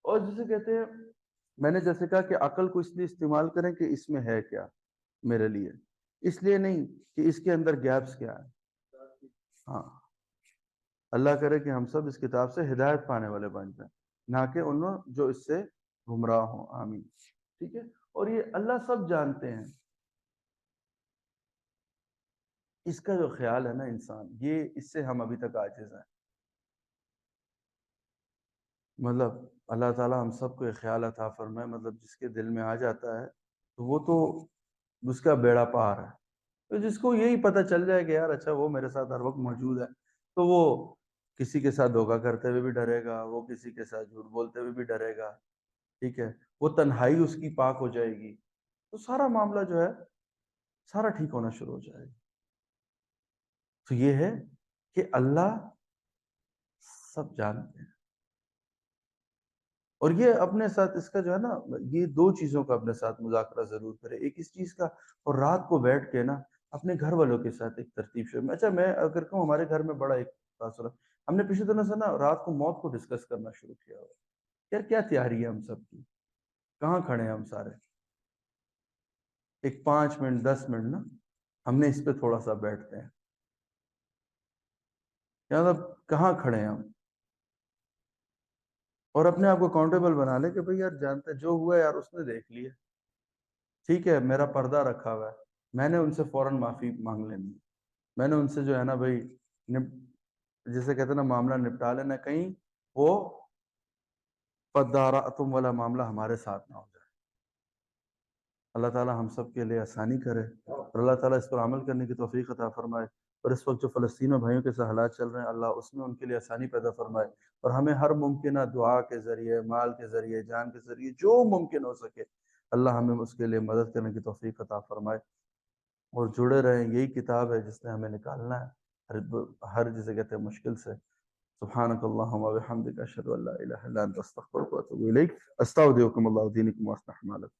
Speaker 5: اور جسے کہتے ہیں، میں نے جیسے کہا کہ عقل کو اس لیے استعمال کریں کہ اس میں ہے کیا میرے لیے، اس لیے نہیں کہ اس کے اندر گیپس کیا ہے۔ ہاں، اللہ کرے کہ ہم سب اس کتاب سے ہدایت پانے والے بن جائیں، نہ کہ ان جو اس سے گمراہ ہوں، آمین، ٹھیک ہے۔ اور یہ اللہ سب جانتے ہیں، اس کا جو خیال ہے نا انسان، یہ اس سے ہم ابھی تک عاجز ہیں، مطلب اللہ تعالیٰ ہم سب کو یہ خیال عطا فرمائے، مطلب جس کے دل میں آ جاتا ہے تو وہ تو اس کا بیڑا پار ہے، تو جس کو یہی پتہ چل جائے کہ یار اچھا وہ میرے ساتھ ہر وقت موجود ہے، تو وہ کسی کے ساتھ دھوکہ کرتے ہوئے بھی ڈرے گا، وہ کسی کے ساتھ جھوٹ بولتے ہوئے بھی ڈرے گا، ٹھیک ہے، وہ تنہائی اس کی پاک ہو جائے گی، تو سارا معاملہ جو ہے سارا ٹھیک ہونا شروع ہو جائے گا۔ تو یہ ہے کہ اللہ سب جانتے ہیں، اور یہ اپنے ساتھ اس کا جو ہے نا یہ دو چیزوں کا اپنے ساتھ مذاکرہ ضرور کرے، ایک اس چیز کا، اور رات کو بیٹھ کے نا اپنے گھر والوں کے ساتھ ایک ترتیب شروع میں. اچھا میں اگر کہوں ہمارے گھر میں بڑا ایک تاثر، ہم نے پچھلے دنوں سے نا رات کو موت کو ڈسکس کرنا شروع کیا ہوا. یار کیا تیاری ہے ہم سب کی، کہاں کھڑے ہیں ہم سارے، ایک 5 منٹ 10 منٹ نا ہم نے اس پہ تھوڑا سا بیٹھتے ہیں، مطلب کہاں کھڑے ہیں ہم، اور اپنے آپ کو اکاؤنٹیبل بنا لے کہ بھئی یار جانتے جو ہوا یار اس نے دیکھ لیا، ٹھیک ہے میرا پردہ رکھا ہوا ہے، میں نے ان سے فوراً معافی مانگ لینی، میں نے ان سے جو ہے نا بھائی جسے کہتے ہیں نا معاملہ نپٹا لینا، کہیں وہ فداراتم والا معاملہ ہمارے ساتھ نہ ہو جائے. اللہ تعالیٰ ہم سب کے لیے آسانی کرے اور اللہ تعالیٰ اس پر عمل کرنے کی توفیق عطا فرمائے. اور اس وقت جو فلسطین میں بھائیوں کے ساتھ حالات چل رہے ہیں اللہ اس میں ان کے لیے آسانی پیدا فرمائے، اور ہمیں ہر ممکنہ دعا کے ذریعے، مال کے ذریعے، جان کے ذریعے جو ممکن ہو سکے اللہ ہمیں اس کے لیے مدد کرنے کی توفیق عطا فرمائے. اور جڑے رہیں، یہی کتاب ہے جس نے ہمیں نکالنا ہے ہر جسے کہتے ہیں مشکل سے. سبحانک اللہم و بحمدک اشہد ان لا الہ الا انت استغفرک و اتوب الیک. استودعکم اللہ دینکم واصلح اعمالکم.